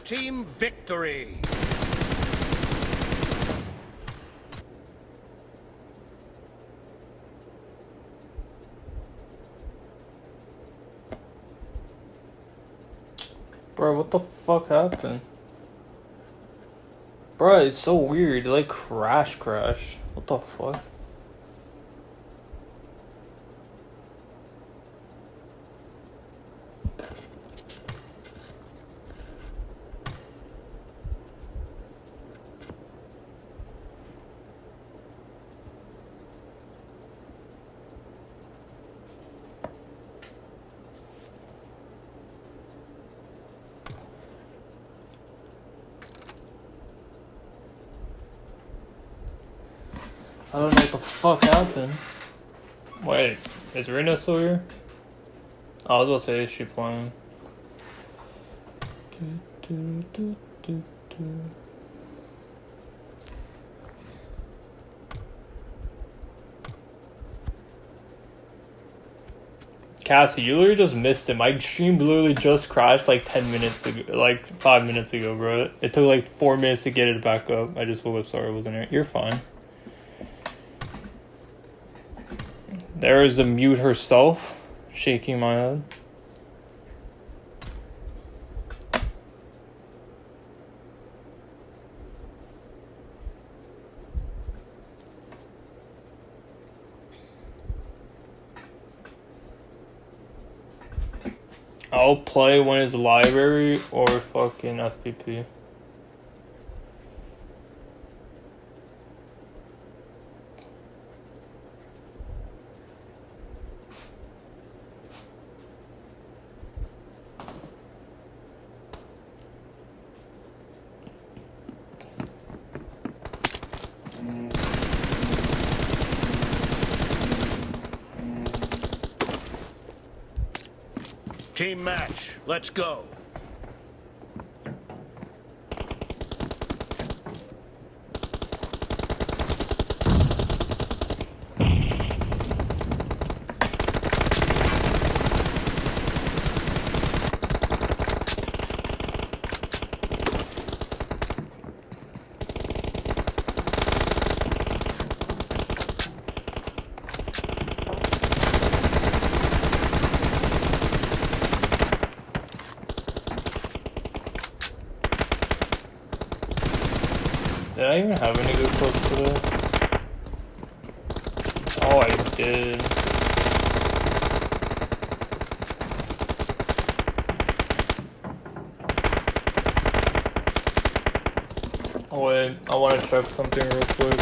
Team victory! Bro, what the fuck happened? Bro, it's so weird. It like crashed. What the fuck? I don't know what the fuck happened. Wait, is Rena still here? Oh, I was about to say, is she playing? Cassie, you literally just missed it. My stream literally just crashed like 10 minutes ago, like 5 minutes ago, bro. It took like 4 minutes to get it back up. I just woke up, sorry I wasn't here. You're fine. There is the mute herself, shaking my head. I'll play when it's library or fucking FPP. Team match, let's go. Did I even have any good clips today? Oh, I did. Oh wait, I want to check something real quick.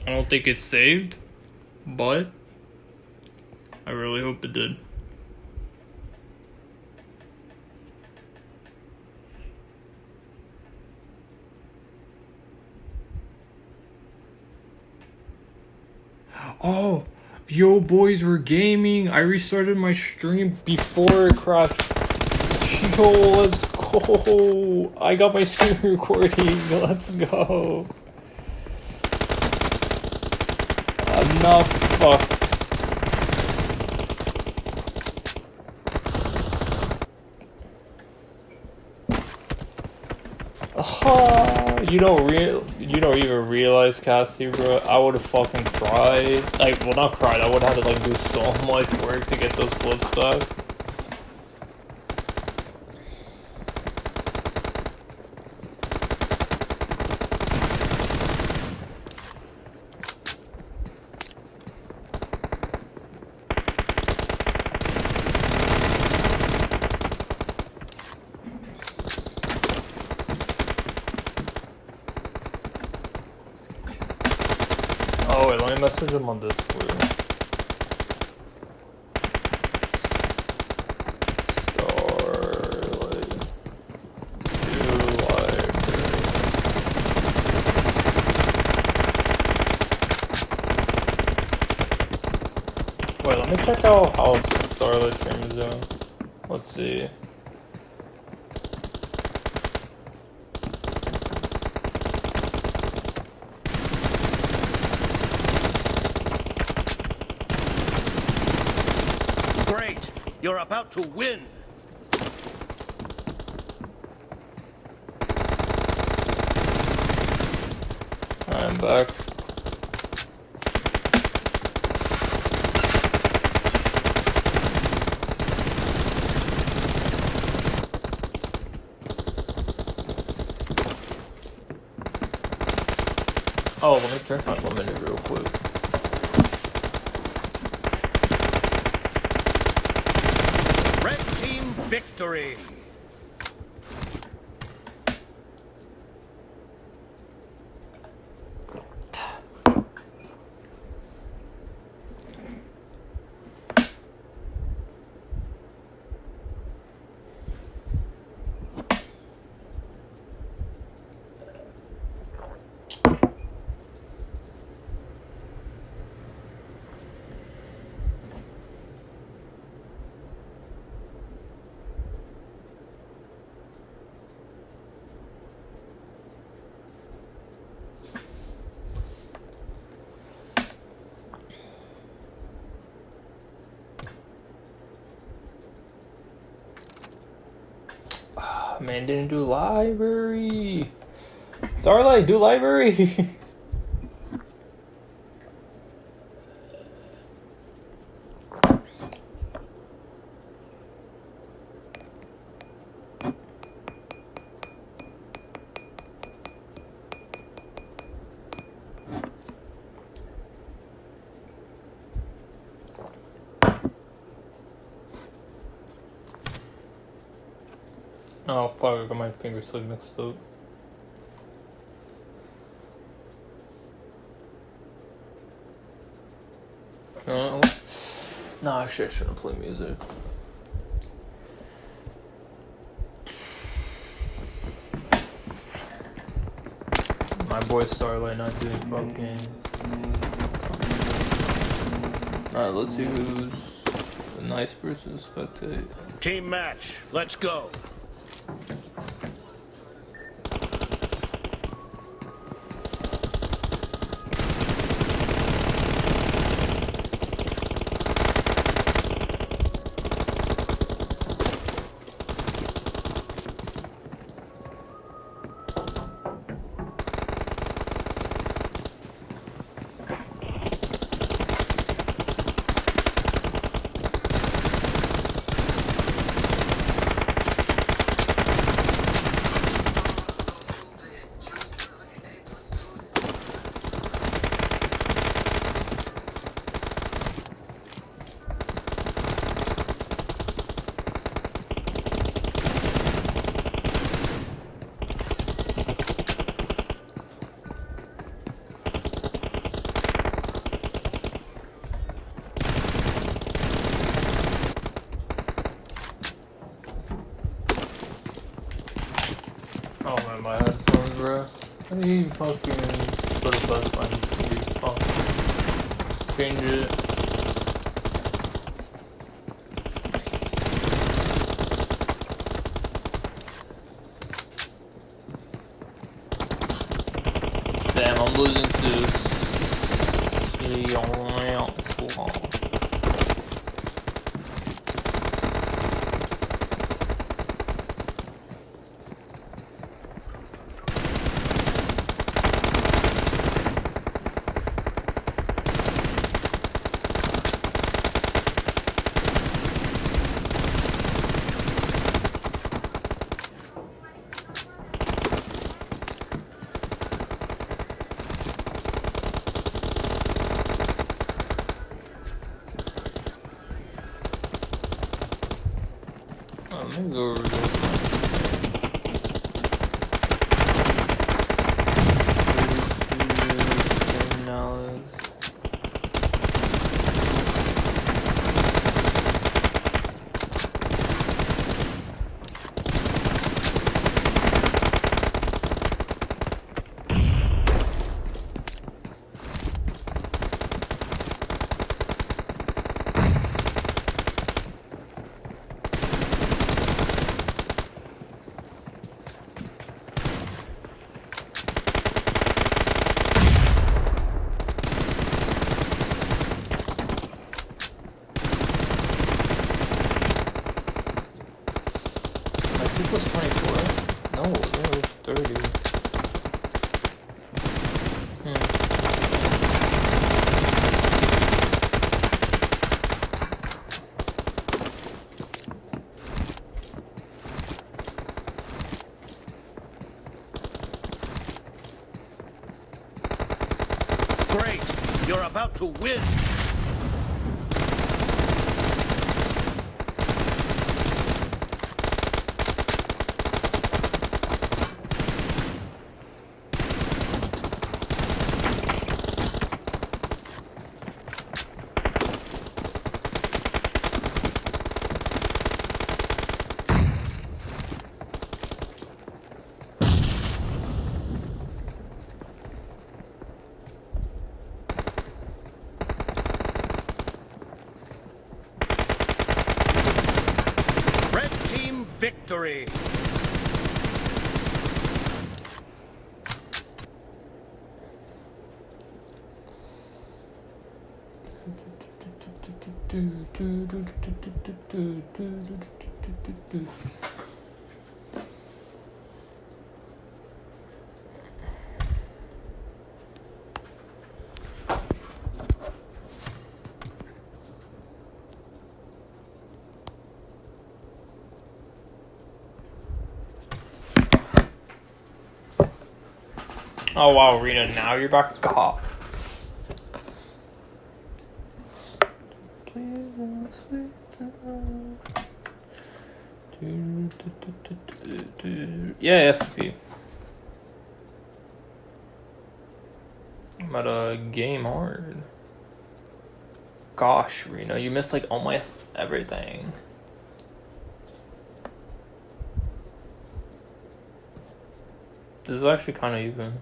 I don't think it's saved, but I really hope it did. Oh, yo boys, we're gaming. I restarted my stream before it crashed. Yo, let's go. I got my screen recording. Let's go. I'm not fucked. You don't even realize, Cassie, bro. I would have fucking cried. Like, well, not cried. I would have had to like do so much work to get those clips back. Oh wait, let me message him on Discord. Wait, let me check out how Starlight stream is doing. Let's see. Great. You're about to win. I'm back. Oh, let me drink my lemonade real quick. Red team victory. Man, didn't do library. Starlight, do library. Oh fuck, I got my fingers so mixed up. No, actually I shouldn't play music. My boy Starlight not doing Pubgm. Alright, let's see who's a nice person to spectate. Team match. Let's go. Oh man, my headphones, bro. How do you fucking put a bus on your phone? Change it. Damn, I'm losing to let me go over there. Great! You're about to win! Red team victory! Oh wow, Rena, now you're back off. Yeah, FP. I'm at a game hard. Gosh, Rena, you missed like almost everything. This is actually kind of even.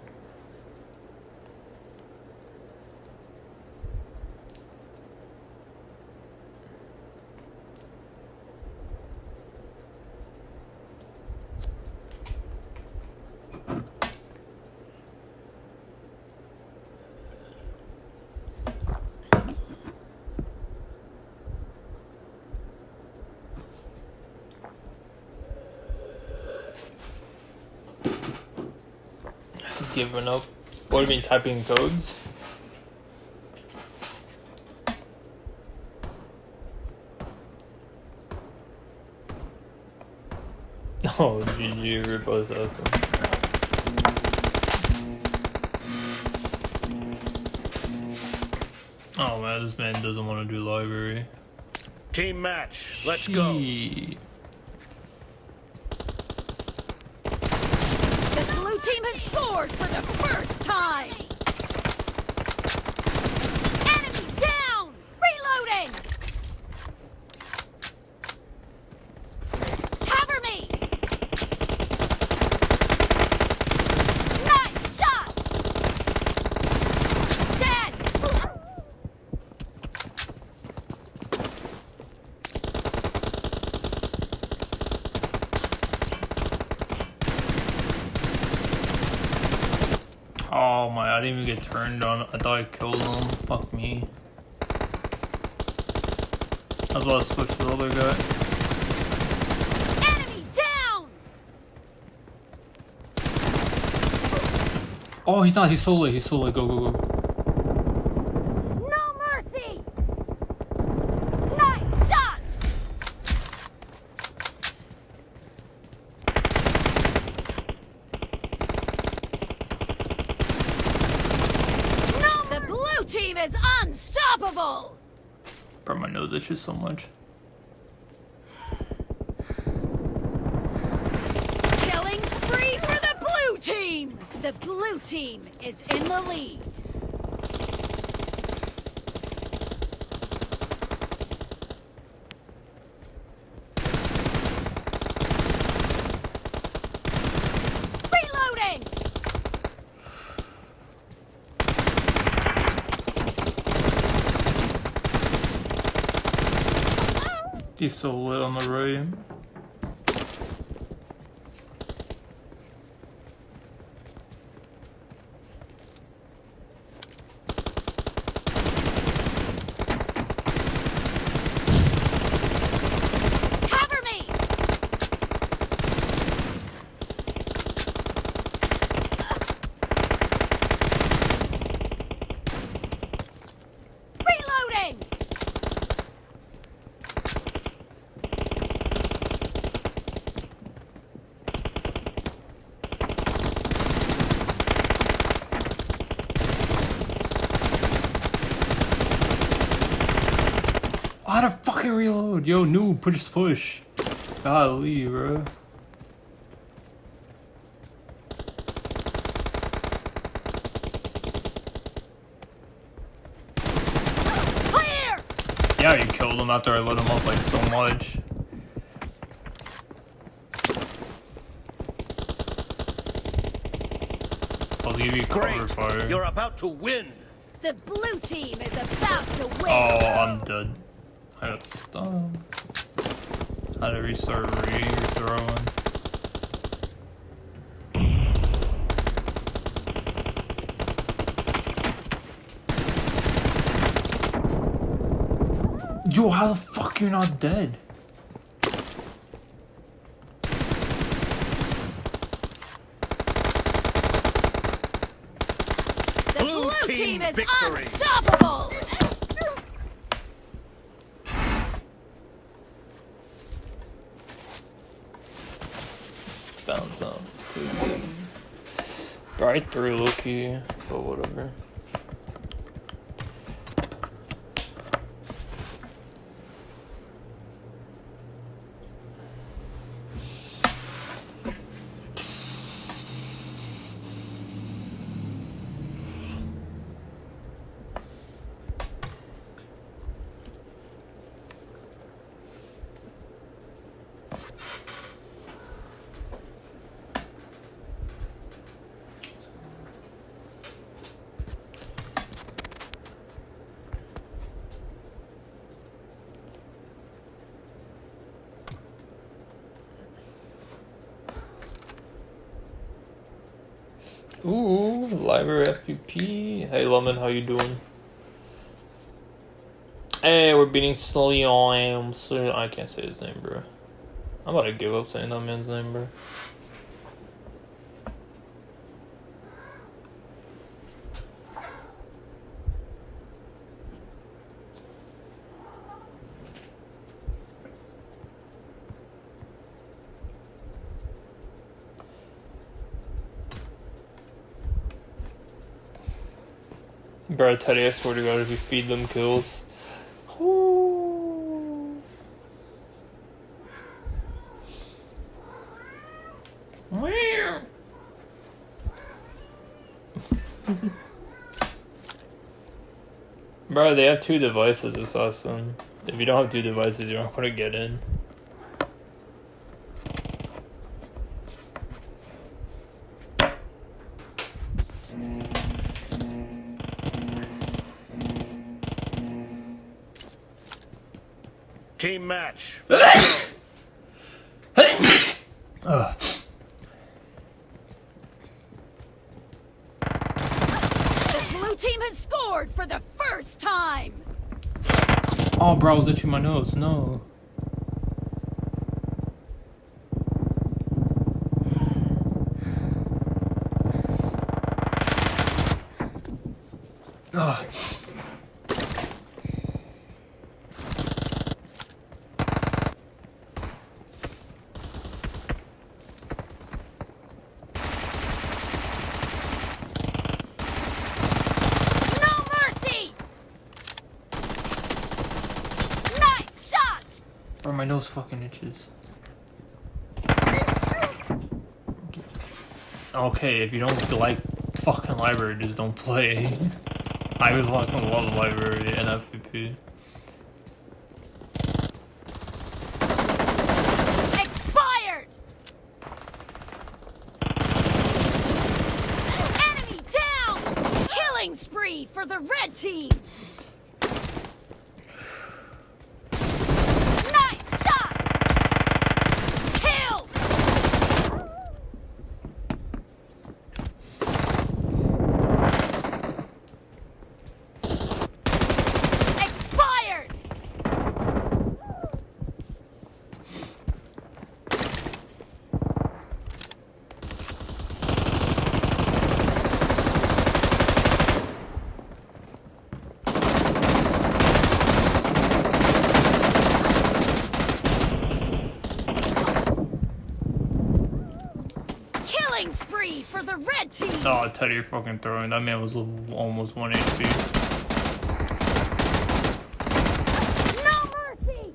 Giving up. What do you mean, typing codes? Oh, GG, Ripple Assassin. Oh man, this man doesn't want to do library. Team match, let's go! Gee. The blue team has scored for the first time! Enemy down! Reloading! Cover me! Nice shot! Dead! Oh my, I didn't even get turned on. I thought I killed him. Fuck me. I was about to switch to the other guy. Enemy down! Oh, he's not. He's solo. He's solo. Go, go, go. No mercy! Nice shot! The blue team is unstoppable! Bro, my nose itches so much. Killing spree for the blue team! The blue team is in the lead. Reloading! He's so lit on the right. Cover me! fucking reload. Yo, noob, push. Golly, bro. Clear! Yeah, you killed him after I lit him up like so much. I'll give you cover Great. fire. You're about to win. The blue team is about to win. Oh, I'm dead. I got stunned. Had to restart re-throwing. Yo, how the fuck you're not dead? The blue team is victory. unstoppable. Bounce up. Bright through Loki, but whatever. Ooh, library FPP. Hey Lemon, how you doing? Hey, we're beating Sliam. So I can't say his name, bro. I'm about to give up saying that man's name, bro. Bro, Teddy, I swear to God, if you feed them kills. Ooh. Bro, they have 2 devices, it's awesome. If you don't have 2 devices, you're not gonna get in. Team match. The blue team has scored for the first time. Oh, bro, I was itching my nose. No. Ugh. No mercy. Nice shot. Bro, my nose fucking itches. Okay, if you don't like fucking library, just don't play. I was fucking love library and FPP. Expired. Enemy down. Killing spree for the red team. Nice shot. Kill. Expired. Killing spree for the red team. Oh, Teddy, you're fucking throwing. That man was almost 1 HP. No mercy.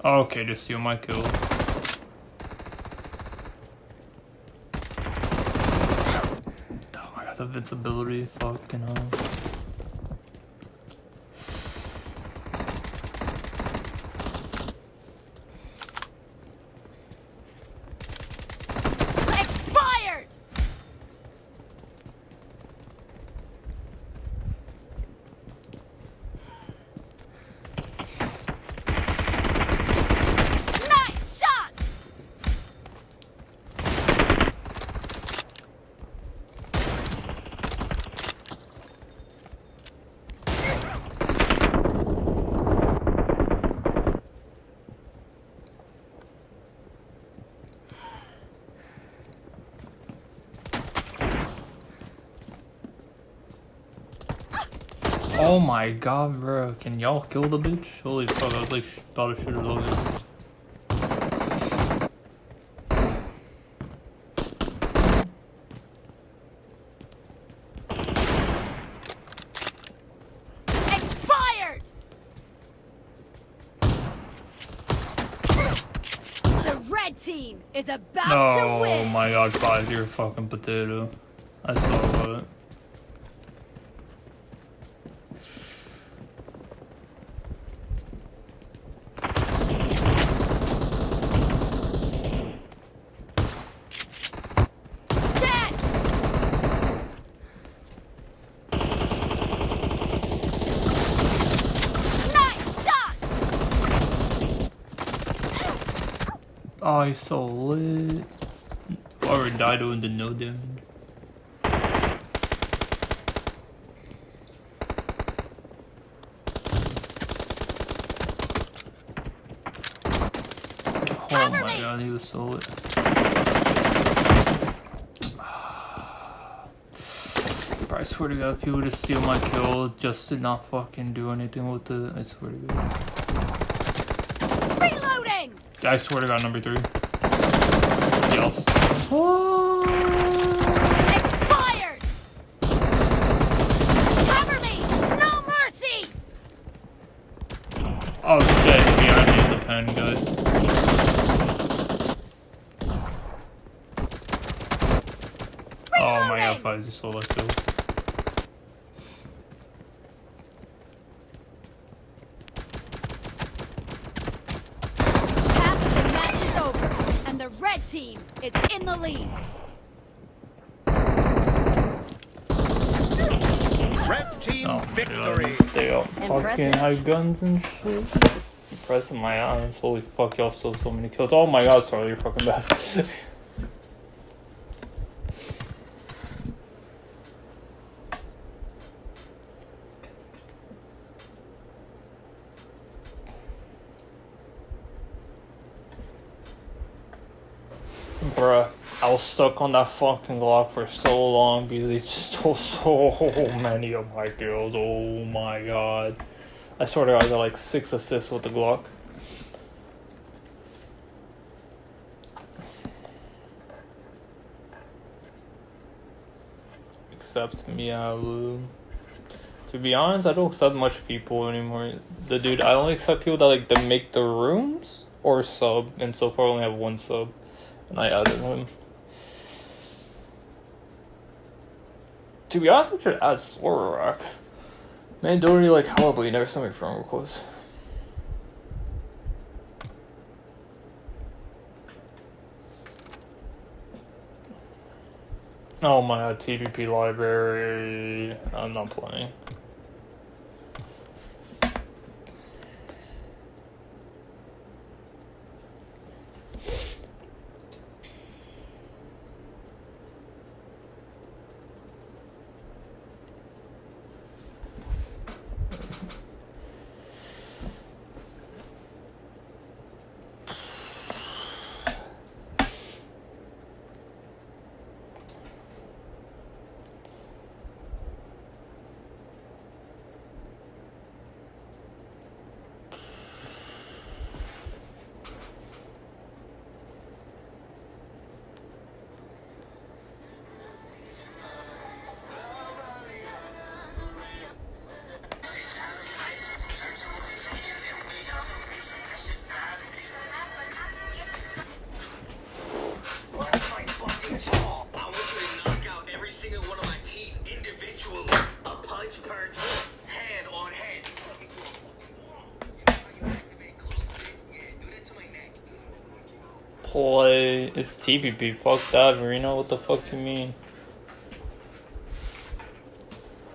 Okay, just steal my kill. Oh my god, the invincibility, fucking hell. Expired! Nice shot! Oh my god, bro. Can y'all kill the bitch? Holy fuck, I was like about to shoot it over. Expired! The red team is about to Oh win! my god, 5, you're a fucking potato. I saw that. Dead! Nice shot! Oh, he's so lit. Or died doing the no damage. Oh Cover my me! god, he was so lit. Bro, I swear to god, if he would have steal my kill just to not fucking do anything with it, I swear to god. Reloading! I swear to god, number 3. Yes. Expired! Cover me! No mercy! Oh shit, behind me is the pen guy. Oh my god, 5 just solo kill. Half the match is over, and the red team is in the lead. Red team Oh, victory. God. They got fucking Impressive. high guns and shit. Pressing my eyes. Holy fuck, y'all stole so many kills. Oh my god, sorry, you're fucking bad. Bruh, I was stuck on that fucking Glock for so long because he stole so many of my kills. Oh my god. I swear to god, I got like 6 assists with the Glock. Except Mialu. To be honest, I don't accept much people anymore. I only accept people that like that make the rooms or sub, and so far I only have 1 sub. And I added him. To be honest, I should add Slorak. Man, don't really like hella, but you never sent me friend requests. Oh my god, TVP library. I'm not playing. play. It's TPP. Fuck that, Marino. What the fuck you mean?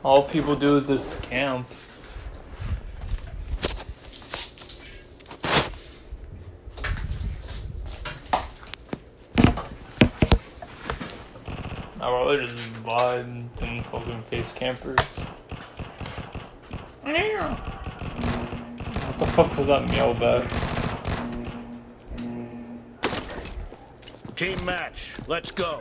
All people do is just camp. I'd rather just vibe than fucking face campers. What the fuck was that meow back? Team match. Let's go.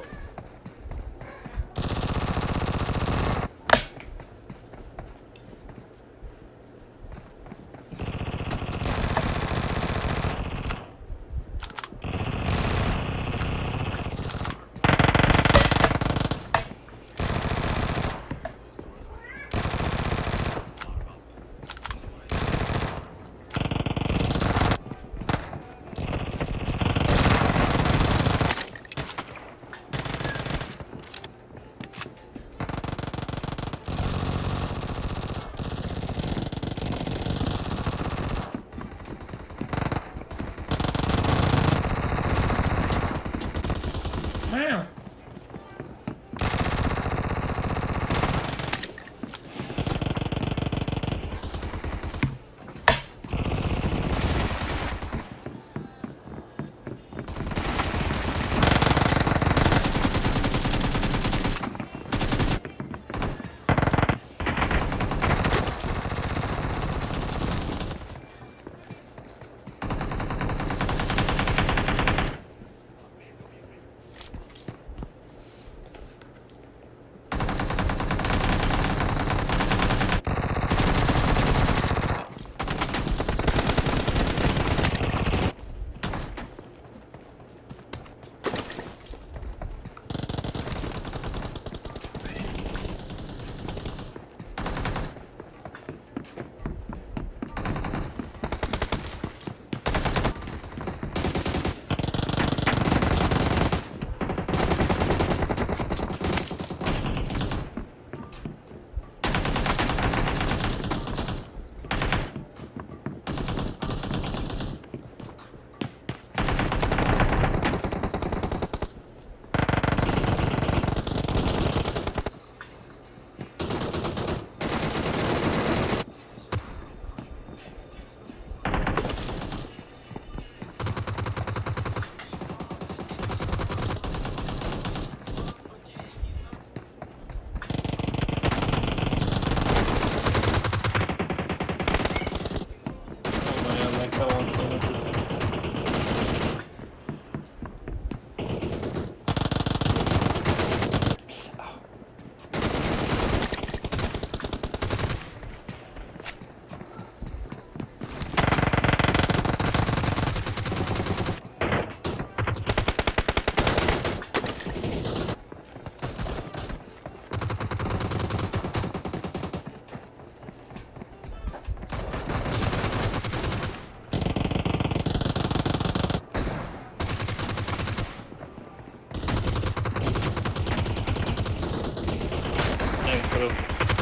Wow.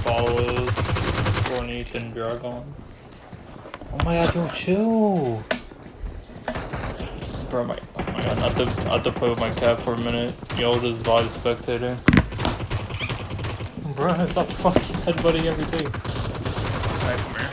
Follows Cornith and Dragon. Oh my god, yo, chill! Bro, oh my god, I have to play with my cat for a minute. Yo, just vibe spectating. Bro, stop fucking headbutting everything. Alright, come here.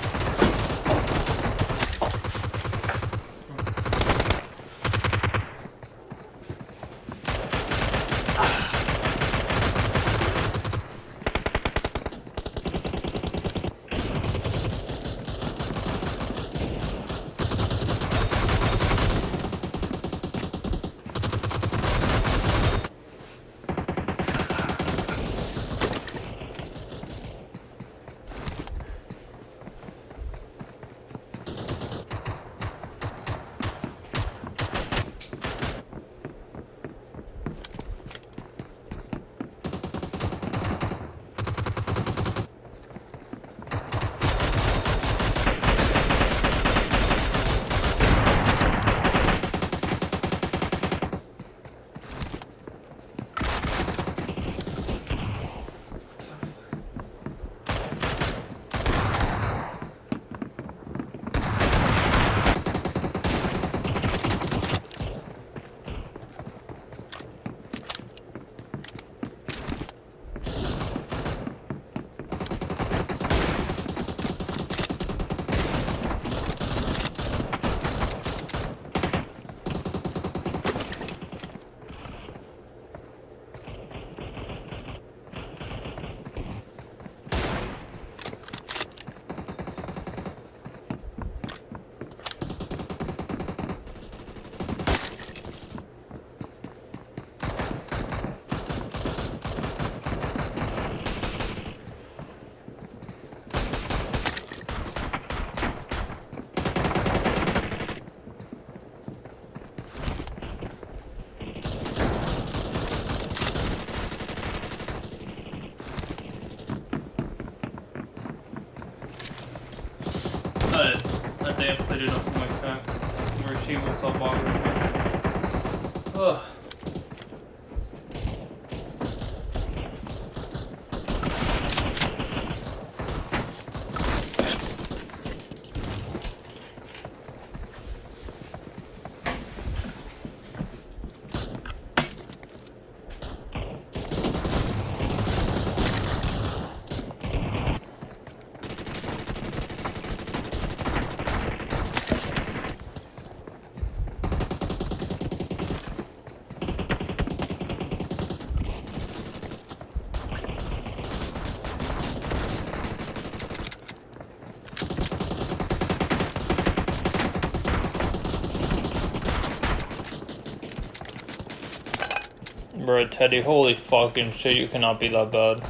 that day I played enough of my pack. Or achieve myself off. Ugh. Bro, Teddy, holy fucking shit, you cannot be that bad.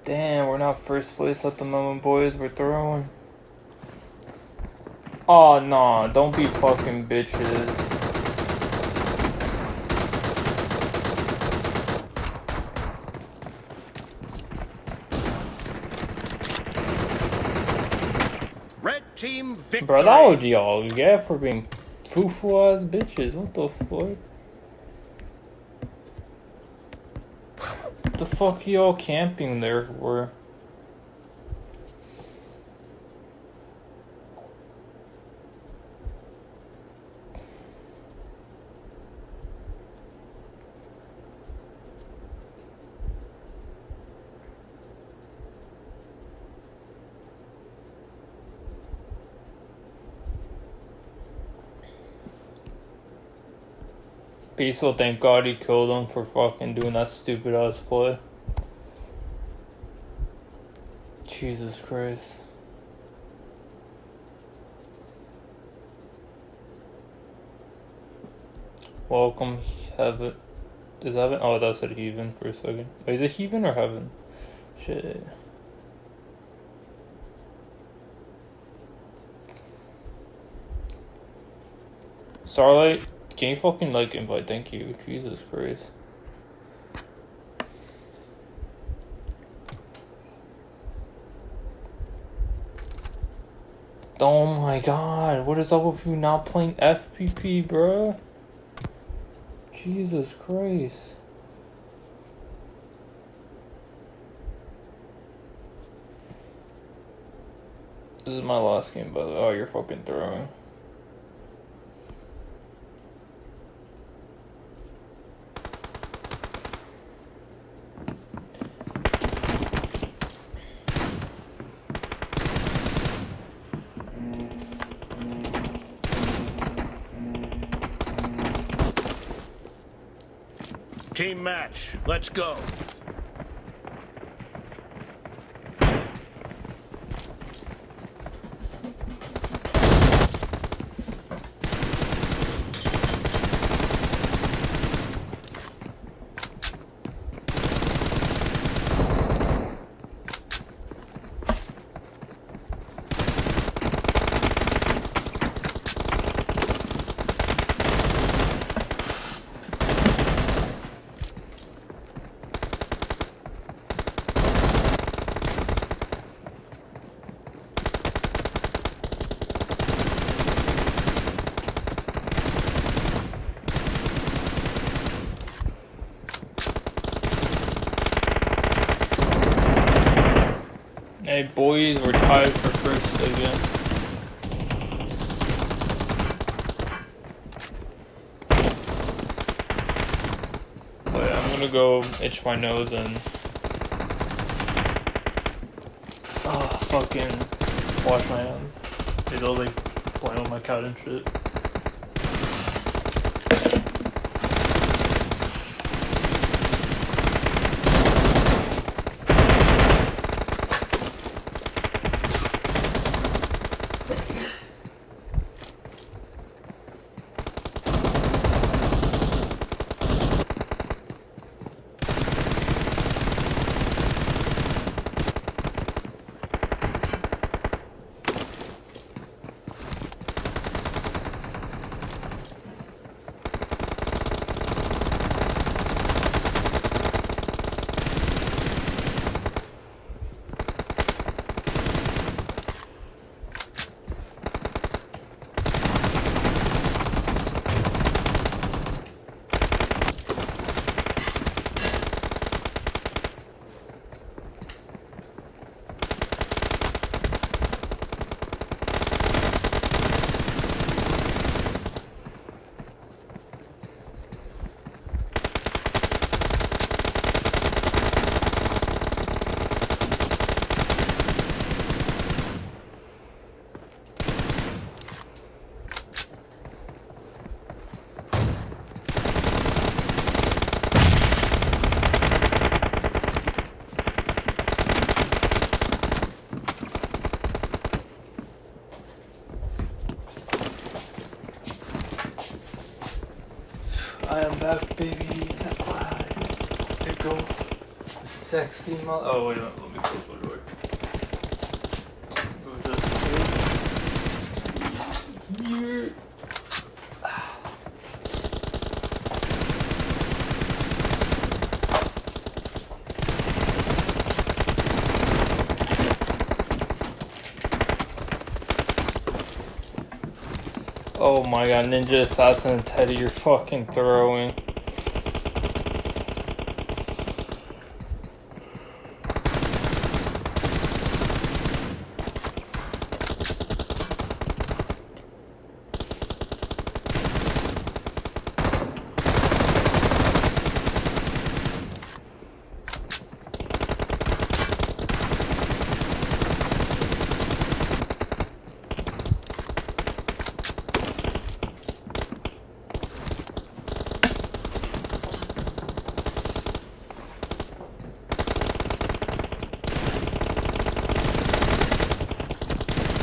Damn, we're not first place at the moment, boys. We're throwing. Oh, nah. Don't be fucking bitches. Red team victory. Bro, that would y'all get for being foo-foo ass bitches. What the fuck? What the fuck are y'all camping there for? Peaceful, thank God he killed him for fucking doing that stupid ass play. Jesus Christ. Welcome, heaven. Is heaven? Oh, that said heathen for a second. Wait, is it heathen or heaven? Shit. Starlight, can you fucking like invite? Thank you. Jesus Christ. Oh my God, what is up with you not playing FPP, bruh? Jesus Christ. This is my last game, by the way. Oh, you're fucking throwing. Team match. Let's go. Hey boys, we're tied for first again. Wait, I'm gonna go itch my nose and fucking wash my hands. Maybe I'll like play on my cat and shit. I am back, babies. Here goes the sexy Oh, wait, let me close my door. Move this here. Oh my god, Ninja Assassin and Teddy, you're fucking throwing.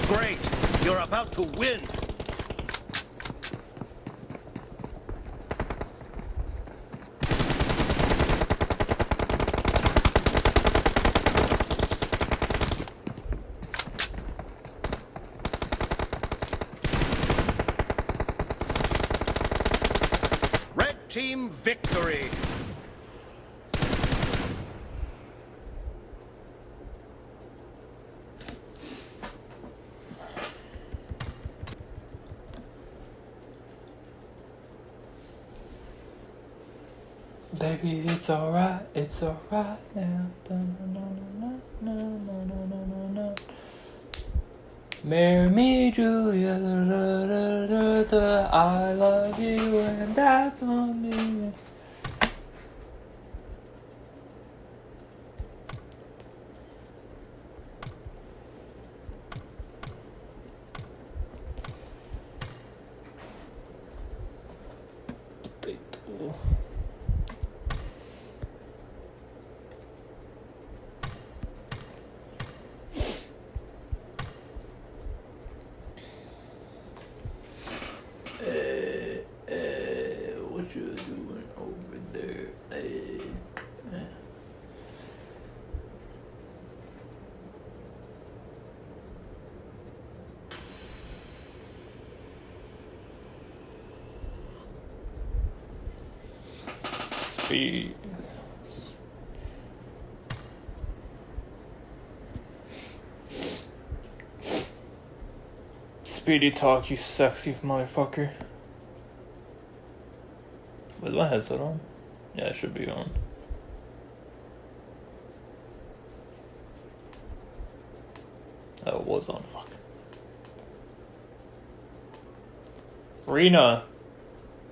Great! You're about to win! Red team victory! Baby, it's alright now. Marry me, Julia. I love you, and that's on me. Potato. What you doing over there? Speed. Speedy talk, you sexy motherfucker. Was my headset on? Yeah, it should be on. Oh, it was on. Fuck. Rena.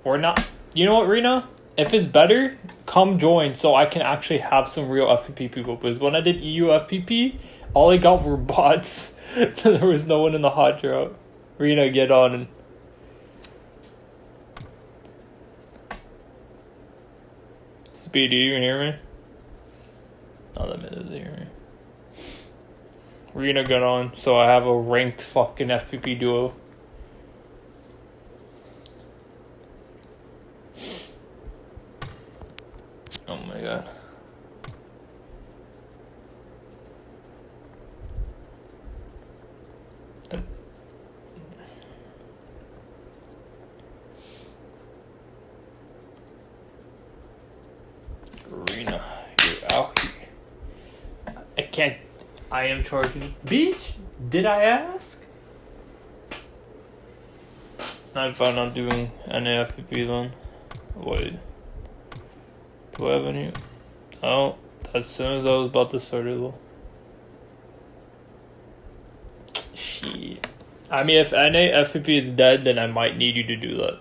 We're not. You know what, Rena? If it's better, come join so I can actually have some real FPP people. Because when I did EU FPP, all I got were bots. There was no one in the hot drop. Rena, get on and. Speedy, you can hear me? Oh, that doesn't hear me. Rena, get on so I have a ranked fucking FPP duo. Oh my god. Rena, you're out here. I can't. I am charging. Beach? Did I ask? I'm fine not doing any FPP then. Wait. Do I have any? Oh, as soon as I was about to start it though. Shit. I mean, if NA FPP is dead, then I might need you to do that.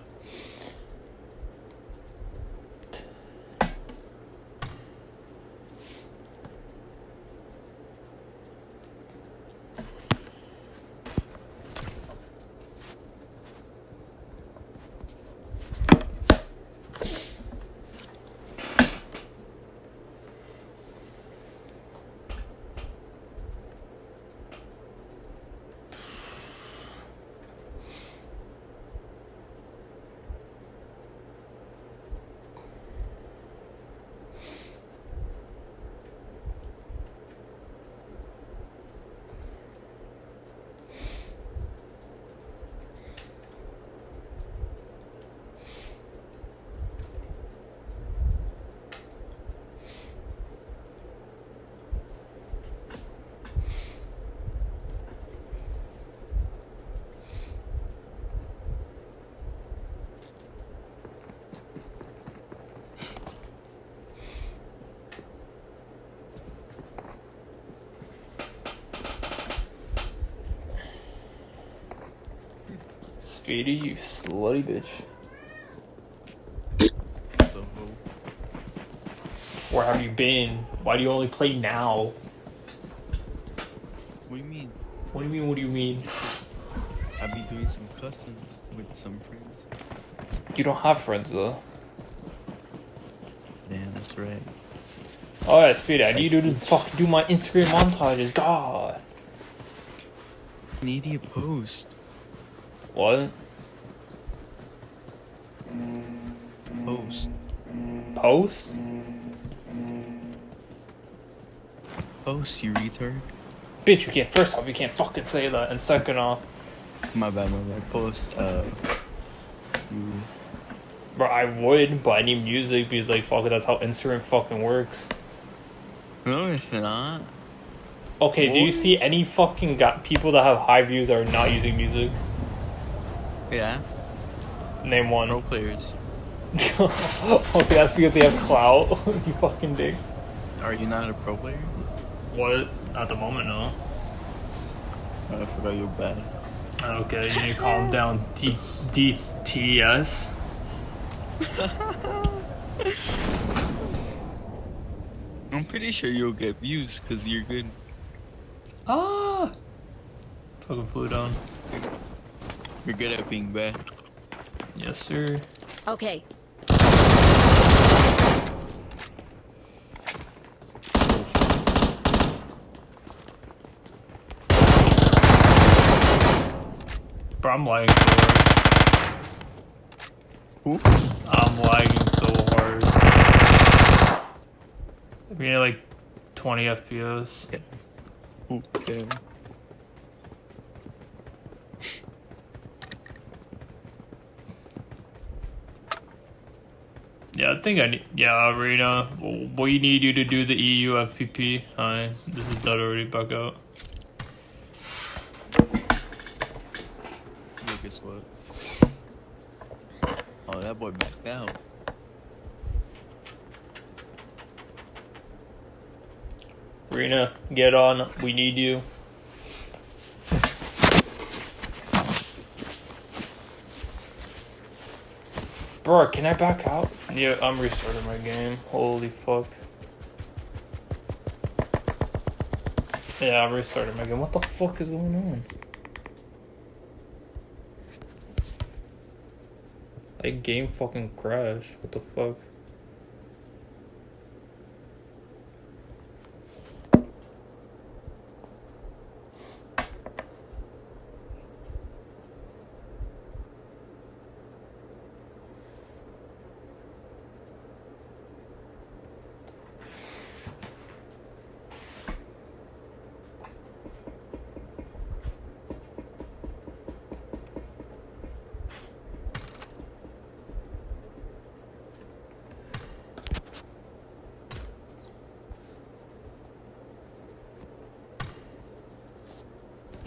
Speedy, you slutty bitch. So, Where have you been? Why do you only play now? what do you mean? What do you mean, what do you mean? I be doing some customs with some friends. You don't have friends though. Yeah, that's right. Oh yeah, Speedy, I need you to fucking do my Instagram montages, god. Need a post. What? Post. Post? Post, you retard. Bitch, you can't, first off, you can't fucking say that, and second off, My bad, my bad. Post, you... bro, I would, but I need music because, like, fuck it, that's how Instagram fucking works. No, it's not. Okay, do you What? see any fucking people that have high views that are not using music? Yeah, Name one. pro players. Okay, that's because they have clout. You fucking dick. Are you not a pro player? What? At the moment, no. Oh, I forgot you're bad. Okay, you need to calm down. DTS. I'm pretty sure you'll get views because you're good. Ah! Fucking flew down. You're good at being bad. Yes, sir. Okay. Bro, I'm lagging so hard. Who? I'm lagging so hard. I mean, like 20 FPS. Okay. Yeah, I think I need. Yeah, Arena. We need you to do the EU FPP. Hi, this is dead already. Back out. Look, guess what? Oh, that boy backed out. Rena, get on. We need you. Bro, can I back out? Yeah, I'm restarting my game. Holy fuck. Yeah, I'm restarting my game. What the fuck is going on? Like, game fucking crashed. What the fuck?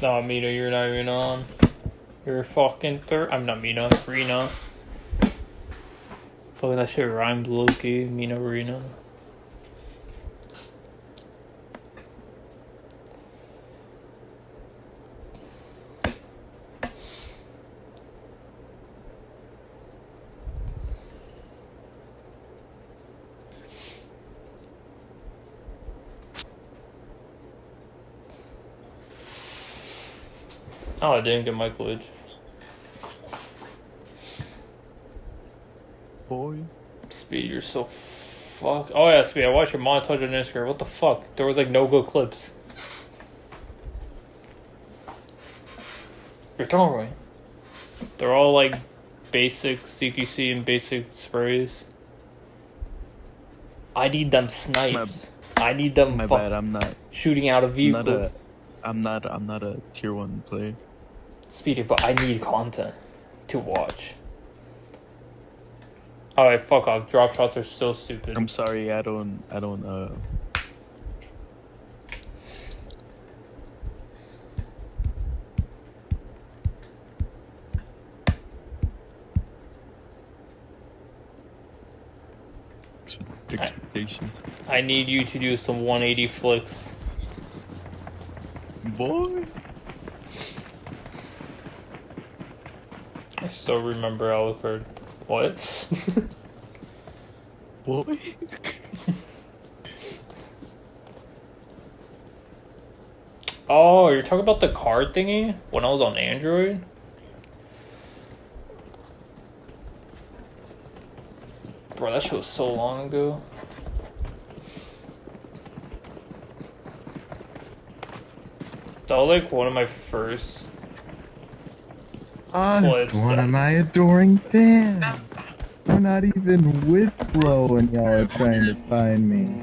No, Mina, you're not even on. You're fucking I'm not Mina, Rena. Fucking that shit rhymed Loki, Mina, Rena. Oh, I didn't get my glitch. Boy. Speed, you're so fuck. Oh yeah, Speed, I watched your montage on Instagram. What the fuck? There was like no good clips. You're throwing away. They're all like basic CQC and basic sprays. I need them snipes. I need them My bad, I'm not shooting out of vehicles. I'm not a tier 1 player. Speedy, but I need content to watch. Alright, fuck off. Drop shots are so stupid. I'm sorry, I don't expectations. I need you to do some 180 flicks. Boy. I still remember Alucard. What? What? Oh, you're talking about the card thingy? When I was on Android? Bro, that shit was so long ago. That was like one of my first clips. One of my adoring fans. I'm not even with Flo and y'all are trying to find me.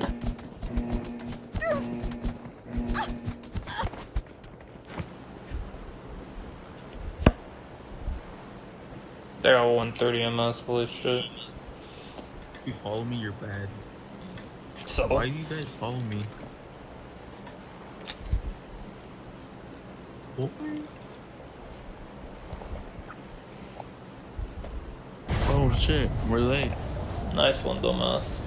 They're all 130 MS, holy shit. If you follow me, you're bad. So, Why do you guys follow me? What? Oh shit, we're late. nice one, dumbass.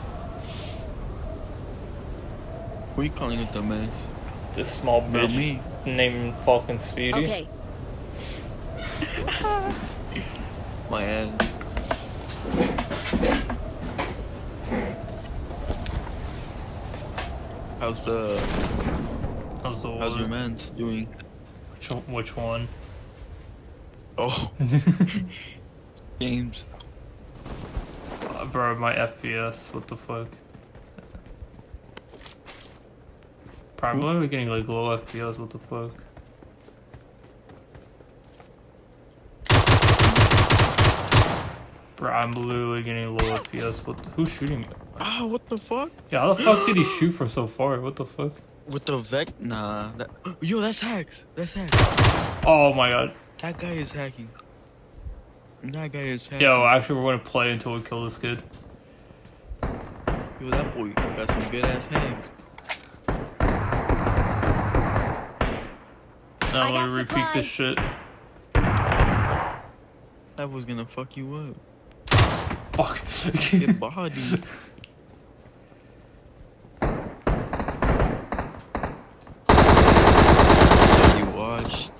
Who are you calling a dumbass? This small Not bitch me. named Falcon Speedy. Okay, My ass. How's How's the your war? man doing? Which one? Oh, games. Bro, my FPS. What the fuck? Probably getting like low FPS. What the fuck? Bro, I'm literally getting low FPS. Who's shooting me? Ah, what the fuck? Yeah, how the fuck did he shoot from so far? What the fuck? With the nah. Yo, that's hacks. That's hacks. Oh my god. That guy is hacking. That guy is hacking. Yo, actually, we're gonna play until we kill this kid. Yo, that boy got some good ass hacks. Now I I'm got gonna repeat this supplies. shit. That was gonna fuck you up. Fuck. Get body. You watched.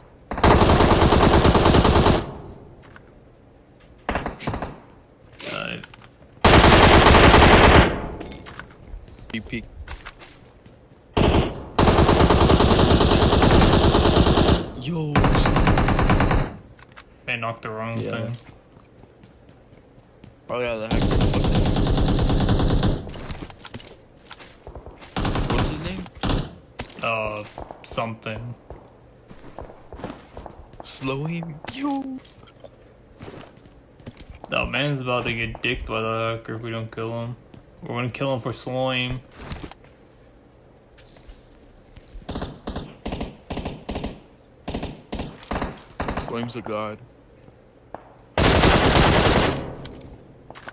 Alright. You peek. Yo. They knocked the wrong Yeah. thing. Oh yeah, the hacker. What's his name? Something. Slow him. Yo. No, man's about to get dicked by the hacker if we don't kill him. We're gonna kill him for slowing. Flames of God.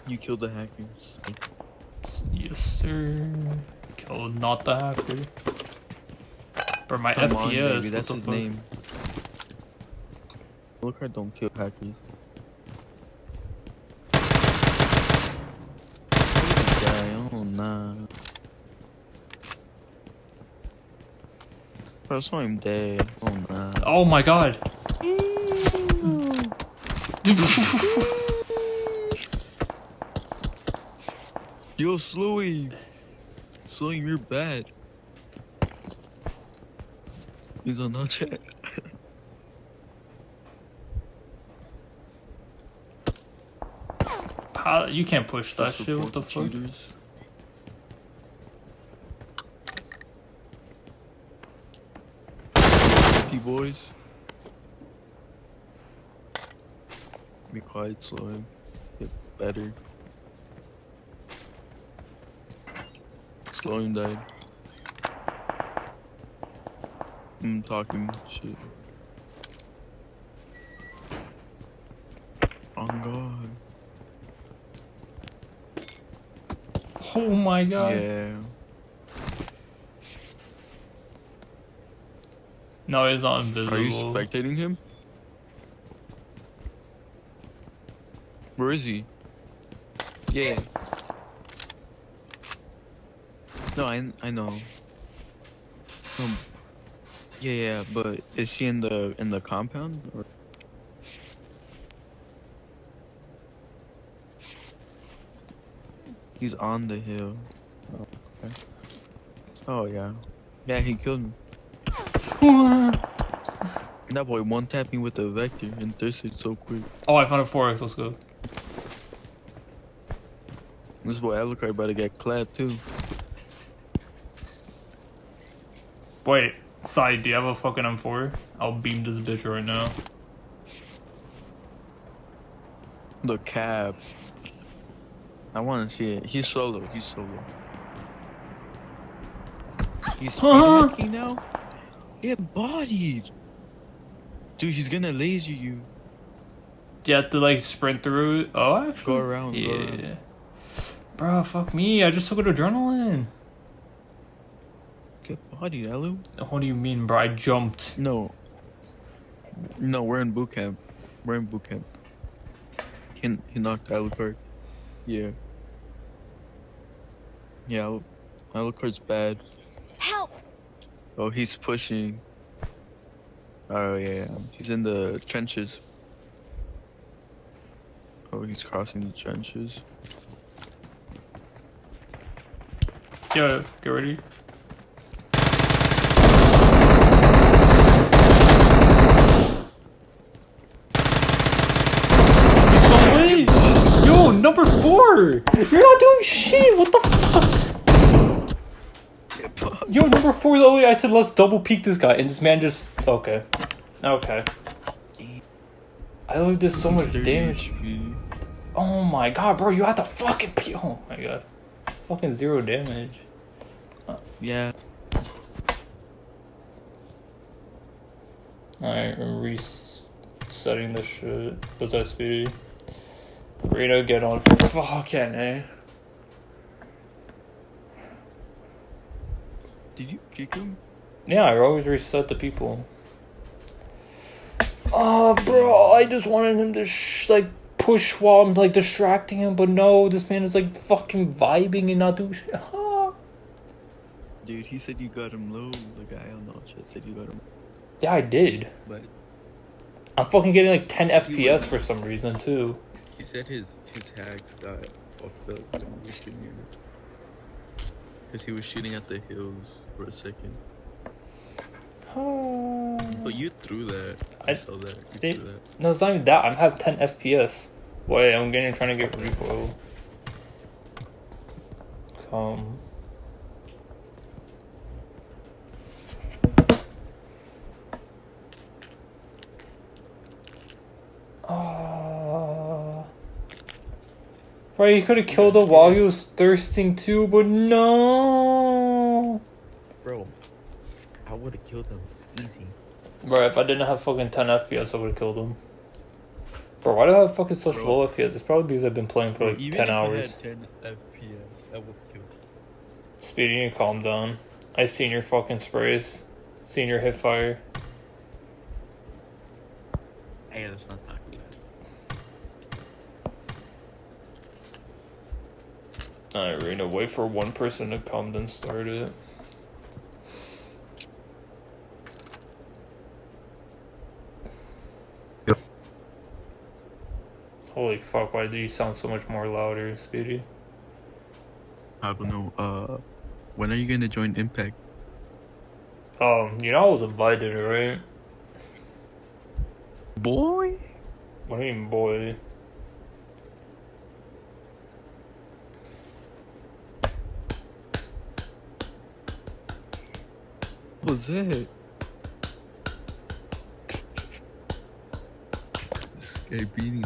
You killed the hackers. Yes, sir. Killed not the hacker. Bro, my Come on, FPS. baby, that's what his the fuck? name. Look, I don't kill hackers. This guy, oh nah. Bro, I saw him dead. Oh nah. Oh my god. Yo, Slowy! Slowy, you're bad. He's on that chat. How, you can't push that Support shit. What the fuck? cheaters. P boys. Be quiet, Slowy. Get better. Slow him died. I'm talking shit. Oh god. Oh my god. Yeah. No, he's not Are invisible. you spectating him? Where is he? Yeah. No, I know. Yeah, but is he in the compound? Or? He's on the hill. Oh, okay. Oh yeah. Yeah, he killed me. That boy one tapped me with the vector and thirsted so quick. Oh, I found a 4x. Let's go. This boy Alucard about to get clapped too. Wait, Sai, do you have a fucking M4? I'll beam this bitch right now. The cab. I want to see it. He's solo. He's solo. He's speed hacking now. Get bodied. Dude, he's gonna laser you. Do you have to like sprint through it? Oh, actually. Go around. Yeah. Go around. Bro, fuck me. I just took an adrenaline. Get bodied, Alu. What do you mean, bro? I jumped. No. No, we're in boot camp. We're in boot camp. He knocked Alucard. Yeah. Yeah, Alucard's bad. Help! Oh, he's pushing. Oh, yeah. He's in the trenches. Oh, he's crossing the trenches. Yeah, get ready. He's so late! Yo, number 4! You're not doing shit! What the fuck? Yo, number 4, literally, I said let's double peek this guy, and this man just... Okay. Okay. I literally did so much damage. Oh my god, bro, you had to fucking peek. Oh my god. Fucking 0 damage. Yeah. Alright, I'm resetting this shit. Was I speedy? Reno, get on fucking A. Did you kick him? Yeah, I always reset the people. Oh, bro, I just wanted him to like push while I'm like distracting him, but no, this man is like fucking vibing and not doing shit. Dude, he said you got him low. The guy on the chat said you got him. Yeah, I did. But I'm fucking getting like 10 FPS for some reason too. He said his hacks got fucked up when he was shooting it. Because he was shooting at the hills for a second. But you threw that. I saw that. You threw that. No, it's not even that. I have 10 FPS. Wait, I'm getting trying to get recoil. Come. Right, he could have killed him while he was thirsting too, but no. Bro, I would have killed him easy. Bro, if I didn't have fucking 10 FPS, I would have killed him. Bro, why do I have fucking such low FPS? It's probably because I've been playing for like 10 hours. Even if I had 10 FPS, I would have killed him. Speedy, you can calm down. I seen your fucking sprays. Seen your hip fire. Hey, let's not talk about it. Alright, we're gonna wait for one person to come, then start it. Yep. Holy fuck, why do you sound so much more louder, Speedy? I don't know. When are you gonna join Impact? You know I was invited, right? Boy? What do you mean, boy? What was that? This guy beating.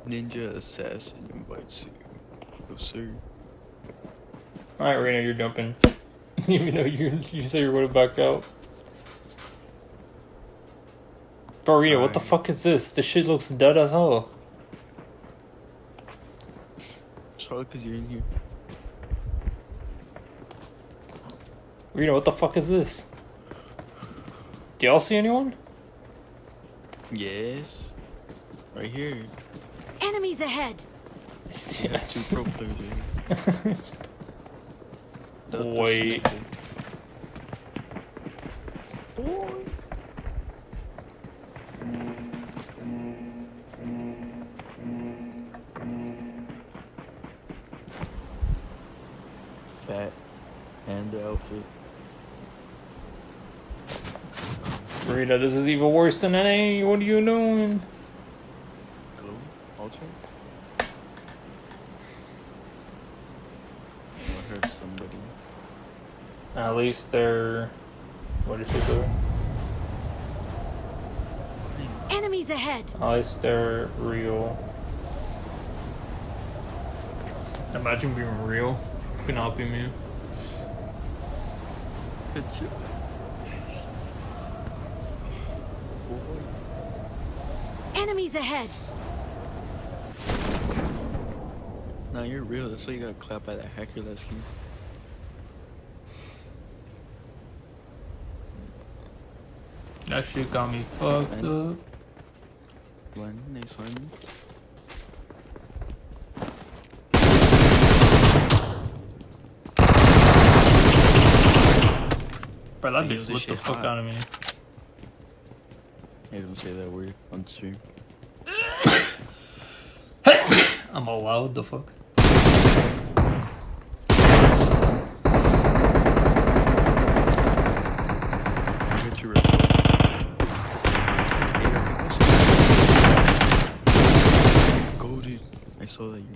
Ninja Assassin invites you. Oh, sir. Alright, Rena, you're jumping. Even though you said you would have backed out. Bro, Rena, what the fuck is this? This shit looks dead as hell. It's hard because you're in here. Rena, what the fuck is this? Do y'all see anyone? Yes. Right here. Enemies ahead! Yes. Two pro players here. Wait. Fat and the outfit. Rita, this is even worse than NA. What are you doing? Hello? Ultra? I heard somebody. At least they're. What is it? There? Enemies ahead. At least they're real. Imagine being real. Could not be me. Enemies ahead. Nah, you're real. That's why you got clapped by that hacker last game. That shit got me fucked up. One, nice one. Bro, that Hey, bitch this lit the shit fuck hot. out of me. I don't say that word on stream. I'm allowed the fuck. I got you right. Golded. I saw that you.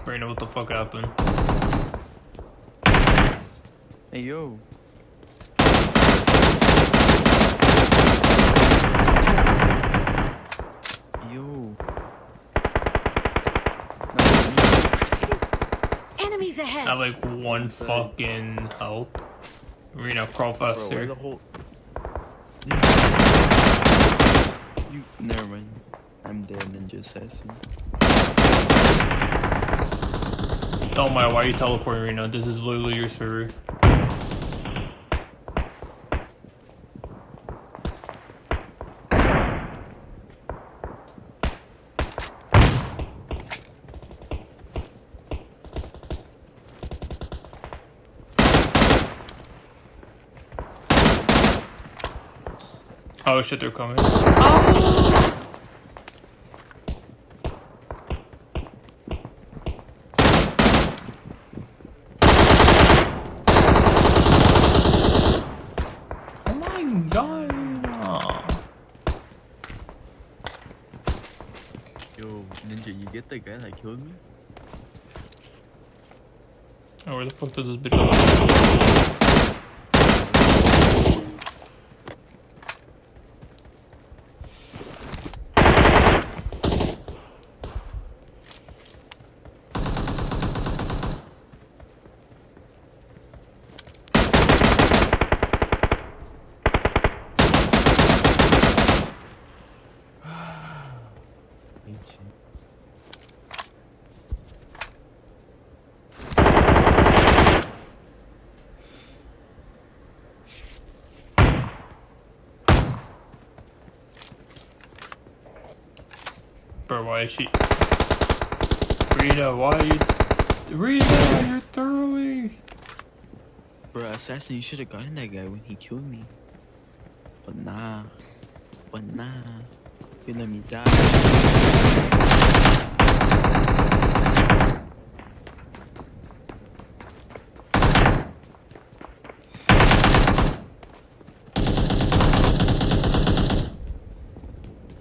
Rena, what the fuck happened? Hey yo. Yo. Enemies ahead. I like one fucking health. Rena, crawl Bro, where faster. the whole. You. Never mind. I'm dead, ninja assassin. Oh my, why are you teleporting, Rena? This is literally your server. Oh shit, they're coming. Oh my god. Yo, ninja, you get the guy that killed me? Oh, where the fuck does this bitch go? Bro, why is she? Rita, why are you? Rita, you're throwing. Bro, assassin, you should have gotten that guy when he killed me. But nah. You let me die.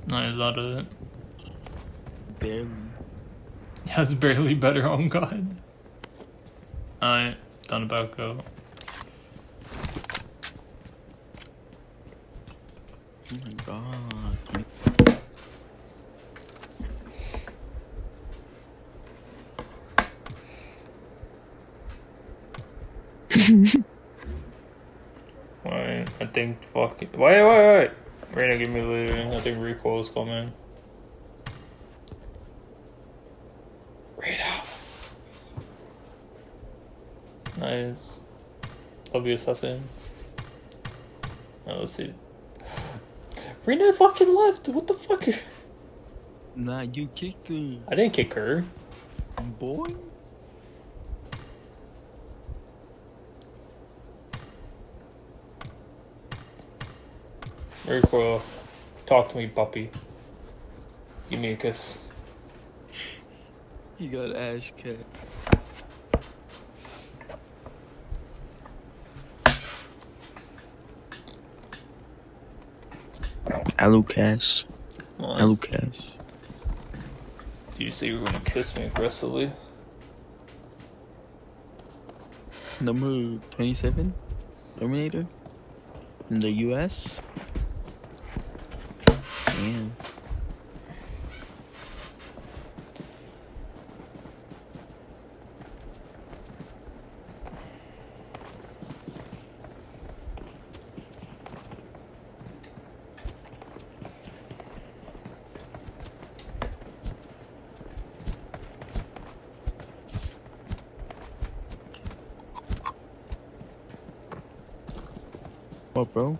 No, is that it? Barely. That's barely better, oh god. Alright, done about go. Oh my god. Wait, I think fucking. Wait. Rena, give me looting. I think recoil is coming. Rita. Nice. Love you, assassin. Oh, let's see. Rena fucking left. What the fuck? Nah, you kicked her, I didn't kick her. boy. Very cool. Talk to me, puppy. Give me a kiss. You got Ash Cat. Alucas. Come on. Alucas. You say you were gonna kiss me aggressively. Number 27? Terminator? In the US? Damn. What, bro?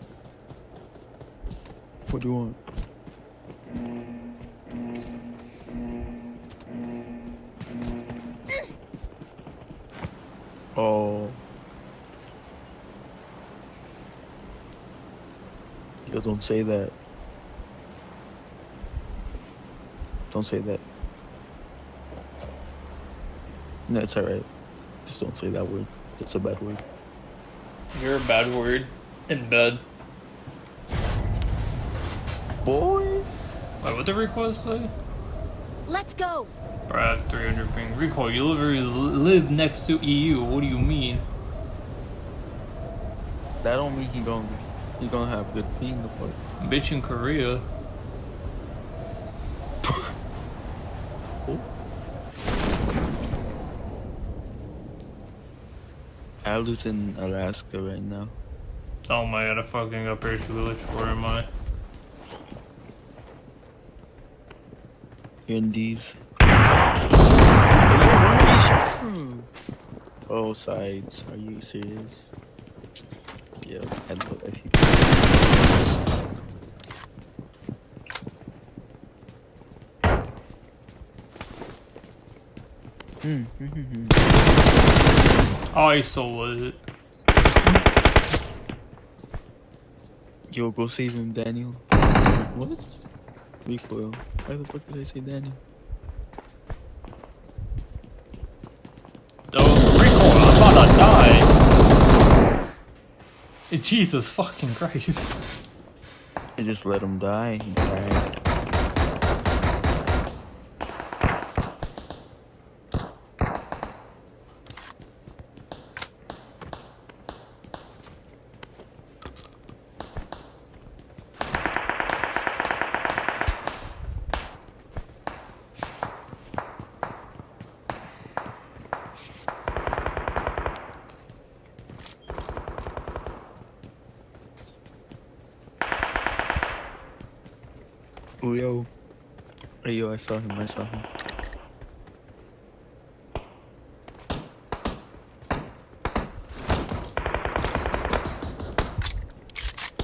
What do you want? Oh. Yo, don't say that. Don't say that. No, it's alright. Just don't say that word. It's a bad word. You're a bad word. In bed. Boy! Wait, what did request say? Let's go. Brad, 300 ping. Recall, you live next to EU. What do you mean? That don't mean he gonna have good ping the fuck. Bitch in Korea. I live in Alaska right now. Oh my god, I fucking got parachute village. Where am I? Here in these. Both sides. Are you serious? Yeah, I know that he. I sold it. Yo, go save him, Daniel. What? Recoil. Why the fuck did I say Daniel? Oh, recoil! I'm about to die! Jesus fucking Christ. I just let him die. He died. Oh, yo. Hey, yo, I saw him.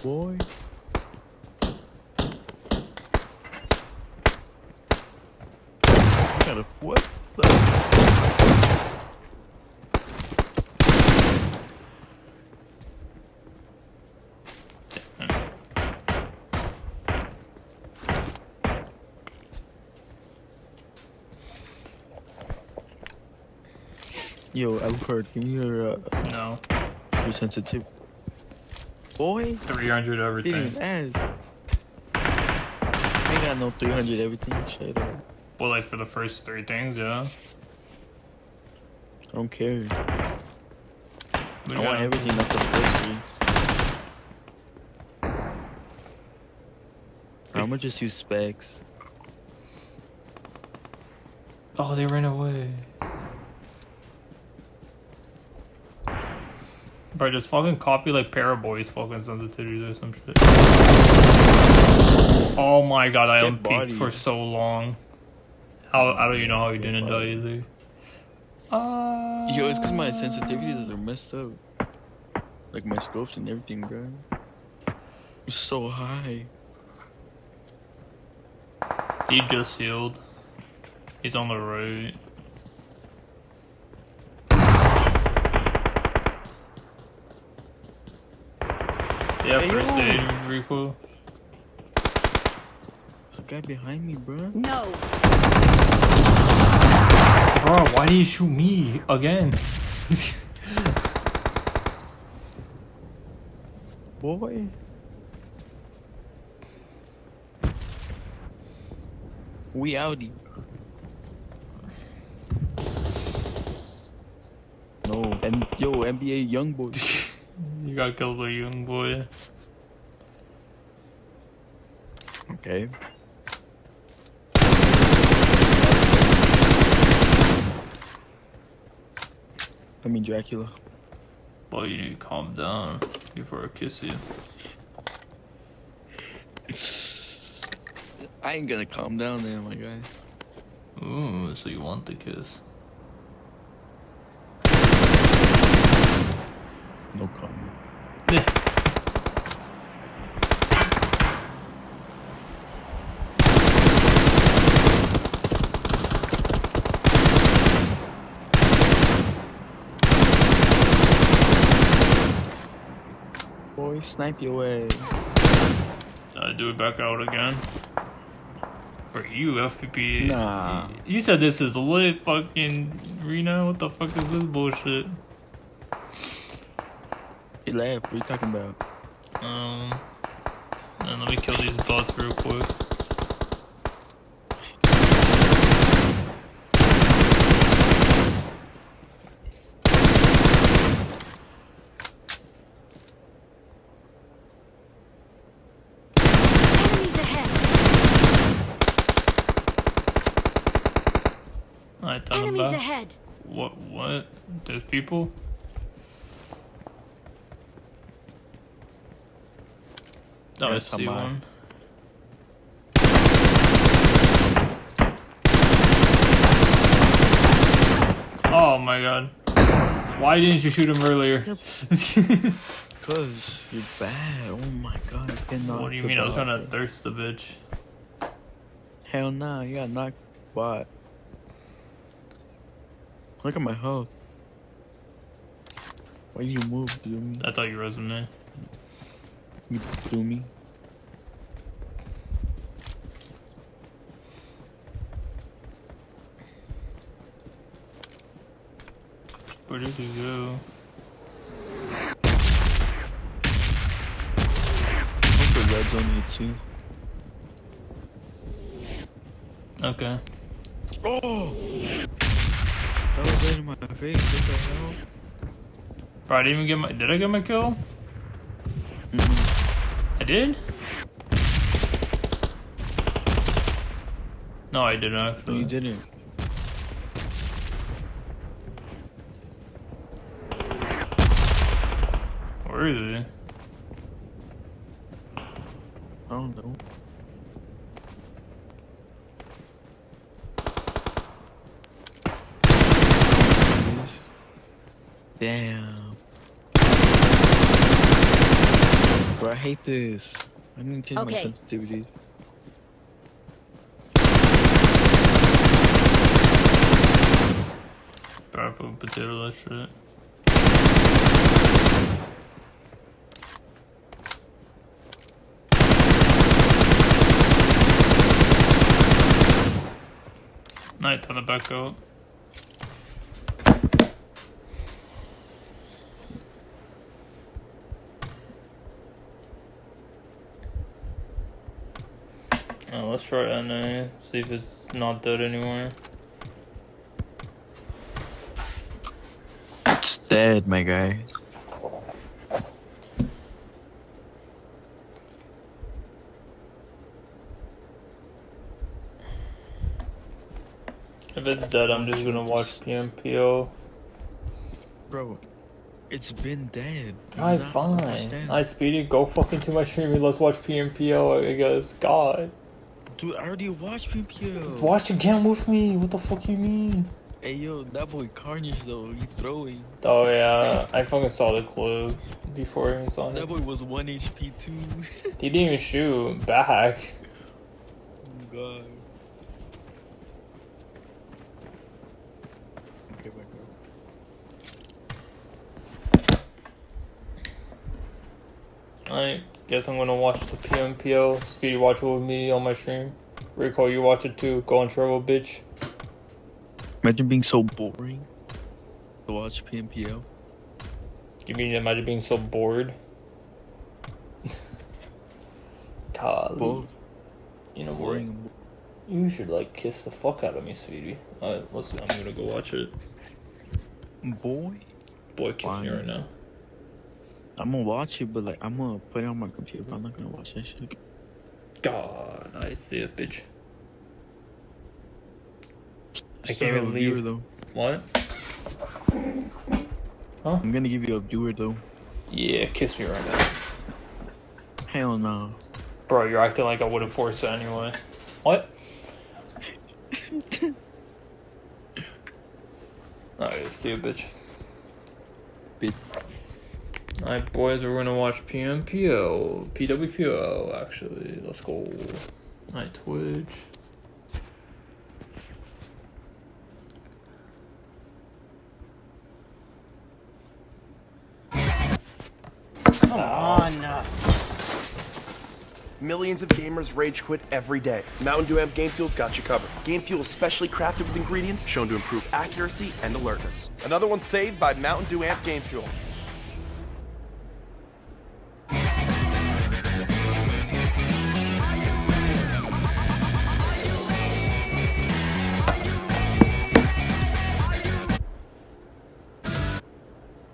Boy. I got a what the? Yo, Alucard, give me your No. sensitive. Boy, 300 everything. his ass. I ain't got no 300 everything. Shut up. Well, like for the first 3 things, yeah. I don't care. We I want got- everything not the first 3. I'm gonna just use specs. Oh, they ran away. Bro, just fucking copy like Paraboy's fucking sensitivities or some shit. Oh my god, I Get unpeaked body. for so long. How do you know how he didn't die either? Yo, it's cause my sensitivities are messed up. Like my scopes and everything, bro. It's so high. He just healed. He's on the right. Yeah, Hey, first yo. aid recoil. There's a guy behind me, bro. No. Bro, why did you shoot me again? Boy. We outie. No, and yo, NBA young boy. You got killed by a young boy. Okay. I mean Dracula. Well, you need to calm down before I kiss you. I ain't gonna calm down there, my guy. Ooh, so you want the kiss. No comment. Boy, snipe your way. I do it back out again. For you, FPP. Nah. You said this is lit, fucking Rena. What the fuck is this bullshit? He laughed. What are you talking about? And let me kill these bots real quick. Enemies ahead. I thought Enemies about. ahead. What? There's people? Oh, I Yes, see I'm one. Oh my god. Why didn't you shoot him earlier? Cause you're bad. Oh my god, I cannot. What do you mean? I was trying to thirst the bitch. Hell nah, you got knocked. What? Look at my health. Why you move, do me? I thought you was me. You do me. Where did he go? Hope the red's on you too. Okay. Oh! That was right in my face. What the hell? Bro, I didn't even get my. Did I get my kill? I did? No, I didn't No, actually. you didn't. Where is he? I don't know. Damn. Bro, I hate this. I need to change Okay. my sensitivities. Bro, I put potato that shit. Night on the back out. Oh, let's try NA, see if it's not dead anymore. It's dead, my guy. If it's dead, I'm just gonna watch PMPO. Bro, it's been dead. Do Alright, not fine. understand. Alright, Speedy, go fucking to my stream and let's watch PMPO, I guess. God. Dude, I already watched PPO. Watch again with me. What the fuck you mean? Hey yo, that boy Carnage though, he throwing. Oh yeah, I fucking saw the clip before he saw That it. boy was 1 HP too. He didn't even shoot back. Oh god. Okay, back up. I guess I'm gonna watch the PMPO. Speedy, watch it with me on my stream. Rico, you watch it too. Go on travel, bitch. Imagine being so boring to watch PMPL. You mean imagine being so bored? Golly. Both You know what? boring. You should like kiss the fuck out of me, sweetie. Let's. I'm gonna go watch it. Boy, Boy, kiss me Fine. right now. I'm gonna watch it, but like I'm gonna put it on my computer. I'm not gonna watch that shit. God, I see it, bitch. I Still can't have even a viewer, leave. though. What? I'm gonna give you a viewer though. Yeah, kiss me right now. Hell no. Bro, you're acting like I wouldn't force it anyway. What? Alright, see you, bitch. Bitch. Alright, boys, we're gonna watch PMPO. PWPO, actually. Let's go. Alright, Twitch. Come on. Millions of gamers rage quit every day. Mountain Dew Amp Game Fuel's got you covered. Game Fuel is specially crafted with ingredients shown to improve accuracy and alertness. Another one saved by Mountain Dew Amp Game Fuel.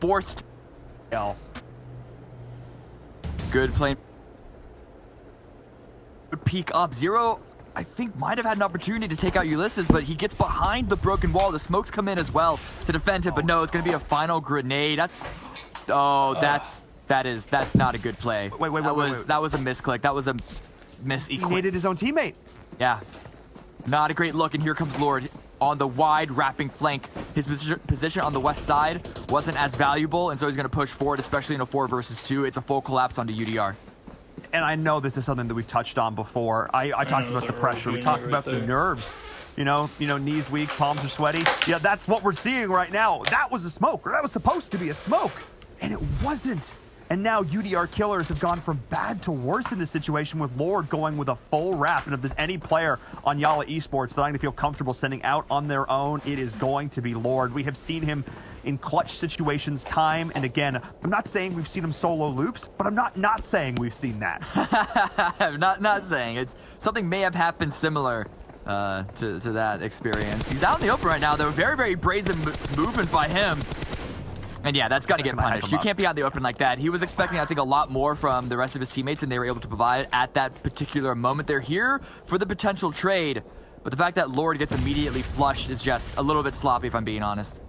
Forced. Good play. Peek up. Zero, I think, might have had an opportunity to take out Ulysses, but he gets behind the broken wall. The smokes come in as well to defend him, but no, it's going to be a final grenade. That's not a good play. Wait. That was a misclick. That was a He needed his own teammate. Yeah. Not a great look, and here comes Lord on the wide wrapping flank. His position on the west side wasn't as valuable, and so he's going to push forward, especially in a 4 versus 2. It's a full collapse onto UDR. And I know this is something that we've touched on before. I talked about the pressure. We talked about the nerves. You know, knees weak, palms are sweaty. Yeah, that's what we're seeing right now. That was a smoke, or that was supposed to be a smoke, and it wasn't. And now UDR killers have gone from bad to worse in this situation, with Lord going with a full wrap. And if there's any player on Yala Esports that I'm going to feel comfortable sending out on their own, it is going to be Lord. We have seen him in clutch situations time and again. I'm not saying we've seen him solo loops, but I'm not saying we've seen that. not saying. It's something may have happened similar to that experience. He's out in the open right now, though. Very, very brazen movement by him. And yeah, that's got to get punished. You can't be out in the open like that. He was expecting, I think, a lot more from the rest of his teammates, and they were able to provide at that particular moment. They're here for the potential trade, but the fact that Lord gets immediately flushed is just a little bit sloppy, if I'm being honest.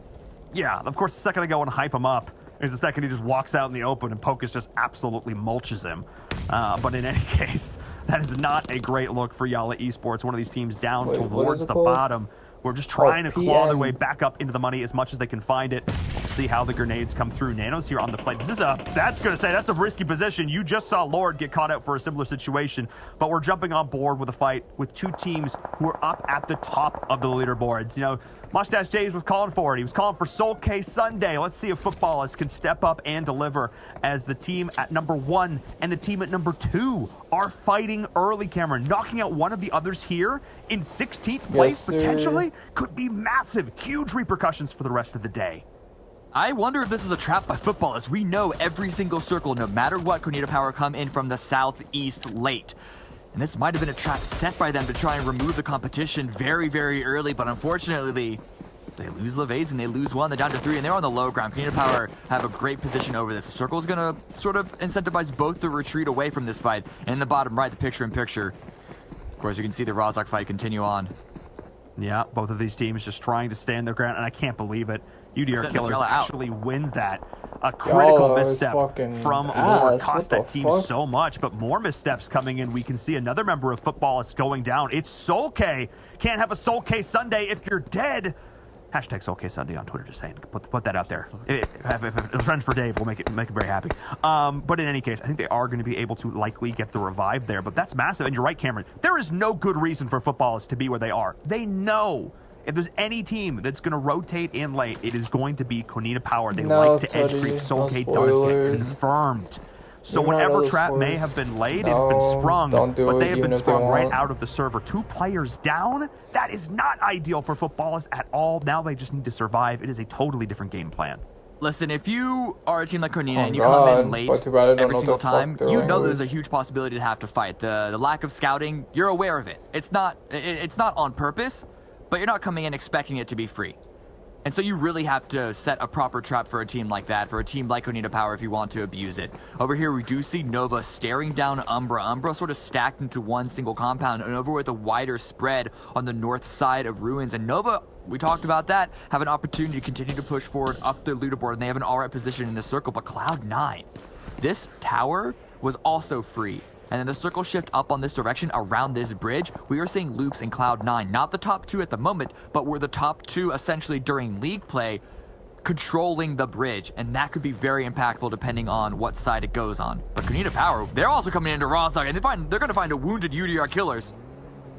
Yeah, of course, the second I go and hype him up is the second he just walks out in the open and Pocus just absolutely mulches him. But in any case, that is not a great look for Yala Esports, one of these teams down towards the bottom. We're just trying to claw their way back up into the money as much as they can find it. We'll see how the grenades come through. Nano's here on the flank. That's a risky position. You just saw Lord get caught out for a similar situation, but we're jumping on board with a fight with two teams who are up at the top of the leaderboards. You know, Mustache James was calling for it. He was calling for Soul K Sunday. Let's see if footballists can step up and deliver as the team at number 1 and the team at number 2 are fighting early, Cameron. Knocking out one of the others here in 16th place, potentially, could be massive. Huge repercussions for the rest of the day. I wonder if this is a trap by football, as we know every single circle, no matter what, Cornita Power come in from the southeast late. And this might have been a trap set by them to try and remove the competition very, very early, but unfortunately, they lose LeVays and they lose 1. They're down to 3, and they're on the low ground. Cornita Power have a great position over this. The circle is going to sort of incentivize both the retreat away from this fight. And in the bottom right, the picture-in-picture. Of course, you can see the Rozhok fight continue on. Yeah, both of these teams just trying to stand their ground, and I can't believe it. UDR Killers actually wins that. A critical misstep from Lord cost that team so much, but more missteps coming in. We can see another member of footballists going down. It's Soul K. Can't have a Soul K Sunday if you're dead. Hashtag SoulK Sunday on Twitter, just saying. Put that out there. If it trends for Dave, we'll make it very happy. But in any case, I think they are going to be able to likely get the revive there. But that's massive. And you're right, Cameron. There is no good reason for footballists to be where they are. They know if there's any team that's going to rotate in late, it is going to be Konina Power. They like to edge creep. SoulK does get confirmed. So whatever trap may have been laid, it's been sprung, but they have been sprung right out of the server. 2 players down? That is not ideal for footballists at all. Now they just need to survive. It is a totally different game plan. Listen, if you are a team like Konina and you come in late every single time, you know there's a huge possibility to have to fight. The lack of scouting, you're aware of it. It's not on purpose, but you're not coming in expecting it to be free. And so you really have to set a proper trap for a team like that, for a team like Konina Power if you want to abuse it. Over here, we do see Nova staring down Umbra. Umbra sort of stacked into one single compound, and over with a wider spread on the north side of Ruins. And Nova, we talked about that, have an opportunity to continue to push forward up the leaderboard, and they have an alright position in the circle. But Cloud9, this tower was also free. And then the circle shift up on this direction around this bridge, we are seeing loops in Cloud9. Not the top 2 at the moment, but we're the top 2 essentially during league play, controlling the bridge. And that could be very impactful depending on what side it goes on. But Konina Power, they're also coming into Rozhok, and they're going to find a wounded UDR Killers.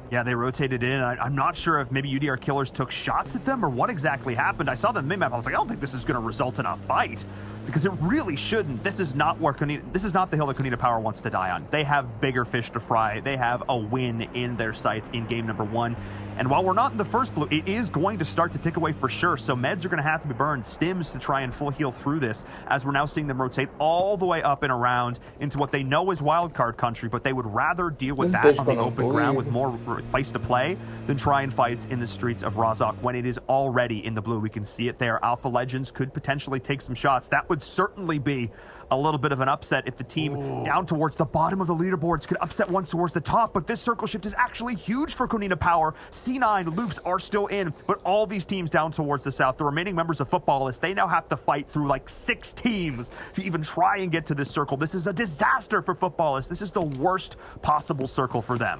Yeah, they rotated in. I'm not sure if maybe UDR Killers took shots at them or what exactly happened. I saw the mid-map. I was like, I don't think this is going to result in a fight because it really shouldn't. This is not where this is not the hill that Konina Power wants to die on. They have bigger fish to fry. They have a win in their sights in game number 1. And while we're not in the first blue, it is going to start to tick away for sure. So meds are going to have to be burned, stims to try and full heal through this, as we're now seeing them rotate all the way up and around into what they know is wildcard country, but they would rather deal with that on the open ground with more place to play than try and fights in the streets of Rozhok when it is already in the blue. We can see it there. Alpha Legends could potentially take some shots. That would certainly be a little bit of an upset if the team down towards the bottom of the leaderboards could upset one towards the top, but this circle shift is actually huge for Konina Power. C9 loops are still in, but all these teams down towards the south, the remaining members of Footballists, they now have to fight through like 6 teams to even try and get to this circle. This is a disaster for Footballists. This is the worst possible circle for them.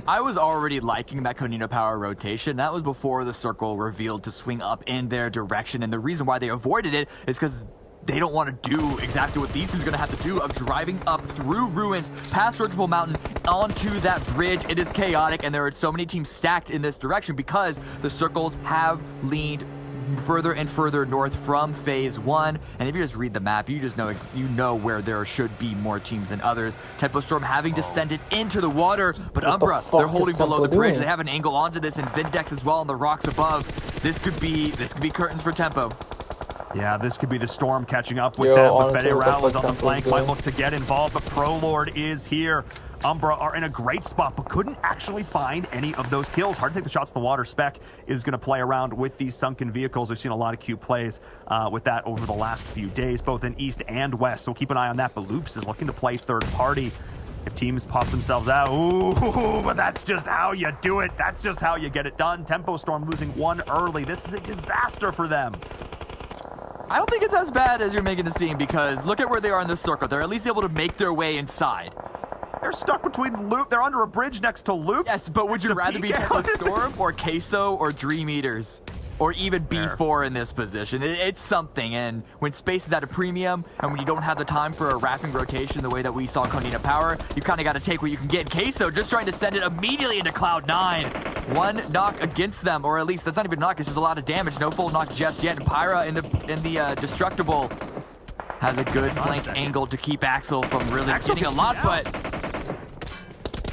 I was already liking that Konina Power rotation. That was before the circle revealed to swing up in their direction, and the reason why they avoided it is because they don't want to do exactly what these teams are going to have to do of driving up through Ruins, past Surgical Mountain, onto that bridge. It is chaotic, and there are so many teams stacked in this direction because the circles have leaned further and further north from phase 1. And if you just read the map, you just know where there should be more teams than others. Tempo Storm having descended into the water, but Umbra, they're holding below the bridge. They have an angle onto this, and Vindex as well on the rocks above. This could be curtains for Tempo. Yeah, this could be the Storm catching up with them, but Federal is on the flank, might look to get involved, but Prolord is here. Umbra are in a great spot, but couldn't actually find any of those kills. Hard to take the shots to the water. Spec is going to play around with these sunken vehicles. We've seen a lot of cute plays with that over the last few days, both in East and West, so keep an eye on that. But Loops is looking to play third party. If teams pop themselves out, ooh, but that's just how you do it. That's just how you get it done. Tempo Storm losing 1 early. This is a disaster for them. I don't think it's as bad as you're making it seem, because look at where they are in this circle. They're at least able to make their way inside. They're stuck between Loop. They're under a bridge next to Loops. Yes, but would you rather be Tempo Storm or Queso or Dream Eaters? Or even B4 in this position. It's something, and when space is at a premium, and when you don't have the time for a wrapping rotation the way that we saw Konina Power, you kind of got to take what you can get. Queso just trying to send it immediately into Cloud9. 1 knock against them, or at least that's not even a knock, it's just a lot of damage. No full knock just yet, and Pyra in the Destructible has a good flank angle to keep Axel from really getting a lot, but...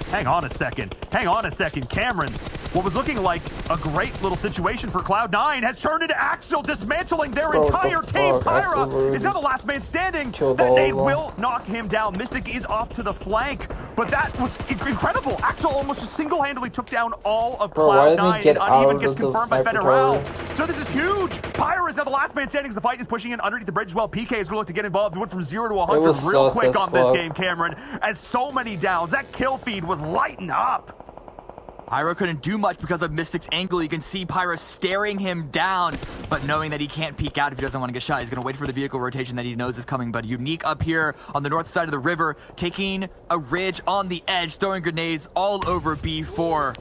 Hang on a second, Cameron. What was looking like a great little situation for Cloud9 has turned into Axel dismantling their entire team. Pyra is now the last man standing. That nade will knock him down. Mystic is off to the flank, but that was incredible. Axel almost just single-handedly took down all of Cloud9, and Uneven gets confirmed by Federal. So this is huge. Pyra is now the last man standing as the fight is pushing in underneath the bridge as well. PK is going to look to get involved. He went from 0 to 100 real quick on this game, Cameron, as so many downs. That kill feed was lighting up. Pyra couldn't do much because of Mystic's angle. You can see Pyra staring him down, but knowing that he can't peek out if he doesn't want to get shot. He's going to wait for the vehicle rotation that he knows is coming. But Unique up here on the north side of the river, taking a ridge on the edge, throwing grenades all over B4.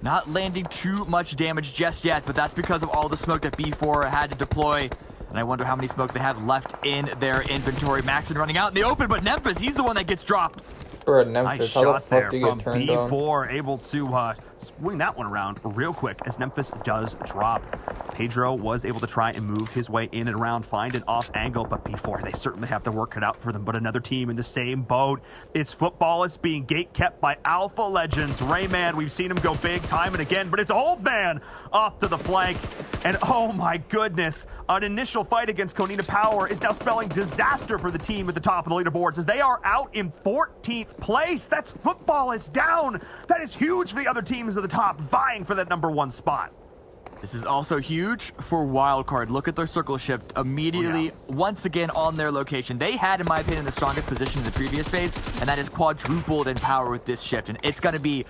Not landing too much damage just yet, but that's because of all the smoke that B4 had to deploy. And I wonder how many smokes they have left in their inventory. Maxon running out in the open, but Memphis, he's the one that gets dropped. Bro, Nice Memphis, how the shot there fuck do you from get turned on? B4, able to swing that one around real quick as Memphis does drop. Pedro was able to try and move his way in and around, find an off angle, but B4, they certainly have to work it out for them. But another team in the same boat. It's Footballists being gate kept by Alpha Legends. Rayman, we've seen him go big time and again, but it's Old Man off to the flank. And oh my goodness, an initial fight against Konina Power is now spelling disaster for the team at the top of the leaderboards as they are out in 14th place. That's Footballists down. That is huge for the other teams at the top, vying for that #1 spot. This is also huge for Wildcard. Look at their circle shift immediately, once again on their location. They had, in my opinion, the strongest position in the previous phase, and that is quadrupled in power with this shift. And it's going to be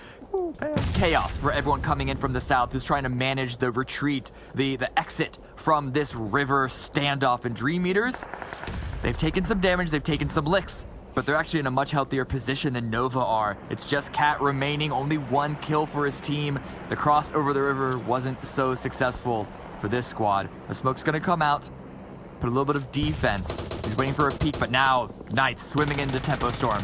chaos for everyone coming in from the south who's trying to manage the retreat, the exit from this river standoff. And Dream Eaters, they've taken some damage, they've taken some licks, but they're actually in a much healthier position than Nova are. It's just Cat remaining, only 1 kill for his team. The cross over the river wasn't so successful for this squad. The smoke's gonna come out, put a little bit of defense. He's waiting for a peek, but now Knights swimming into Tempo Storm.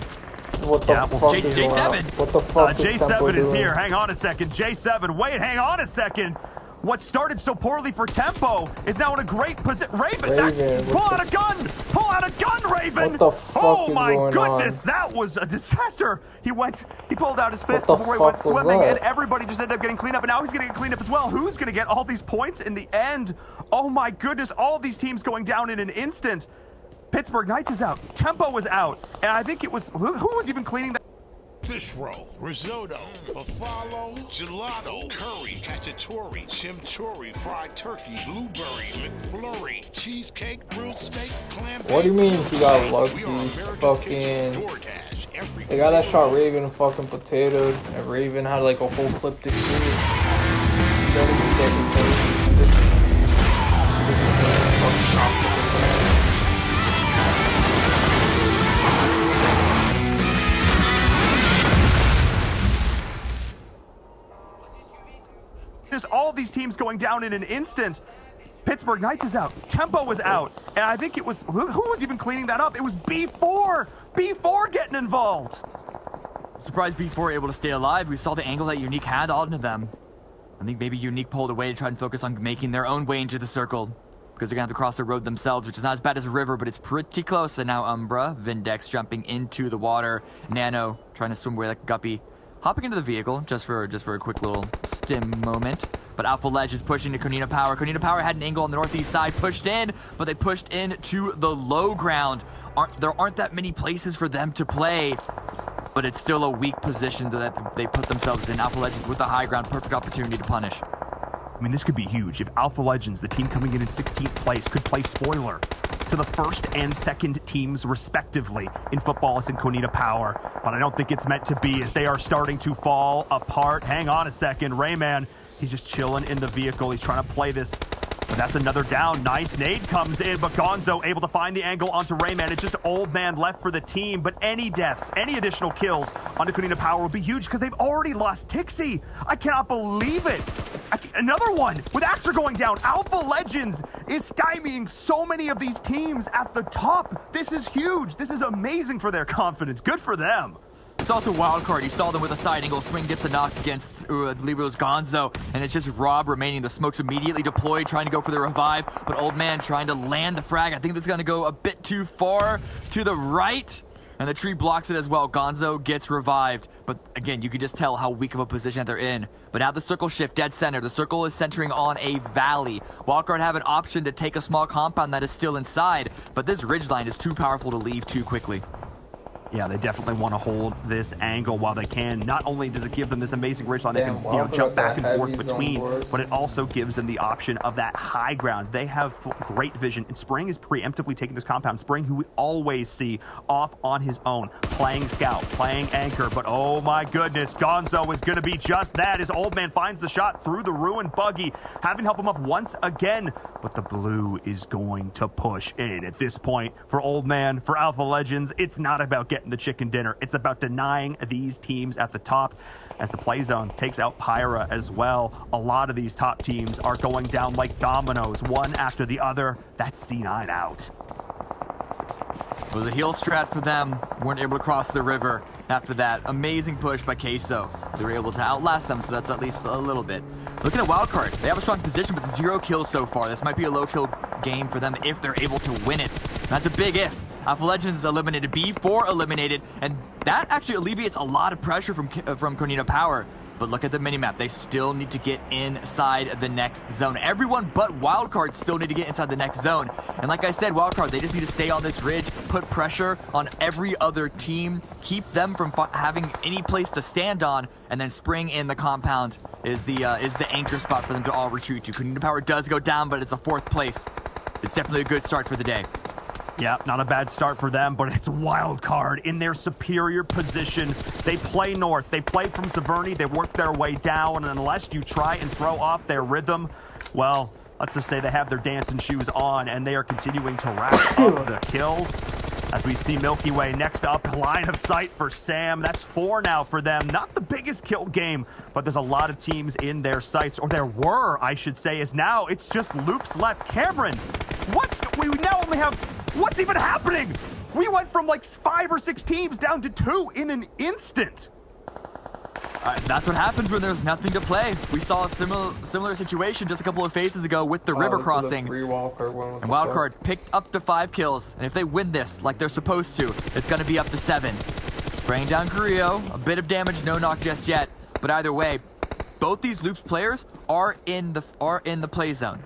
What the fuck is going on? J7. What the fuck is Tempo J7 is doing? here. Hang on a second. J7, wait, hang on a second. What started so poorly for Tempo is now in a great position. Raven, pull out a gun! Pull out a gun, Raven! What the fuck oh is my going goodness, on? that was a disaster. He pulled out his fist What the before he went fuck was swimming, that? and everybody just ended up getting cleaned up, and now he's gonna get cleaned up as well. Who's gonna get all these points in the end? Oh my goodness, all these teams going down in an instant. Pittsburgh Knights is out, Tempo was out, and I think it was, who was even cleaning that? Fish roll, risotto, buffalo, gelato, curry, cacciatore, chimichurri, fried turkey, blueberry, McFlurry, cheesecake, grilled steak, clam. What do you mean he got lucky? Fucking. They got that shot Raven and fucking potatoed, and Raven had like a whole clip to shoot. All these teams going down in an instant. Pittsburgh Knights is out. Tempo was out. And I think it was, who was even cleaning that up? It was B4. B4 getting involved. Surprised B4 able to stay alive. We saw the angle that Unique had onto them. I think maybe Unique pulled away to try and focus on making their own way into the circle, because they're gonna have to cross the road themselves, which is not as bad as a river, but it's pretty close. And now Umbra, Vindex jumping into the water. Nano trying to swim away like a guppy. Hopping into the vehicle just for a quick little stim moment. But Alpha Ledge is pushing to Konina Power. Konina Power had an angle on the northeast side, pushed in, but they pushed in to the low ground. There aren't that many places for them to play, but it's still a weak position that they put themselves in. Alpha Legends with the high ground, perfect opportunity to punish. I mean, this could be huge. If Alpha Legends, the team coming in 16th place, could play spoiler to the first and second teams respectively in Footballists and Konina Power. But I don't think it's meant to be, as they are starting to fall apart. Hang on a second. Rayman, he's just chilling in the vehicle. He's trying to play this. But that's another down. Nice nade comes in, but Gonzo able to find the angle onto Rayman. It's just Old Man left for the team, but any deaths, any additional kills onto Konina Power would be huge because they've already lost Tixie. I cannot believe it. Another one with Axer going down. Alpha Legends is stymieing so many of these teams at the top. This is huge. This is amazing for their confidence. Good for them. It's also Wildcard. You saw them with a side angle. Swing gets a knock against, I believe it was Gonzo. And it's just Rob remaining. The smoke's immediately deployed, trying to go for the revive. But Old Man trying to land the frag. I think that's going to go a bit too far to the right. And the tree blocks it as well. Gonzo gets revived. But again, you can just tell how weak of a position that they're in. But now the circle shift dead center. The circle is centering on a valley. Wildcard have an option to take a small compound that is still inside. But this ridgeline is too powerful to leave too quickly. Yeah, they definitely want to hold this angle while they can. Not only does it give them this amazing ridgeline they can jump back and forth between, but it also gives them the option of that high ground. They have great vision, and Spring is preemptively taking this compound. Spring, who we always see off on his own, playing scout, playing anchor, but oh my goodness, Gonzo is going to be just that. His Old Man finds the shot through the ruined buggy, having help him up once again, but the blue is going to push in at this point. For Old Man, for Alpha Legends, it's not about getting getting the chicken dinner. It's about denying these teams at the top as the play zone takes out Pyra as well. A lot of these top teams are going down like dominoes, one after the other. That's C9 out. It was a heel strat for them. Weren't able to cross the river after that. Amazing push by Queso. They were able to outlast them, so that's at least a little bit. Looking at Wildcard, they have a strong position, but 0 kills so far. This might be a low kill game for them if they're able to win it. That's a big if. Alpha Legends is eliminated, B4 eliminated, and that actually alleviates a lot of pressure from Cornita Power. But look at the minimap. They still need to get inside the next zone. Everyone but Wildcard still need to get inside the next zone. And like I said, Wildcard, they just need to stay on this ridge, put pressure on every other team, keep them from having any place to stand on, and then Spring in the compound is the anchor spot for them to all retreat to. Cornita Power does go down, but it's a 4th place. It's definitely a good start for the day. Yeah, not a bad start for them, but it's Wildcard in their superior position. They play north. They play from Severny. They work their way down, and unless you try and throw off their rhythm, well, let's just say they have their dancing shoes on, and they are continuing to rack up the kills. As we see Milky Way next up, line of sight for Sam. That's 4 now for them. Not the biggest kill game, but there's a lot of teams in their sights, or there were, I should say, as now it's just Loops left. Cameron, we now only have, what's even happening? We went from like 5 or 6 teams down to 2 in an instant. That's what happens when there's nothing to play. We saw a similar situation just a couple of phases ago with the river crossing. Free Wildcard one. And Wildcard picked up to 5 kills. And if they win this like they're supposed to, it's going to be up to 7. Spraying down Carrillo. A bit of damage, no knock just yet. But either way, both these Loops players are in the play zone.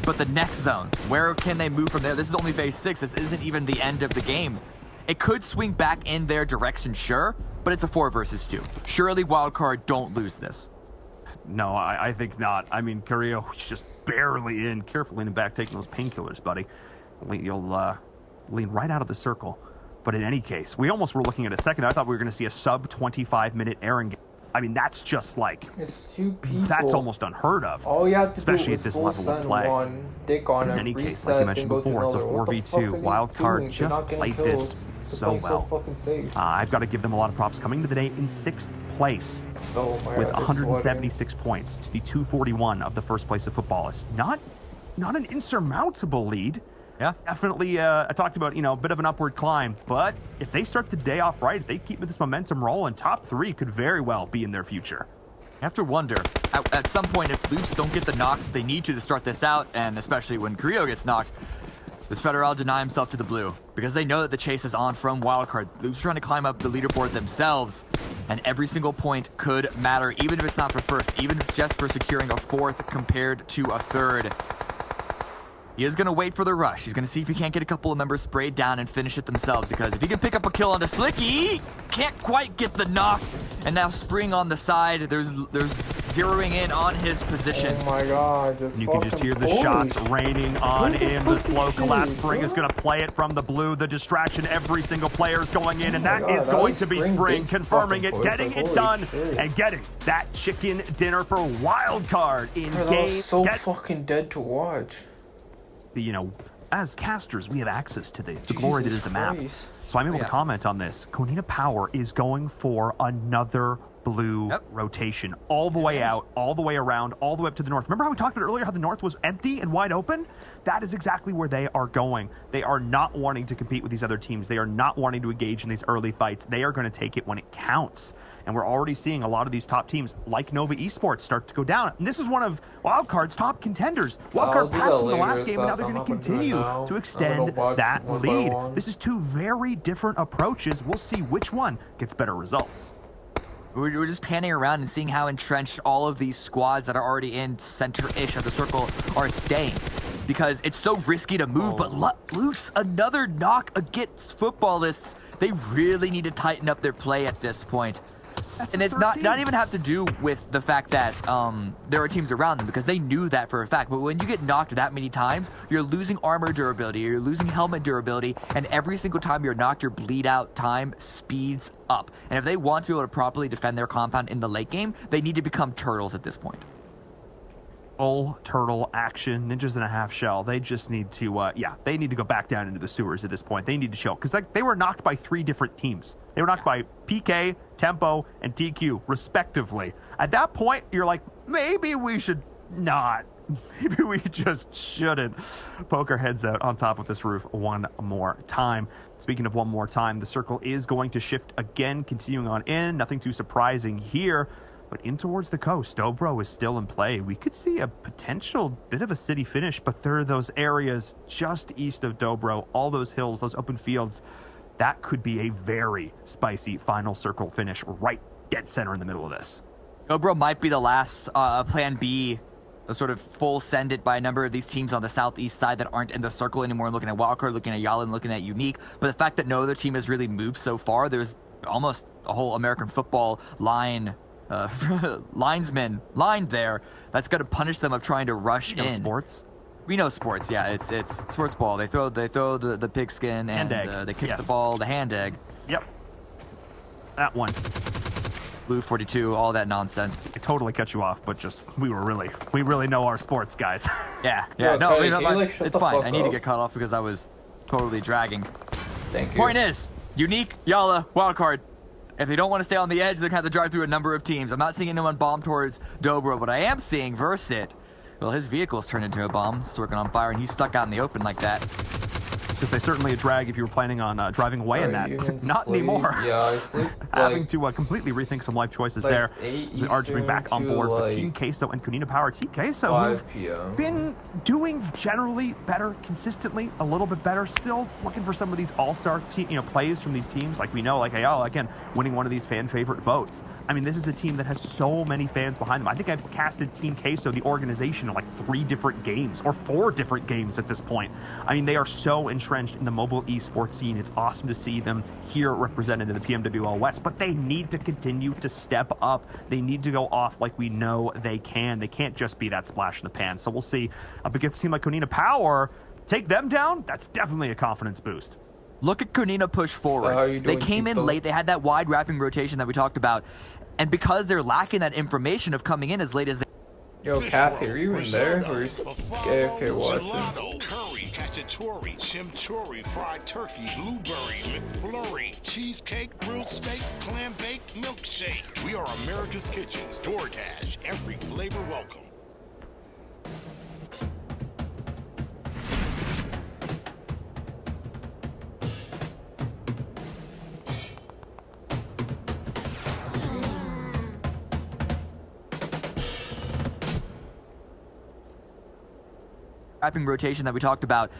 But the next zone, where can they move from there? This is only phase 6. This isn't even the end of the game. It could swing back in their direction, sure, but it's a 4 versus 2. Surely Wildcard don't lose this. No, I think not. I mean, Carrillo is just barely in. Careful leaning back, taking those painkillers, buddy. You'll lean right out of the circle. But in any case, we almost were looking at a second. I thought we were going to see a sub 25-minute Aaron game. I mean, that's just like, it's 2 people. That's almost unheard of. All you have to especially do at this level of play. On in any case, like you mentioned before, it's a 4v2. Wildcard just played this so well. I've got to give them a lot of props. Coming to the day in 6th place with 176 points to the 241 of the first place of football. It's not an insurmountable lead. Yeah. Definitely, I talked about, a bit of an upward climb. But if they start the day off right, if they keep this momentum rolling, top 3 could very well be in their future. You have to wonder, at some point, if Loops don't get the knocks that they need to start this out, and especially when Carrillo gets knocked, does Federal deny himself to the blue? Because they know that the chase is on from Wildcard. Loops trying to climb up the leaderboard themselves, and every single point could matter, even if it's not for first, even if it's just for securing a 4th compared to a 3rd. He is going to wait for the rush. He's going to see if he can't get a couple of members sprayed down and finish it themselves, because if he can pick up a kill on the Slicky, can't quite get the knock. And now Spring on the side. There's zeroing in on his position. Oh my god. You can just hear the shots raining on in. The slow collapse. Spring is going to play it from the blue. The distraction, every single player is going in, and that is going to be Spring confirming it, getting it done, and getting that chicken dinner for Wildcard in game. So fucking dead to watch. As casters, we have access to the glory that is the map. So I'm able to comment on this. Cornita Power is going for another blue rotation. All the way out, all the way around, all the way up to the north. Remember how we talked about earlier how the north was empty and wide open? That is exactly where they are going. They are not wanting to compete with these other teams. They are not wanting to engage in these early fights. They are going to take it when it counts. And we're already seeing a lot of these top teams, like Nova Esports, start to go down. And this is one of Wildcard's top contenders. Wildcard passed them the last game, and now they're going to continue to extend that lead. This is 2 very different approaches. We'll see which one gets better results. We're just panning around and seeing how entrenched all of these squads that are already in center-ish of the circle are staying. Because it's so risky to move, but Loops, another knock against footballists. They really need to tighten up their play at this point. And it's not even have to do with the fact that there are teams around them, because they knew that for a fact. But when you get knocked that many times, you're losing armor durability, you're losing helmet durability, and every single time you're knocked, your bleed out time speeds up. And if they want to be able to properly defend their compound in the late game, they need to become turtles at this point. Full turtle action, ninjas in a half shell. They just need to, they need to go back down into the sewers at this point. They need to chill because they were knocked by 3 different teams. They were knocked by PK, Tempo, and TQ, respectively. At that point, you're like, maybe we should not. Maybe we just shouldn't poke our heads out on top of this roof one more time. Speaking of one more time, the circle is going to shift again, continuing on in. Nothing too surprising here. But in towards the coast, Dobro is still in play. We could see a potential bit of a city finish, but there are those areas just east of Dobro, all those hills, those open fields. That could be a very spicy final circle finish right dead center in the middle of this. Dobro might be the last plan B, the sort of full send it by a number of these teams on the southeast side that aren't in the circle anymore. Looking at Wildcard, looking at Yala, and looking at Unique. But the fact that no other team has really moved so far, there's almost a whole American football linesman lined there that's going to punish them of trying to rush in. Sports. We know sports, yeah. It's sports ball. They throw the pigskin and they kick the ball, the hand egg. Yep. That one. Blue 42, all that nonsense. I totally cut you off, but just we really know our sports, guys. Yeah. Okay, No, shut it's the fine. fuck I need to up. get cut off because I was totally dragging. Thank you. Point is, Unique, Yala, Wildcard. If they don't want to stay on the edge, they're going to have to drive through a number of teams. I'm not seeing anyone bomb towards Dobro, but I am seeing Versit. Well, his vehicle's turned into a bomb. It's working on fire, and he's stuck out in the open like that. I was going to say, certainly a drag if you were planning on driving away in that. Not sleep? anymore. Yeah, I sleep Having to completely rethink some life choices like there. 8 As we are jumping back on Eastern board to, with like, Team Queso and Kunina Power. Team Queso, 5 p.m. been doing generally better, consistently, a little bit better. Still looking for some of these all-star plays from these teams. Like we know, like Ayala, again, winning one of these fan favorite votes. I mean, this is a team that has so many fans behind them. I think I've casted Team Queso, the organization, in like 3 different games or 4 different games at this point. I mean, they are so entrenched in the mobile esports scene. It's awesome to see them here represented in the PMWL West, but they need to continue to step up. They need to go off like we know they can. They can't just be that splash in the pan. So we'll see. Up against a team like Kunina Power, take them down. That's definitely a confidence boost. Look at Kunina push forward. how are you They doing, came in people? late. They had that wide wrapping rotation that we talked about. And because they're lacking that information of coming in as late as they... Yo, Cassie, are you in there? Or are you AFK watching? Gelato, curry, cacciatore, chimichurri, fried turkey, blueberry, McFlurry, cheesecake, grilled steak, clam bake, milkshake. We are America's Kitchen. DoorDash, every flavor welcome. wrapping rotation that we talked about.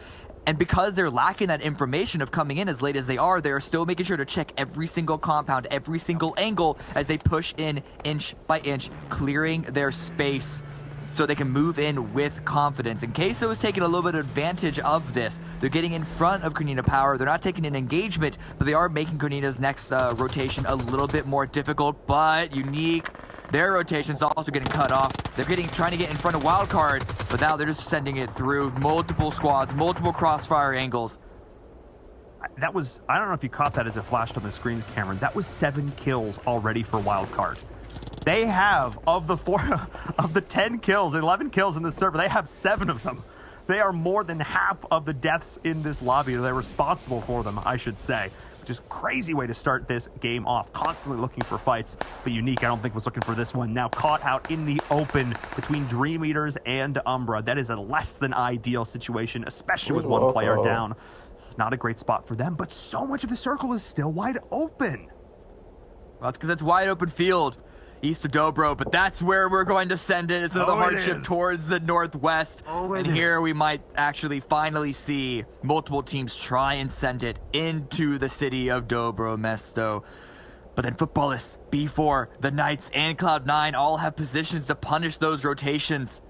And because they're lacking that information of coming in as late as they are still making sure to check every single compound, every single angle as they push in inch by inch, clearing their space so they can move in with confidence. And Queso is taking a little bit of advantage of this. They're getting in front of Kunina Power. They're not taking an engagement, but they are making Kunina's next rotation a little bit more difficult, but Unique. Their rotation's also getting cut off. They're trying to get in front of Wildcard, but now they're just sending it through multiple squads, multiple crossfire angles. That was, I don't know if you caught that as it flashed on the screen, Cameron. That was 7 kills already for Wildcard. They have, of the 10 kills, 11 kills in this server, they have 7 of them. They are more than half of the deaths in this lobby. They're responsible for them, I should say. Just crazy way to start this game off. Constantly looking for fights, but Unique, I don't think, was looking for this one. Now caught out in the open between Dream Eaters and Umbra. That is a less than ideal situation, especially with one player down. This is not a great spot for them, but so much of the circle is still wide open. Well, that's because it's wide open field east of Dobro, but that's where we're going to send it. It's another hardship towards the northwest. And here we might actually finally see multiple teams try and send it into the city of Dobro Mesto. But then Footballists, B4, the Knights, and Cloud9 all have positions to punish those rotations.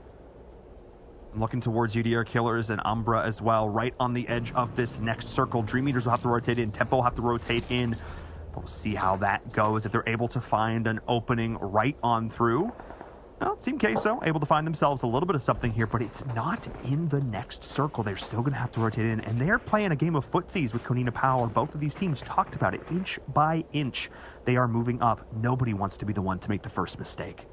I'm looking towards UDR Killers and Umbra as well, right on the edge of this next circle. Dream Eaters will have to rotate in. Tempo will have to rotate in. We'll see how that goes. If they're able to find an opening right on through. Well, Team Queso able to find themselves a little bit of something here, but it's not in the next circle. They're still going to have to rotate in, and they're playing a game of footsies with Kunina Power. Both of these teams talked about it inch by inch. They are moving up. Nobody wants to be the one to make the first mistake.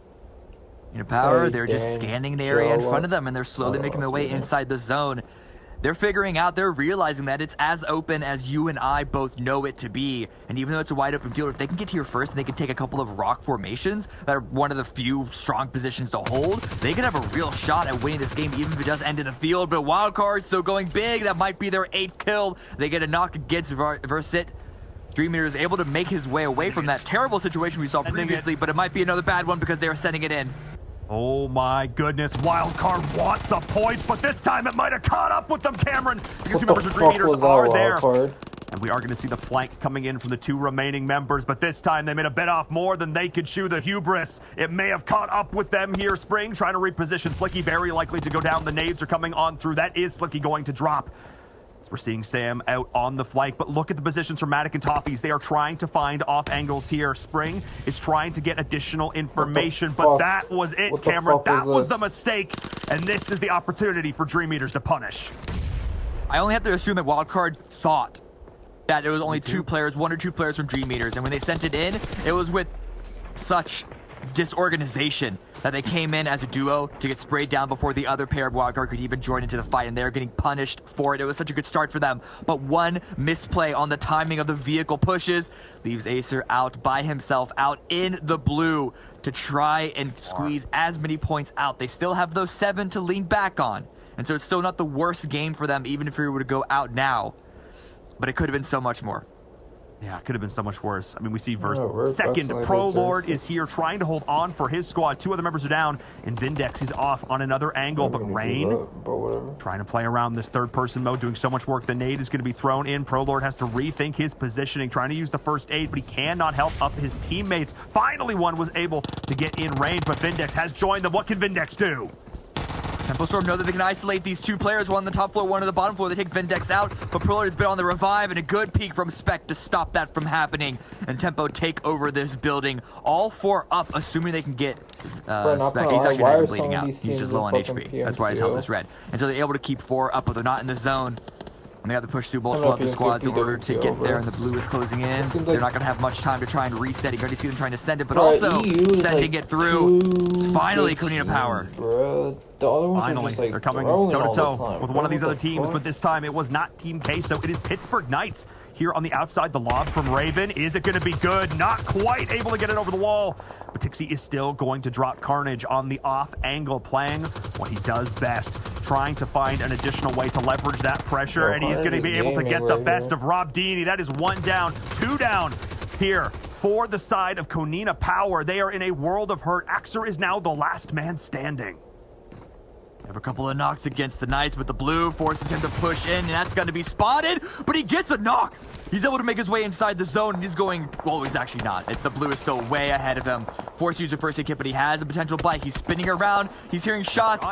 Power, Hey, they're just dang. scanning the area in Show front up. of them, and they're slowly making their way inside the zone. They're figuring out, they're realizing that it's as open as you and I both know it to be. And even though it's a wide open field, if they can get here first and they can take a couple of rock formations that are one of the few strong positions to hold, they can have a real shot at winning this game, even if it does end in the field. But Wildcard still going big. That might be their 8th kill. They get a knock against Versit. Dream Eater is able to make his way away from that terrible situation we saw previously, but it might be another bad one because they're sending it in. Oh my goodness, Wildcard want the points, but this time it might have caught up with them, Cameron, because two members of Dream Eaters are there. And we are going to see the flank coming in from the 2 remaining members, but this time they made a bit off more than they could chew. The hubris, it may have caught up with them here. Spring trying to reposition Slicky, very likely to go down. The nades are coming on through. That is Slicky going to drop. So we're seeing Sam out on the flank, but look at the positions from Matic and Toffees. They are trying to find off angles here. Spring is trying to get additional information, but that was it, Cameron. That was the mistake, and this is the opportunity for Dream Eaters to punish. I only have to assume that Wildcard thought that it was only 2 players, 1 or 2 players from Dream Eaters, and when they sent it in, it was with such disorganization that they came in as a duo to get sprayed down before the other pair of Wildcard could even join into the fight, and they're getting punished for it. It was such a good start for them, but one misplay on the timing of the vehicle pushes leaves Acer out by himself, out in the blue to try and squeeze as many points out. They still have those 7 to lean back on, and so it's still not the worst game for them, even if we were to go out now, but it could have been so much more. Yeah, it could have been so much worse. I mean, we see second Pro Lord is here trying to hold on for his squad. 2 other members are down, and Vindex is off on another angle, but Rain trying to play around this third-person mode, doing so much work. The nade is going to be thrown in. Pro Lord has to rethink his positioning, trying to use the first aid, but he cannot help up his teammates. Finally, one was able to get in range, but Vindex has joined them. What can Vindex do? Tempo Storm know that they can isolate these 2 players, one on the top floor, one on the bottom floor. They take Vindex out, but Prolord has been on the revive, and a good peek from Spec to stop that from happening. And Tempo take over this building. All 4 up, assuming they can get Spec. He's actually not even bleeding out. He's just low on HP. That's why his health is red. And so they're able to keep 4 up, but they're not in the zone. And they have to push through multiple other squads in order to get there, and the blue is closing in. They're not going to have much time to try and reset. You already see them trying to send it, but also sending it through. Finally, Kunina Power. Finally, they're coming toe-to-toe with one of these other teams, but this time it was not Team Queso. It is Pittsburgh Knights here on the outside. The lob from Raven. Is it going to be good? Not quite able to get it over the wall, but Tixie is still going to drop Carnage on the off angle, playing what he does best, trying to find an additional way to leverage that pressure, and he's going to be able to get the best of Rob Deeney. That is 1 down, 2 down here for the side of Kunina Power. They are in a world of hurt. Axer is now the last man standing. Have a couple of knocks against the Knights, but the blue forces him to push in, and that's going to be spotted, but he gets a knock. He's able to make his way inside the zone, and he's going, well, he's actually not. The blue is still way ahead of him. Forced to use a first aid kit, but he has a potential bite. He's spinning around. He's hearing shots.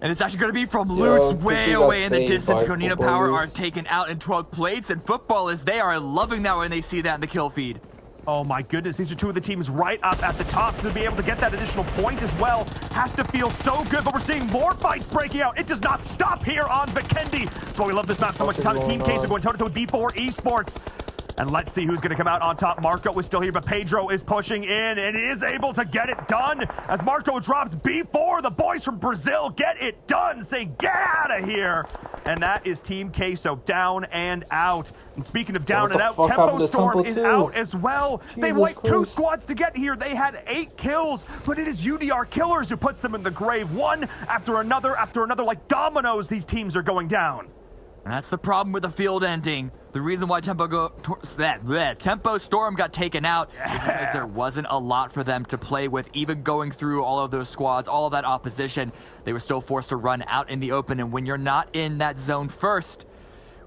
And it's actually going to be from Lutz way away in the distance. Kunina Power are taken out in 12 plates, and footballers, they are loving that when they see that in the kill feed. Oh my goodness, these are 2 of the teams right up at the top. To be able to get that additional point as well has to feel so good, but we're seeing more fights breaking out. It does not stop here on Vikendi. That's why we love this map so much. Time Team Queso going toe-to-toe with B4 Esports. And let's see who's going to come out on top. Marco is still here, but Pedro is pushing in and is able to get it done. As Marco drops B4, the boys from Brazil get it done, saying, get out of here. And that is Team Queso down and out. And speaking of down and out, Tempo Storm is out as well. They wiped 2 squads to get here. They had 8 kills, but it is UDR Killers who puts them in the grave. One after another, like dominoes, these teams are going down. And that's the problem with the field ending. The reason why Tempo Storm got taken out is because there wasn't a lot for them to play with. Even going through all of those squads, all of that opposition, they were still forced to run out in the open. And when you're not in that zone first,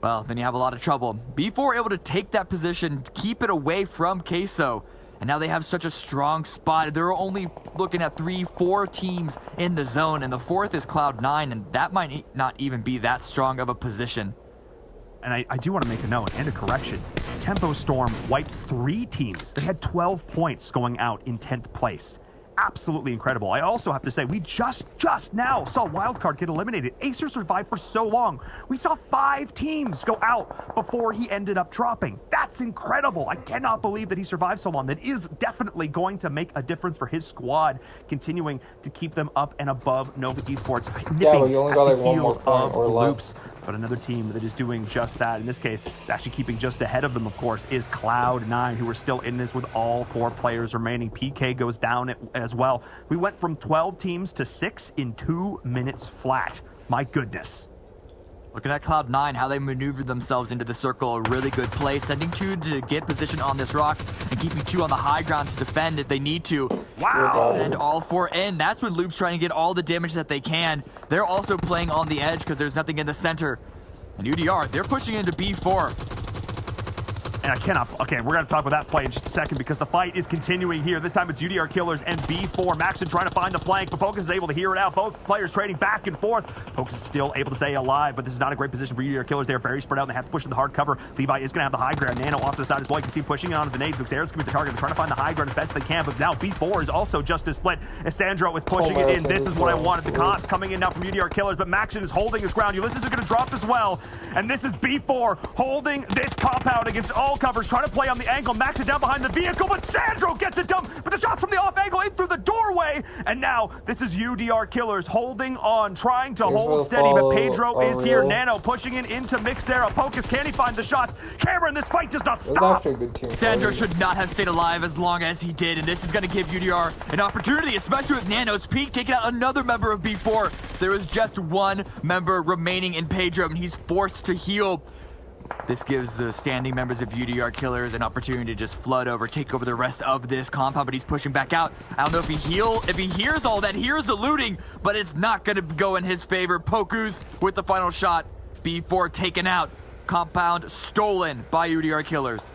well, then you have a lot of trouble. B4 able to take that position, keep it away from Queso. And now they have such a strong spot. They're only looking at 3-4 teams in the zone, and the 4th is Cloud9, and that might not even be that strong of a position. And I do want to make a note and a correction. Tempo Storm wiped 3 teams. They had 12 points going out in 10th place. absolutely incredible. I also have to say, we just now saw Wildcard get eliminated. Acer survived for so long. We saw 5 teams go out before he ended up dropping. That's incredible. I cannot believe that he survived so long. That is definitely going to make a difference for his squad, continuing to keep them up and above Nova Esports, nipping but you only at got the like one more heels point of or less. Loops. But another team that is doing just that, in this case, actually keeping just ahead of them, of course, is Cloud9, who are still in this with all 4 players remaining. PK goes down as well. We went from 12 teams to 6 in 2 minutes flat. My goodness. Looking at Cloud9, how they maneuvered themselves into the circle, a really good play. Sending 2 to get position on this rock and keeping 2 on the high ground to defend if they need to. Wow! Send all 4 in. That's when Loop's trying to get all the damage that they can. They're also playing on the edge because there's nothing in the center. And UDR, they're pushing into B4. And I cannot, okay, we're gonna talk about that play in just a second because the fight is continuing here. This time it's UDR Killers and B4. Maxon trying to find the flank, but Pocus is able to hear it out. Both players trading back and forth. Pocus is still able to stay alive, but this is not a great position for UDR Killers. They're very spread out and they have to push in the hard cover. Levi is gonna have the high ground. Nano off to the side as well. You can see him pushing on the nades. Mixera's gonna be the target. They're trying to find the high ground as best they can, but now B4 is also just as split. As Sandro is pushing it in. This is what I wanted. The comps coming in now from UDR Killers, but Maxon is holding his ground. Ulysses is gonna drop as well. And this is B4 holding this compound against all covers, trying to play on the angle. Max is down behind the vehicle, but Sandro gets it done. But the shots from the off angle in through the doorway. And now this is UDR Killers holding on, trying to hold steady. But Pedro is here. Nano pushing it into Mixera. Pocus, can he find the shots? Cameron, this fight does not stop. Sandro should not have stayed alive as long as he did, and this is going to give UDR an opportunity, especially with Nano's peak taking out another member of B4. There is just 1 member remaining in Pedro, and he's forced to heal. This gives the standing members of UDR Killers an opportunity to just flood over, take over the rest of this compound, but he's pushing back out. I don't know if he hears all that, hears the looting, but it's not going to go in his favor. Pokus with the final shot. B4 taken out. Compound stolen by UDR Killers.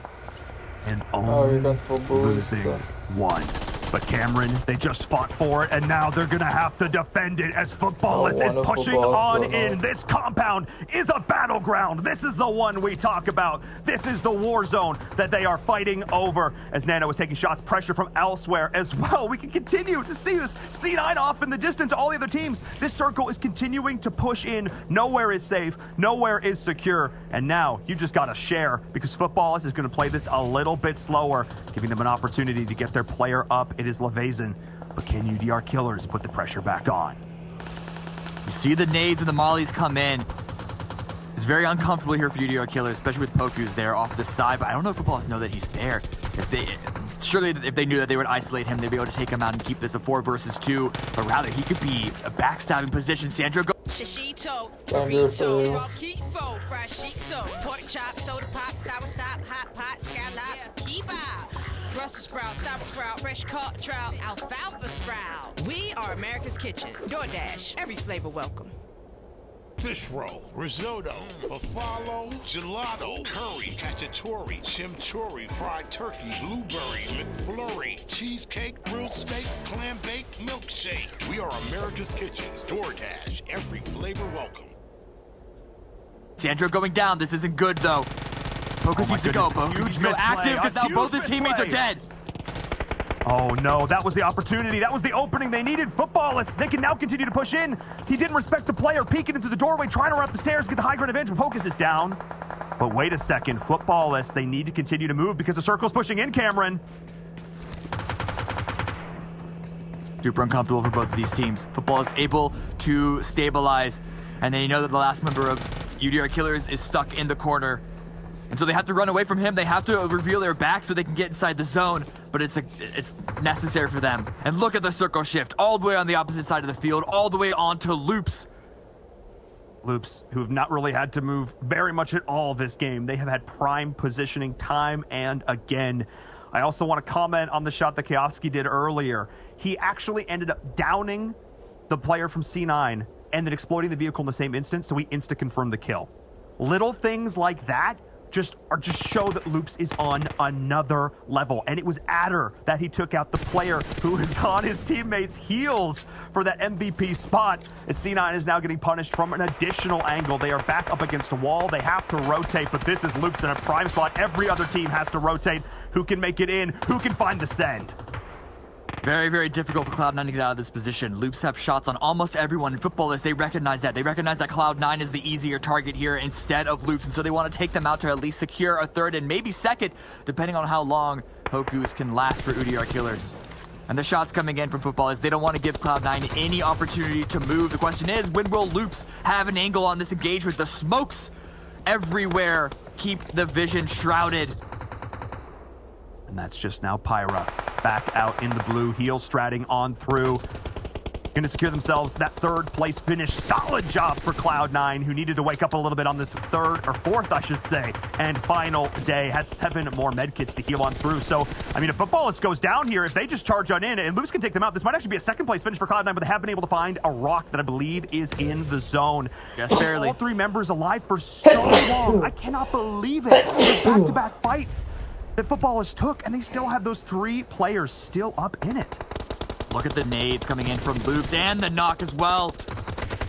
And only losing 1. But Cameron, they just fought for it, and now they're gonna have to defend it as Footballless is pushing on in. This compound is a battleground. This is the one we talk about. This is the war zone that they are fighting over. As Nano is taking shots, pressure from elsewhere as well. We can continue to see this C9 off in the distance. All the other teams, this circle is continuing to push in. Nowhere is safe, nowhere is secure. And now you just gotta share because Footballless is gonna play this a little bit slower, giving them an opportunity to get their player up. It is Levazen, but can UDR Killers put the pressure back on? You see the nades and the mollies come in. It's very uncomfortable here for UDR Killers, especially with Pokus there off the side, but I don't know if Footballless know that he's there. Surely if they knew that they would isolate him, they'd be able to take him out and keep this a 4 versus 2, but rather he could be a backstabbing position. Sandro go. Shishito, burrito, rocky fo, fried shito, pork chop, soda pop, sour sop, hot pot, scallop, kebab, Brussels sprout, sauerkraut, fresh caught trout, alfalfa sprout. We are America's Kitchen. DoorDash, every flavor welcome. Fish roll, risotto, buffalo, gelato, curry, cacciatore, chimichurri, fried turkey, blueberry, McFlurry, cheesecake, grilled steak, clam bake, milkshake. We are America's Kitchen. DoorDash, every flavor welcome. Sandro going down. This isn't good though. Pocus needs to go. Pocus needs to go active because now both his teammates are dead. Oh no, that was the opportunity. That was the opening they needed. Footballless, they can now continue to push in. He didn't respect the player, peeking into the doorway, trying to run up the stairs, get the high ground advantage. Pocus is down. But wait a second, Footballless, they need to continue to move because the circle's pushing in, Cameron. Super uncomfortable for both of these teams. Footballless able to stabilize, and then you know that the last member of UDR Killers is stuck in the corner. And so they have to run away from him. They have to reveal their back so they can get inside the zone. But it's necessary for them. And look at the circle shift. All the way on the opposite side of the field. All the way onto Loops. Loops, who have not really had to move very much at all this game. They have had prime positioning time and again. I also want to comment on the shot that Kayovsky did earlier. He actually ended up downing the player from C9 and then exploiting the vehicle in the same instance, so he insta-confirmed the kill. Little things like that just show that Loops is on another level. And it was Adder that he took out, the player who is on his teammates' heels for that MVP spot. As C9 is now getting punished from an additional angle. They are back up against a wall. They have to rotate, but this is Loops in a prime spot. Every other team has to rotate. Who can make it in? Who can find the send? Very, very difficult for Cloud9 to get out of this position. Loops have shots on almost everyone. In football, they recognize that. They recognize that Cloud9 is the easier target here instead of Loops, and so they want to take them out to at least secure a third and maybe second, depending on how long Hokus can last for UDR killers. And the shots coming in from football is they don't want to give Cloud9 any opportunity to move. The question is, when will Loops have an angle on this engagement? The smokes everywhere keep the vision shrouded. And that's just now Pyra back out in the blue, heel stratting on through. Going to secure themselves that third place finish. Solid job for Cloud9, who needed to wake up a little bit on this fourth, I should say, and final day. Has 7 more medkits to heal on through. So, I mean, if Footballist goes down here, if they just charge on in and Loops can take them out, this might actually be a second place finish for Cloud9, but they have been able to find a rock that I believe is in the zone. Yes, barely. All 3 members alive for so long. I cannot believe it. Back-to-back fights that Footballist took, and they still have those 3 players still up in it. Look at the nades coming in from Loops and the knock as well.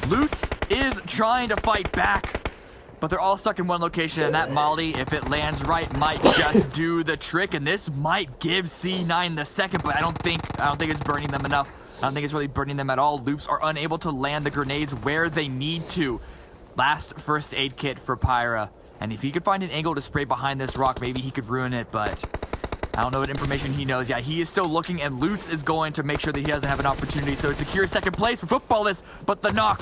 Loops is trying to fight back, but they're all stuck in one location, and that molly, if it lands right, might just do the trick, and this might give C9 the second, but I don't think it's burning them enough. I don't think it's really burning them at all. Loops are unable to land the grenades where they need to. Last first aid kit for Pyra, and if he could find an angle to spray behind this rock, maybe he could ruin it, but I don't know what information he knows. Yeah, he is still looking, and Lutz is going to make sure that he doesn't have an opportunity. So it's secure second place for Footballist, but the knock.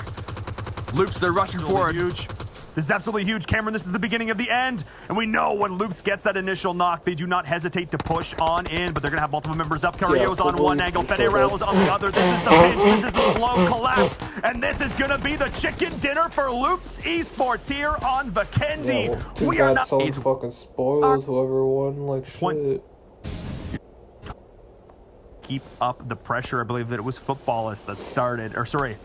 Loops, they're rushing forward. Huge. This is absolutely huge, Cameron. This is the beginning of the end. And we know when Loops gets that initial knock, they do not hesitate to push on in, but they're going to have multiple members up. Carrio's on one angle, Federale's on the other. This is the pinch, this is the slow collapse, and this is going to be the chicken dinner for Loops Esports here on Vikendi. Yeah, well, we are not so fucking spoiled, whoever won, like shit. Keep up the pressure. I believe that it was Footballist that started, or sorry,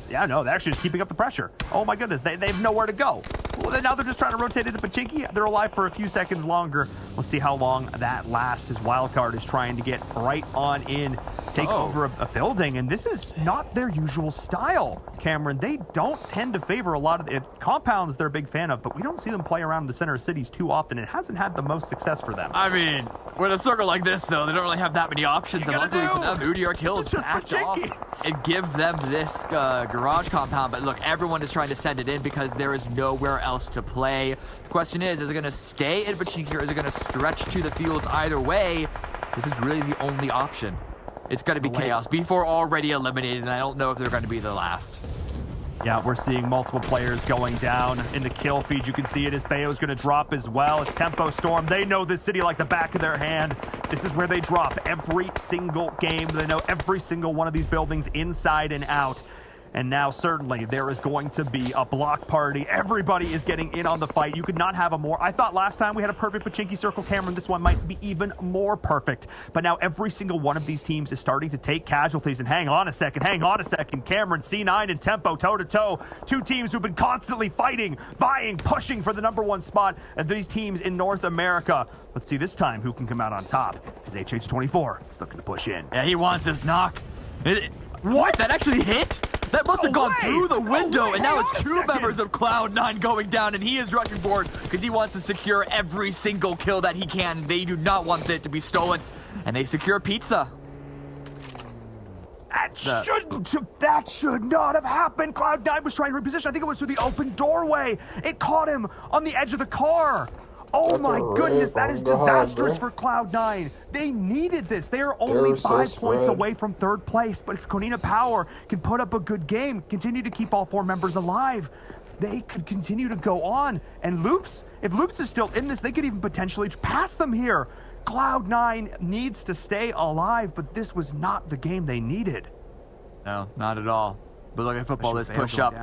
yeah, no, they're actually just keeping up the pressure. Oh my goodness, they have nowhere to go. Well, now they're just trying to rotate into Pachinki. They're alive for a few seconds longer. We'll see how long that lasts. His wildcard is trying to get right on in, take over a building, and this is not their usual style, Cameron. They don't tend to favor a lot of it. Compounds they're a big fan of, but we don't see them play around the center of cities too often. It hasn't had the most success for them. I mean, with a circle like this, though, they don't really have that many options, and luckily for them, UDR kills backed off and give them this garage compound. But look, everyone is trying to send it in because there is nowhere else to play. The question is it going to stay in Pachinki or is it going to stretch to the fields? Either way, this is really the only option. It's going to be Chaos. B4 already eliminated, and I don't know if they're going to be the last. Yeah, we're seeing multiple players going down in the kill feed. You can see it as Bayo's going to drop as well. It's Tempo Storm. They know this city like the back of their hand. This is where they drop every single game. They know every single one of these buildings inside and out. And now certainly there is going to be a block party. Everybody is getting in on the fight. You could not have a more... I thought last time we had a perfect Pachinki circle, Cameron. This one might be even more perfect. But now every single one of these teams is starting to take casualties. And hang on a second, Cameron, C9 and Tempo toe-to-toe. 2 teams who've been constantly fighting, vying, pushing for the #1 spot of these teams in North America. Let's see this time who can come out on top. As HH24 is looking to push in. Yeah, he wants this knock. What? That actually hit? That must have gone through the window, and now it's 2 members of Cloud9 going down, and he is rushing forward because he wants to secure every single kill that he can. They do not want it to be stolen, and they secure pizza. That should not have happened. Cloud9 was trying to reposition. I think it was through the open doorway. It caught him on the edge of the car. Oh my goodness, that is disastrous for Cloud9. They needed this. They are only 5 points away from 3rd place. But if Konina Power can put up a good game, continue to keep all 4 members alive, they could continue to go on. And Loops, if Loops is still in this, they could even potentially pass them here. Cloud9 needs to stay alive, but this was not the game they needed. No, not at all. But look at football, this push up.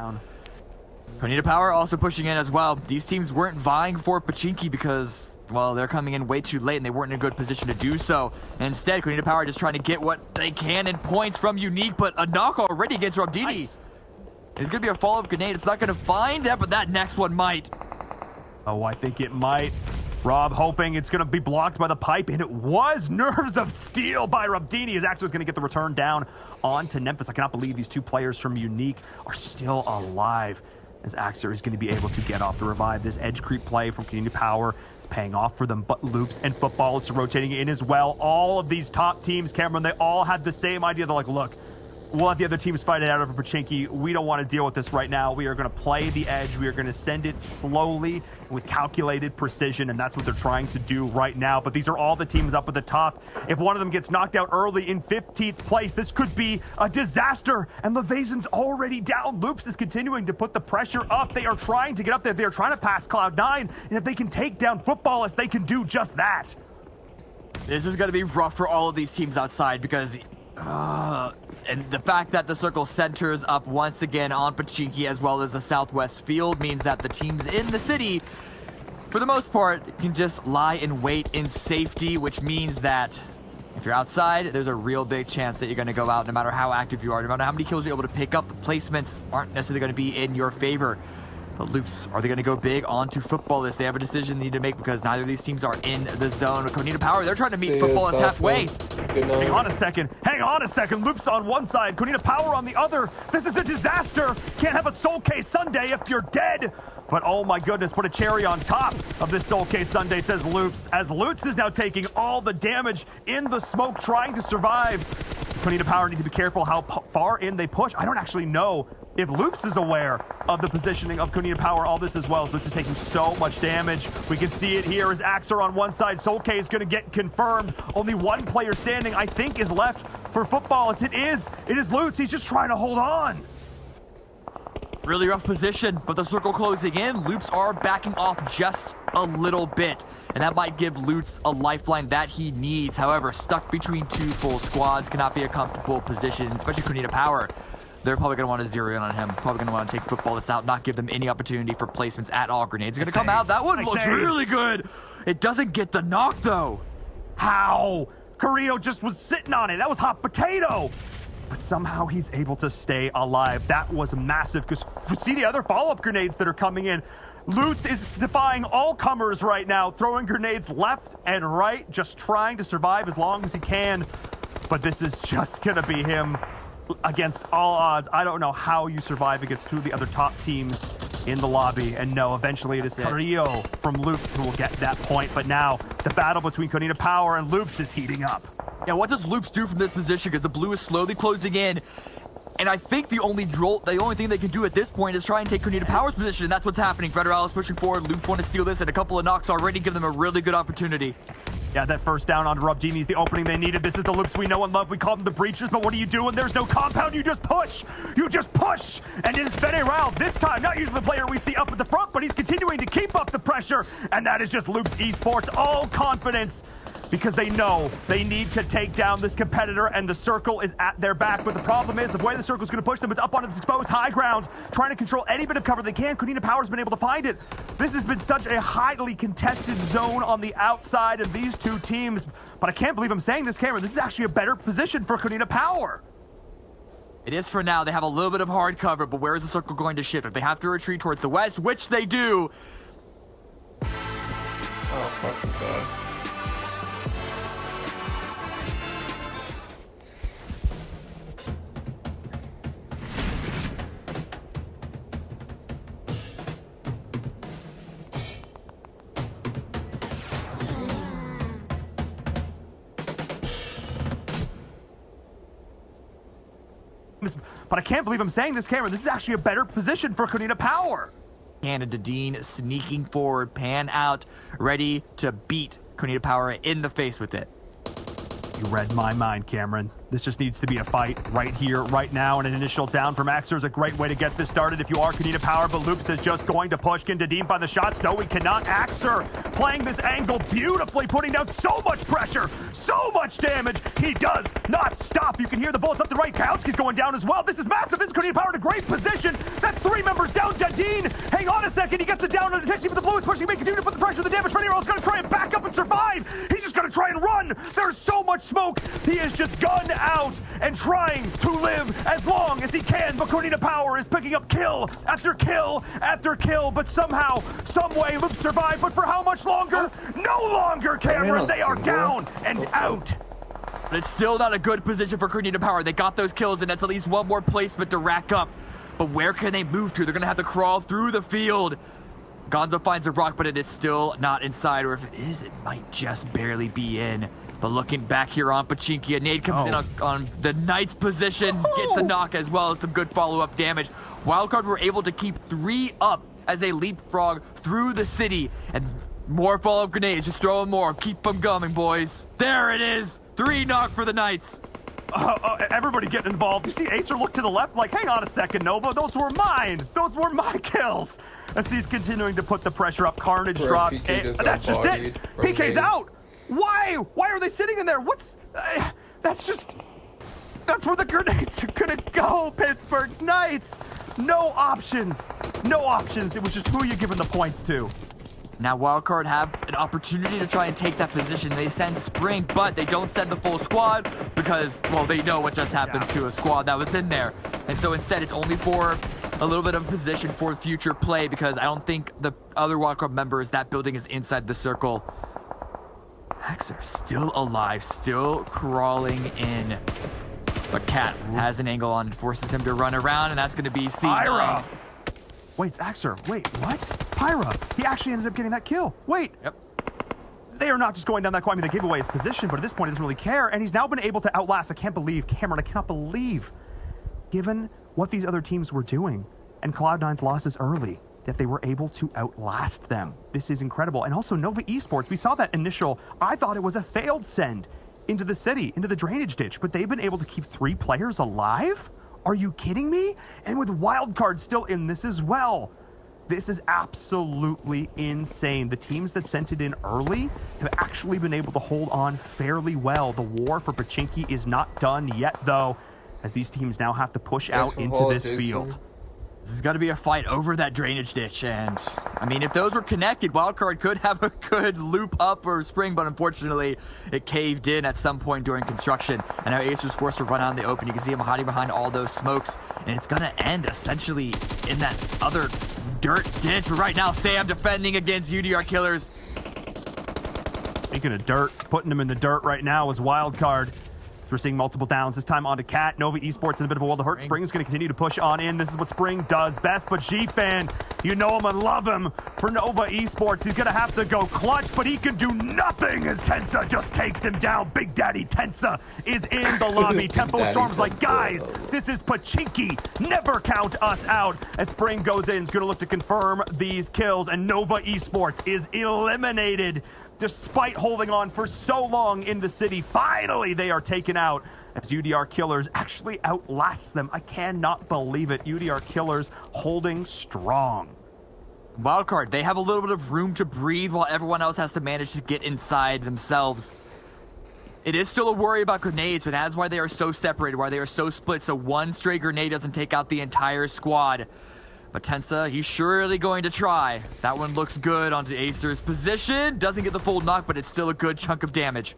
Konina Power also pushing in as well. These teams weren't vying for Pachinki because, well, they're coming in way too late and they weren't in a good position to do so. And instead, Konina Power just trying to get what they can in points from Unique, but a knock already against Robdini. Nice. It's going to be a follow-up grenade. It's not going to find that, but that next one might. Oh, I think it might. Rob hoping it's going to be blocked by the pipe, and it was. Nerves of Steel by Robdini is actually going to get the return down onto Memphis. I cannot believe these 2 players from Unique are still alive. as Axer is going to be able to get off the revive. This edge creep play from Canadian Power is paying off for them, but Loops and Football is rotating in as well. All of these top teams, Cameron, they all had the same idea. They're like, look, we'll let the other teams fight it out over Pachinki. We don't want to deal with this right now. We are going to play the edge. We are going to send it slowly with calculated precision, and that's what they're trying to do right now. But these are all the teams up at the top. If one of them gets knocked out early in 15th place, this could be a disaster. And Levasion's already down. Loops is continuing to put the pressure up. They are trying to get up there. They are trying to pass Cloud9, and if they can take down Footballists, they can do just that. This is going to be rough for all of these teams outside because... and the fact that the circle centers up once again on Pachinki as well as the southwest field means that the teams in the city, for the most part, can just lie in wait in safety, which means that if you're outside, there's a real big chance that you're going to go out no matter how active you are, no matter how many kills you're able to pick up. The placements aren't necessarily going to be in your favor. But Loops, are they going to go big onto Footballists? They have a decision they need to make because neither of these teams are in the zone. With Konita Power, they're trying to meet Footballists halfway. Hang on a second. Loops on one side, Konita Power on the other. This is a disaster. Can't have a Soul Case Sunday if you're dead. But oh my goodness, put a cherry on top of this Soul Case Sunday, says Loops, as Loops is now taking all the damage in the smoke, trying to survive. Konita Power need to be careful how far in they push. I don't actually know if Loops is aware of the positioning of Konita Power, all this as well. So it's just taking so much damage. We can see it here as Axer on one side. Soul K is going to get confirmed. Only one player standing, I think, is left for Footballist. It is Loops. He's just trying to hold on. Really rough position, but the circle closing in. Loops are backing off just a little bit, and that might give Loops a lifeline that he needs. However, stuck between two full squads cannot be a comfortable position, especially Konita Power. They're probably going to want to zero in on him. Probably going to want to take Footballists out, not give them any opportunity for placements at all. Grenades are going to come out. That one looks really good. It doesn't get the knock, though. How? Carrillo just was sitting on it. That was hot potato. But somehow he's able to stay alive. That was massive, because see the other follow-up grenades that are coming in. Lutz is defying all comers right now, throwing grenades left and right, just trying to survive as long as he can. But this is just going to be him against all odds. I don't know how you survive against two of the other top teams in the lobby. And no, eventually it is Carrillo from Loops who will get that point. But now the battle between Konita Power and Loops is heating up. Yeah, what does Loops do from this position? Because the blue is slowly closing in. And I think the only thing they can do at this point is try and take Konita Power's position, and that's what's happening. Federal is pushing forward. Loops want to steal this, and a couple of knocks already give them a really good opportunity. Yeah, that first down on Rubdini is the opening they needed. This is the Loops we know and love. We call them the Breachers, but what do you do when there's no compound? You just push! You just push! And it is Federal this time, not usually the player we see up at the front, but he's continuing to keep up the pressure, and that is just Loops Esports. All confidence, because they know they need to take down this competitor, and the circle is at their back. But the problem is, the way the circle is going to push them, it's up on its exposed high ground, trying to control any bit of cover they can. Konita Power's been able to find it. This has been such a highly contested zone on the outside of these two teams. But I can't believe I'm saying this, Cameron. This is actually a better position for Konita Power. It is for now. They have a little bit of hard cover, but where is the circle going to shift? If they have to retreat towards the west, which they do. Oh, fuck this up. But I can't believe I'm saying this, Cameron. This is actually a better position for Konita Power. Canada Dean sneaking forward, pan out, ready to beat Konita Power in the face with it. You read my mind, Cameron. This just needs to be a fight right here, right now, and an initial down from Axer is a great way to get this started if you are Konita Power, but Loops is just going to push. Can Dadim find the shots? No, he cannot. Axer playing this angle beautifully, putting down so much pressure, so much damage. He does not stop. You can hear the bullets up to the right. Kauski's going down as well. This is massive. This is Konita Power in a great position. That's 3 members down. Dadim, hang on a second. He gets the down on the taxi, but the blue is pushing. He continue to put the pressure, the damage. Federal is going to try and back up and survive. He's just going to try and run. There's so much smoke. He is just gunned out and trying to live as long as he can. But Konita Power is picking up kill after kill after kill. But somehow, some way, Loops survive. But for how much longer? No longer, Cameron. They are down and out. But it's still not a good position for Konita Power. They got those kills, and that's at least one more placement to rack up. but where can they move to? They're going to have to crawl through the field. Gonzo finds a rock, but it is still not inside, or if it is, it might just barely be in. But looking back here on Pachinki, a nade comes in on the Knight's position, gets a knock as well as some good follow-up damage. Wildcard were able to keep 3 up as they leapfrog through the city, and more follow-up grenades, just throw them more, keep them coming, boys. There it is, 3 knock for the Knights. Everybody getting involved. You see Acer look to the left like, hang on a second, Nova, those were mine. Those were my kills. As he's continuing to put the pressure up, Carnage drops. That's just it. PK's out. Why? Why are they sitting in there? What's... that's where the grenades are gonna go, Pittsburgh Knights. No options. No options. It was just who you giving the points to. Now Wildcard have an opportunity to try and take that position. They send Spring, but they don't send the full squad because, well, they know what just happens to a squad that was in there. And so instead, it's only for a little bit of position for future play because I don't think the other Wildcard members, that building is inside the circle. Axer still alive, still crawling in. But Cat has an angle on, forces him to run around, and that's going to be Pyra! Wait, it's Axer. Wait, what? Pyra. He actually ended up getting that kill. Wait. Yep. They are not just going down that quad. I mean, they gave away his position, but at this point, he doesn't really care. And he's now been able to outlast. I can't believe, Cameron, I cannot believe, given what these other teams were doing and Cloud9's losses early, that they were able to outlast them. This is incredible. And also, Nova Esports, we saw that initial, I thought it was a failed send into the city, into the drainage ditch, but they've been able to keep 3 players alive? Are you kidding me? And with Wildcard still in this as well. This is absolutely insane. The teams that sent it in early have actually been able to hold on fairly well. The war for Pachinki is not done yet, though, as these teams now have to push out into this field. This is going to be a fight over that drainage ditch, and I mean, if those were connected, Wildcard could have a good loop up or spring, but unfortunately, it caved in at some point during construction, and now Ace was forced to run out in the open. You can see him hiding behind all those smokes, and it's going to end essentially in that other dirt ditch. But right now, Sam defending against UDR Killers. Speaking of dirt, putting him in the dirt right now is Wildcard. We're seeing multiple downs, this time onto Cat. Nova Esports in a bit of a world of hurt. Spring's going to continue to push on in. This is what Spring does best, but G-Fan, you know him and love him for Nova Esports. He's going to have to go clutch, but he can do nothing as Tensa just takes him down. Big Daddy Tensa is in the lobby. Tempo Storm's like, guys, this is Pachinki. Never count us out. As Spring goes in, going to look to confirm these kills, and Nova Esports is eliminated. Despite holding on for so long in the city, finally they are taken out as UDR Killers actually outlasts them. I cannot believe it. UDR Killers holding strong. Wildcard, they have a little bit of room to breathe while everyone else has to manage to get inside themselves. It is still a worry about grenades, but that's why they are so separated, why they are so split, so one stray grenade doesn't take out the entire squad. But Tensa, he's surely going to try. That one looks good onto Acer's position. Doesn't get the full knock, but it's still a good chunk of damage.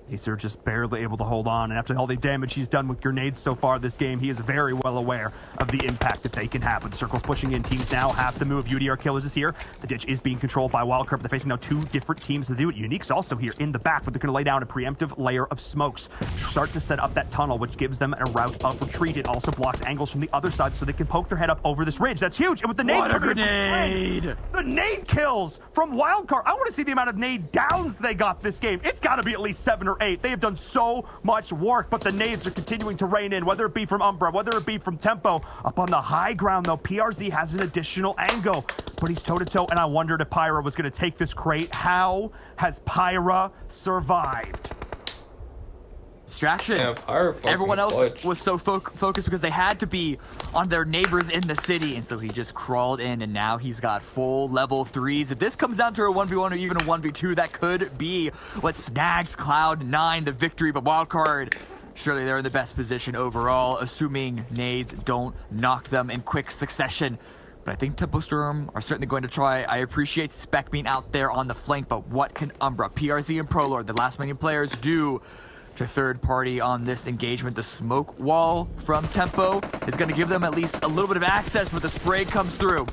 Acer just barely able to hold on, and after all the damage he's done with grenades so far this game, he is very well aware of the impact that they can have. With circles pushing in, teams now have the move. UDR Killers is here. The ditch is being controlled by Wildcard, but they're facing now 2 different teams to do it. Unique's also here in the back, but they're going to lay down a preemptive layer of smokes. Start to set up that tunnel, which gives them a route of retreat. It also blocks angles from the other side so they can poke their head up over this ridge. That's huge. And with the nades coming in from Spring, the nade kills from Wildcard. I want to see the amount of nade downs they got this game. It's got to be at least 7 or 8. They have done so much work, but the nades are continuing to rain in, whether it be from Umbra, whether it be from Tempo. Up on the high ground, though, PRZ has an additional angle, but he's toe-to-toe, and I wondered if Pyra was going to take this crate. How has Pyra survived? Distraction. Yeah, everyone else clutch. was so focused because they had to be on their neighbors in the city, and so he just crawled in, and now he's got full level 3s. If this comes down to a 1v1 or even a 1v2, that could be what snags Cloud9 the victory. But Wildcard, surely they're in the best position overall, assuming nades don't knock them in quick succession. But I think Tempo Storm are certainly going to try. I appreciate Spec being out there on the flank, but what can Umbra, PRZ, and Prolord, the last million players, do to third party on this engagement? The smoke wall from Tempo is going to give them at least a little bit of access, but the spray comes through.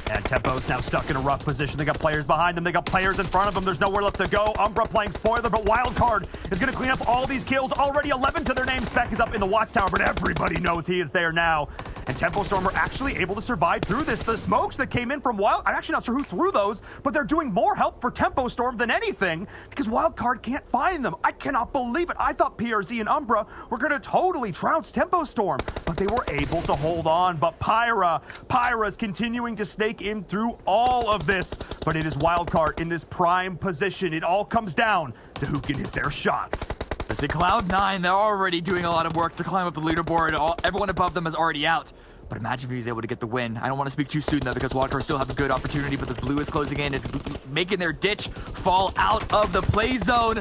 And Tempo's now stuck in a rough position. They got players behind them. They got players in front of them. There's nowhere left to go. Umbra playing spoiler, but Wildcard is going to clean up all these kills. Already 11 to their name. Spec is up in the watchtower, but everybody knows he is there now. And Tempo Storm are actually able to survive through this. The smokes that came in from Wild, I'm actually not sure who threw those, but they're doing more help for Tempo Storm than anything because Wildcard can't find them. I cannot believe it. I thought PRZ and Umbra were going to totally trounce Tempo Storm, but they were able to hold on. But Pyra's continuing to snake in through all of this, but it is Wildcard in this prime position. It all comes down to who can hit their shots. I see Cloud9, they're already doing a lot of work to climb up the leaderboard. Everyone above them is already out. But imagine if he's able to get the win. I don't want to speak too soon, though, because Wildcard still have a good opportunity, but the blue is closing in. It's making their ditch fall out of the play zone.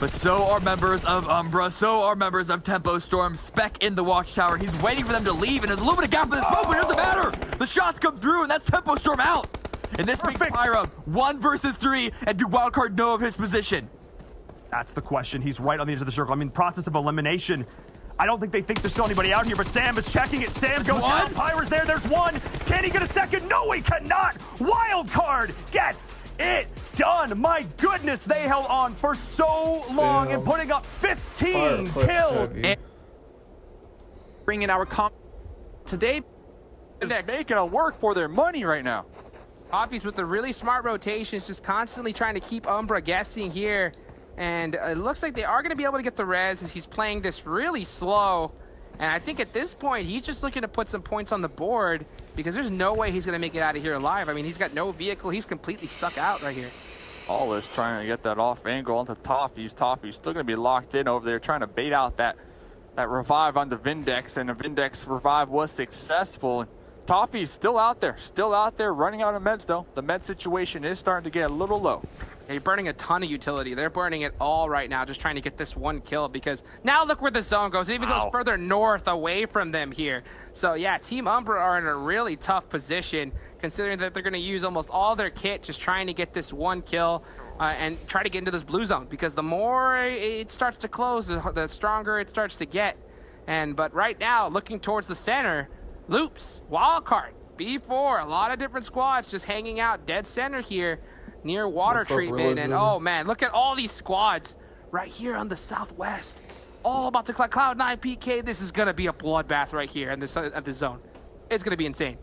But so are members of Umbra, so are members of Tempo Storm. Spec in the watchtower. He's waiting for them to leave, and there's a little bit of gap in the smoke, but it doesn't matter. The shots come through, and that's Tempo Storm out. And this makes Pyra 1 versus 3, and do Wildcard know of his position? That's the question. He's right on the edge of the circle. I mean, process of elimination. I don't think they think there's still anybody out here, but Sam is checking it. Sam goes down. Pyra's there. There's one. Can he get a second? No, he cannot. Wildcard gets it done. My goodness, they held on for so long and putting up 15 kills. Bringing our today is making a work for their money right now. Obvious with the really smart rotations, just constantly trying to keep Umbra guessing here. And it looks like they are going to be able to get the res as he's playing this really slow. And I think at this point, he's just looking to put some points on the board because there's no way he's going to make it out of here alive. I mean, he's got no vehicle. He's completely stuck out right here. All this trying to get that off angle onto Toffee's. Toffee's still going to be locked in over there trying to bait out that revive on the Vindex. And the Vindex revive was successful. And Toffee's still out there running out of meds though. The med situation is starting to get a little low. They're burning a ton of utility. They're burning it all right now, just trying to get this one kill because now look where the zone goes. It even goes further north away from them here. So yeah, Team Umbra are in a really tough position considering that they're going to use almost all their kit just trying to get this one kill and try to get into this blue zone because the more it starts to close, the stronger it starts to get. But right now, looking towards the center, Loops, Wildcard, B4, a lot of different squads just hanging out dead center here near water treatment. And oh man, look at all these squads right here on the southwest. All about to Cloud9 PK. This is going to be a bloodbath right here in this, at the zone. It's going to be insane.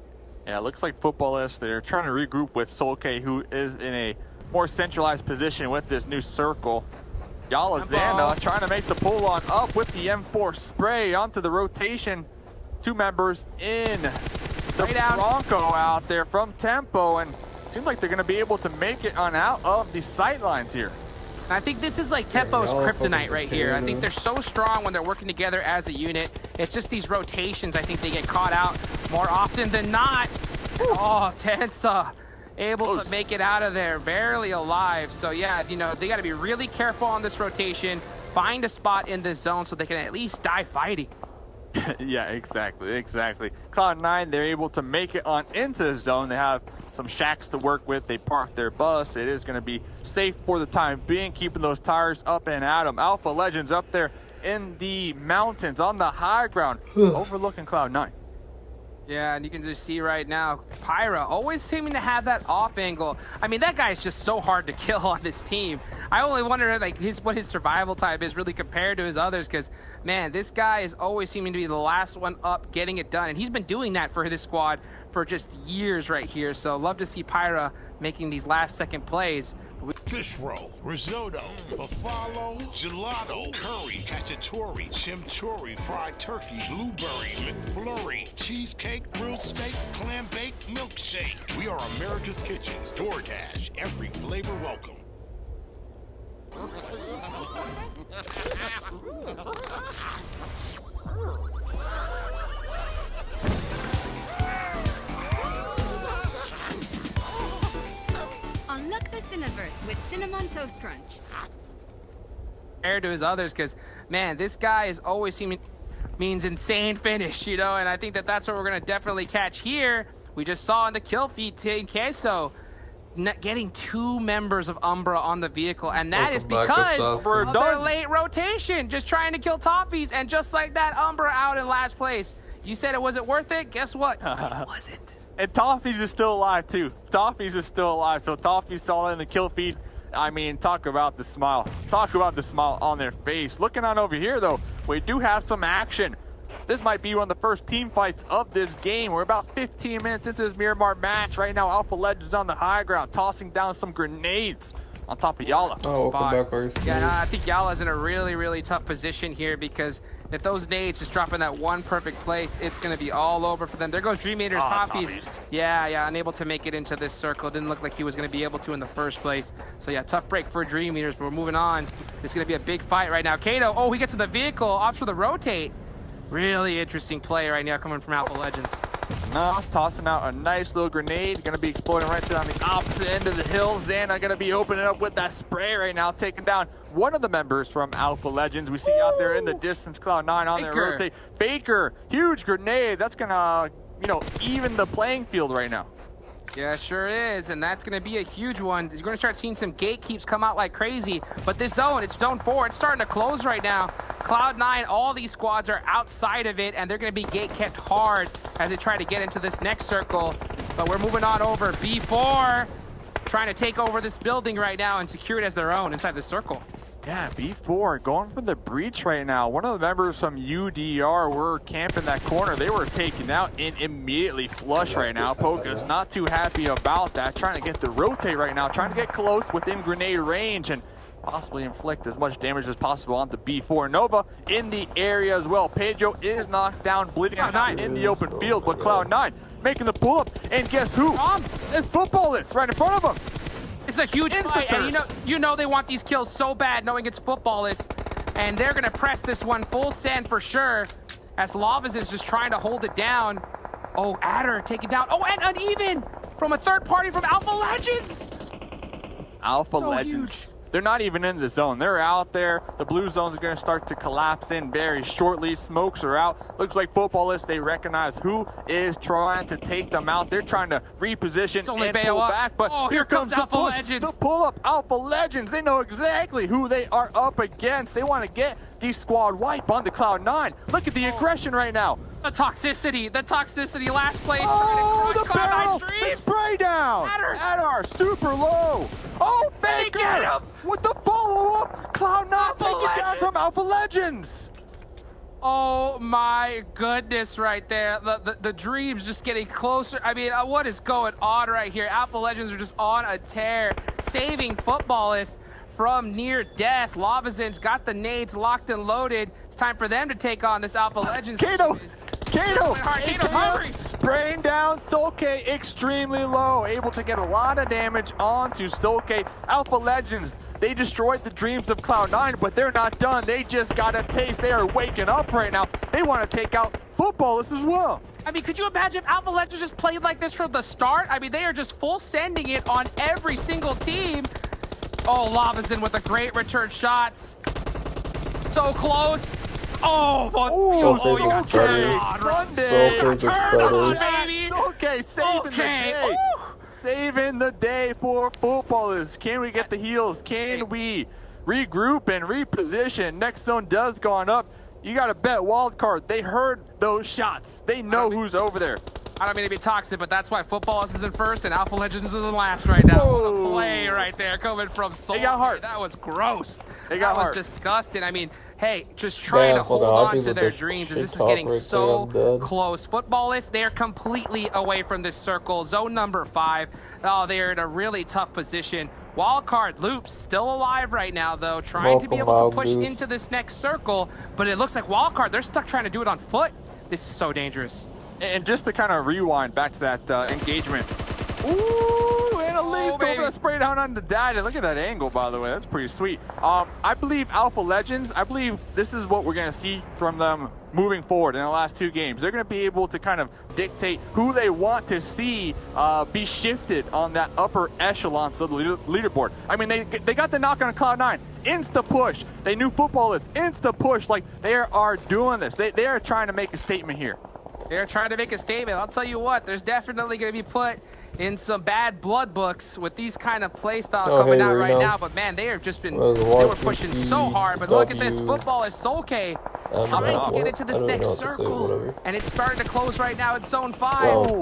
Yeah, it looks like Footballists, they're trying to regroup with Solke, who is in a more centralized position with this new circle. Yalazanda trying to make the pull on up with the M4 spray onto the rotation. 2 members in the Bronco out there from Tempo, and seems like they're going to be able to make it on out of the sight lines here. I think this is like Tempo's kryptonite right here. I think they're so strong when they're working together as a unit. It's just these rotations. I think they get caught out more often than not. Oh, Tensa able to make it out of there, barely alive. So yeah, you know, they got to be really careful on this rotation. Find a spot in this zone so they can at least die fighting. Yeah, exactly. Cloud9, they're able to make it on into the zone. They have some shacks to work with. They park their bus. It is going to be safe for the time being, keeping those tires up and at them. Alpha Legends up there in the mountains on the high ground, overlooking Cloud9. Yeah, and you can just see right now, Pyra always seeming to have that off angle. I mean, that guy's just so hard to kill on this team. I only wonder like what his survival time is really compared to his others because, man, this guy is always seeming to be the last one up getting it done. And he's been doing that for this squad for just years right here. So love to see Pyra making these last second plays. Fish roll, risotto, buffalo, gelato, curry, cacciatore, chimichurri, fried turkey, blueberry, McFlurry, cheesecake, grilled steak, clam bake, milkshake. We are America's Kitchen. DoorDash, every flavor welcome. Unlock the Cineverse with Cinnamon Toast Crunch. Compared to his others, because man, this guy is always means insane finish, you know, and I think that's what we're gonna definitely catch here. We just saw in the kill feed Team Queso getting 2 members of Umbra on the vehicle, and that is because of their late rotation, just trying to kill Toffees, and just like that, Umbra out in last place. You said it wasn't worth it? Guess what? It wasn't. And Toffees is still alive too. Toffees is still alive. So Toffees saw it in the kill feed. I mean, talk about the smile. Talk about the smile on their face. Looking on over here though, we do have some action. This might be one of the first team fights of this game. We're about 15 minutes into this Miramar match. Right now, Alpha Legends on the high ground, tossing down some grenades on top of Yala. Oh, welcome back, RC. Yeah, I think Yala's in a really, really tough position here because if those nades just drop in that one perfect place, it's going to be all over for them. There goes Dream Eater's Toppies. Yeah, unable to make it into this circle. Didn't look like he was going to be able to in the first place. So yeah, tough break for Dream Eaters, but we're moving on. This is going to be a big fight right now. Kato, oh, he gets in the vehicle, opts for the rotate. Really interesting play right now coming from Alpha Legends. Nas tossing out a nice little grenade. Going to be exploding right there on the opposite end of the hill. Xana going to be opening up with that spray right now, taking down one of the members from Alpha Legends. We see out there in the distance, Cloud9 on their rotate. Faker, huge grenade. That's going to, even the playing field right now. Yeah, sure is, and that's going to be a huge one. You're going to start seeing some gatekeeps come out like crazy, but this zone, it's zone 4. It's starting to close right now. Cloud9, all these squads are outside of it, and they're going to be gate kept hard as they try to get into this next circle. But we're moving on over. B4 trying to take over this building right now and secure it as their own inside the circle. Yeah, B4 going for the breach right now. One of the members from UDR were camping that corner. They were taken out and immediately flush right now. Poka's not too happy about that. Trying to get the rotate right now. Trying to get close within grenade range and possibly inflict as much damage as possible onto B4. Nova in the area as well. Pedro is knocked down, bleeding out in the open field. But Cloud9 making the pull up. And guess who? It's Footballless right in front of him. It's a huge fight, and you know they want these kills so bad, knowing it's Footballless, and they're gonna press this one full send for sure, as Lavas is just trying to hold it down. Oh, Adder taken down. Oh, and uneven from a third party from Alpha Legends. Alpha Legends. They're not even in the zone. They're out there. The blue zones are going to start to collapse in very shortly. Smokes are out. Looks like Footballless, they recognize who is trying to take them out. They're trying to reposition and pull back, but here comes the Alpha push, Legends. the pull-up. Alpha Legends, they know exactly who they are up against. They want to get the squad wipe onto Cloud9. Look at the aggression right now. The toxicity last place. Oh, trying to the crush barrel, Cloud9 the spray down. Adar, super low. Oh, Faker with the follow-up. Cloud9 taken down from Alpha Legends. Oh my goodness, right there. The dreams just getting closer. I mean, what is going on right here? Alpha Legends are just on a tear, saving Footballless from near death. Lavazins got the nades locked and loaded. It's time for them to take on this Alpha Legends. Kato, Kato's hungry. Spraying down Solke extremely low, able to get a lot of damage onto Solke. Alpha Legends, they destroyed the dreams of Cloud9, but they're not done. They just got a taste. They are waking up right now. They want to take out Footballless as well. I mean, could you imagine if Alpha Legends just played like this from the start? I mean, they are just full sending it on every single team. Oh, Lavazin with the great return shots. So close. Oh, you got Sunday. Turn on, baby. Okay, saving the day. Saving the day for Footballless. Can we get the heals? Can we regroup and reposition? Next zone does go on up. You got to bet wild card. They heard those shots. They know who's over there. I don't mean to be toxic, but that's why Footballless is in first and Alpha Legends is in last right now. What a play right there coming from Soul. They got heart. That was gross. They got heart. That was disgusting. I mean, hey, just trying to hold on to their dreams as this is getting so close. Footballless, they're completely away from this circle. Zone number 5. Oh, they're in a really tough position. Wildcard Loops still alive right now, though, trying to be able to push into this next circle, but it looks like Wildcard, they're stuck trying to do it on foot. This is so dangerous. And just to kind of rewind back to that engagement. Ooh, and Elise going for the spray down on the dad. And look at that angle, by the way. That's pretty sweet. I believe Alpha Legends, I believe this is what we're going to see from them moving forward in the last 2 games. They're going to be able to kind of dictate who they want to see be shifted on that upper echelons of the leaderboard. I mean, they got the knock on Cloud9. Insta push. They knew Footballless. Insta push. Like, they are doing this. They are trying to make a statement here. They're trying to make a statement. I'll tell you what, there's definitely going to be put in some bad blood books with these kind of play style coming out right now. But man, they have just been, they were pushing so hard. But look at this, Footballless Solke trying to get into this next circle. And it's starting to close right now. It's zone 5.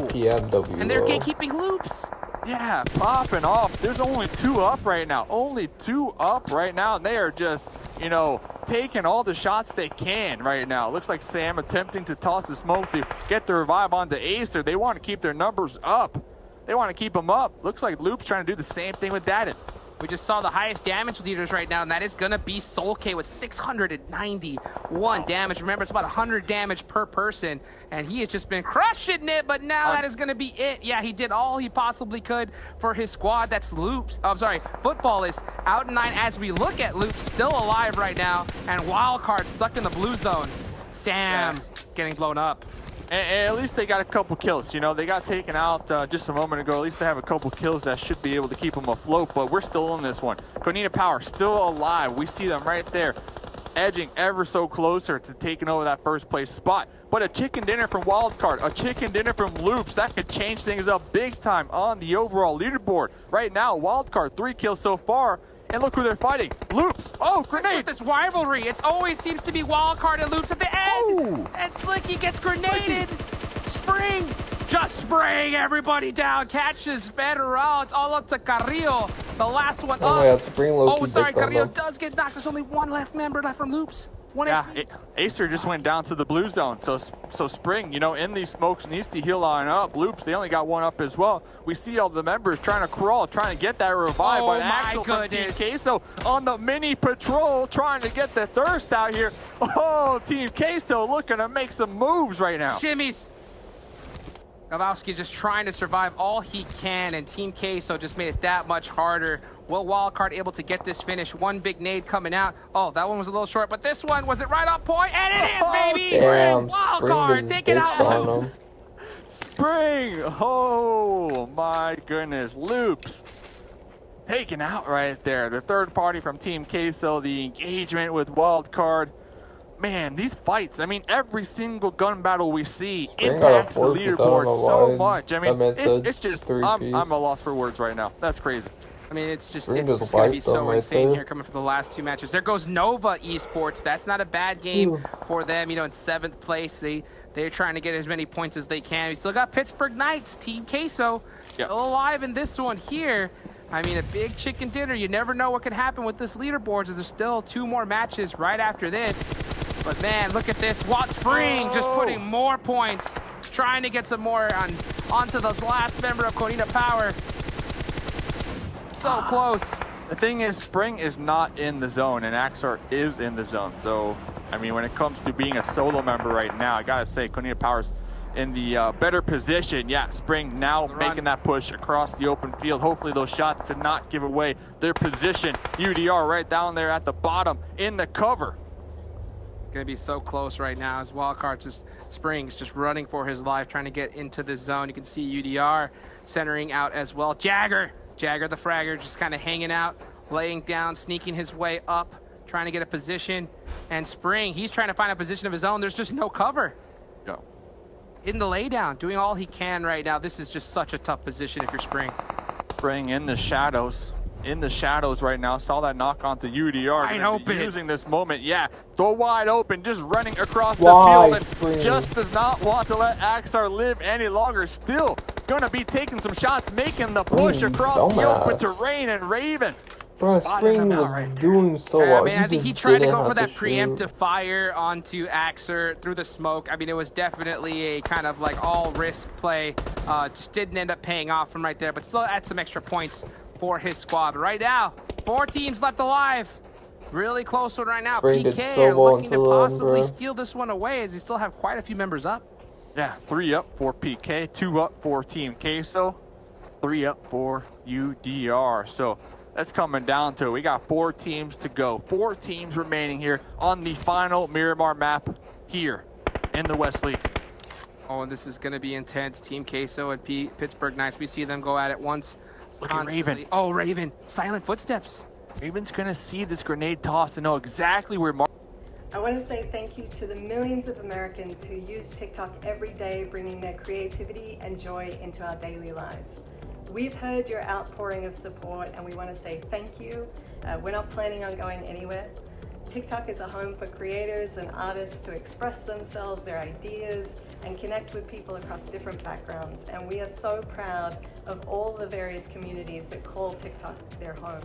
PMW. And they're gatekeeping loops. Yeah, popping off. There's only 2 up right now. Only 2 up right now. And they are just, you know, taking all the shots they can right now. Looks like Sam attempting to toss the smoke to get the revive onto Acer. They want to keep their numbers up. They want to keep them up. Looks like Loop's trying to do the same thing with Dadden. We just saw the highest damage leaders right now, and that is going to be Soul K with 691 damage. Remember, it's about 100 damage per person, and he has just been crushing it, but now that is going to be it. Yeah, he did all he possibly could for his squad. That's Loops. I'm sorry, Football is out in 9 as we look at Loops still alive right now, and Wildcard stuck in the blue zone. Sam getting blown up. And at least they got a couple kills. You know, they got taken out just a moment ago. At least they have a couple kills that should be able to keep them afloat, but we're still in this one. Konita Power still alive. We see them right there, edging ever so closer to taking over that first place spot. But a chicken dinner from Wildcard, a chicken dinner from Loops, that could change things up big time on the overall leaderboard. Right now, Wildcard, 3 kills so far. And look who they're fighting. Loops. Oh, grenade. With this rivalry, it always seems to be Wildcard and Loops at the end. Ooh. And Slicky gets grenaded. Spring. Just spraying everybody down. Catches Federal. It's all up to Carrillo. The last one up. Yeah, Spring Oh, sorry. Carrillo does get knocked. There's only one member left from Loops. Yeah, Acer just went down to the blue zone. So Spring, you know, in these smokes needs to heal on up. Loops, they only got 1 up as well. We see all the members trying to crawl, trying to get that revive. But Axel from Team Queso on the mini patrol trying to get the thirst out here. Oh, Team Queso looking to make some moves right now. Shimmies. Gavowski just trying to survive all he can, and Team Queso just made it that much harder. Will Wildcard able to get this finish? One big nade coming out. Oh, that one was a little short, but this one, was it right on point? And it is, baby! Damn, Wildcard, take it out, Loops. Spring! Oh, my goodness. Loops taken out right there. The third party from Team Queso, the engagement with Wildcard. Man, these fights, I mean, every single gun battle we see impacts the leaderboard so much. I mean, it's just, I'm a loss for words right now. That's crazy. I mean, it's just going to be so insane here coming for the last 2 matches. There goes Nova Esports. That's not a bad game for them. You know, in 7th place, they're trying to get as many points as they can. We still got Pittsburgh Knights, Team Queso, still alive in this one here. I mean, a big chicken dinner. You never know what could happen with this leaderboard, as there's still 2 more matches right after this. But man, look at this. Spring just putting more points, trying to get some more onto this last member of Konita Power. So close. The thing is, Spring is not in the zone, and Axar is in the zone. So, I mean, when it comes to being a solo member right now, I gotta say, Konita Power's in the better position. Yeah, Spring now making that push across the open field. Hopefully those shots did not give away their position. UDR right down there at the bottom in the cover. Gonna be so close right now as Wildcard Springs just running for his life, trying to get into the zone. You can see UDR centering out as well. Jagger the fragger just kind of hanging out, laying down, sneaking his way up, trying to get a position. And Spring, he's trying to find a position of his own. There's just no cover. Go. In the laydown, doing all he can right now. This is just such a tough position if you're Spring. Spring in the shadows. In the shadows right now. Saw that knock onto UDR. Wide open. Using this moment. Yeah, throw wide open. Just running across the field. And Spring just does not want to let Axar live any longer. Still going to be taking some shots. Making the push across the open terrain. And Raven. Bro, Spring was doing so well. I mean, I think he tried to go for that preemptive fire onto Axar through the smoke. I mean, it was definitely a kind of like all-risk play. Just didn't end up paying off from right there, but still add some extra points for his squad. Right now, 4 teams left alive. Really close one right now. Spring PK so are looking to well possibly steal this one away, as he still have quite a few members up. Yeah, 3 up for PK, 2 up for Team Queso, 3 up for UDR. So that's coming down to it. We got 4 teams to go. 4 teams remaining here on the final Miramar map here in the West League. Oh, and this is going to be intense. Team Queso and Pittsburgh Knights. We see them go at it once. Look at Raven. Oh, Raven. Silent footsteps. Raven's going to see this grenade toss and know exactly where I want to say thank you to the millions of Americans who use TikTok every day, bringing their creativity and joy into our daily lives. We've heard your outpouring of support, and we want to say thank you. We're not planning on going anywhere. TikTok is a home for creators and artists to express themselves, their ideas, and connect with people across different backgrounds. And we are so proud of all the various communities that call TikTok their home.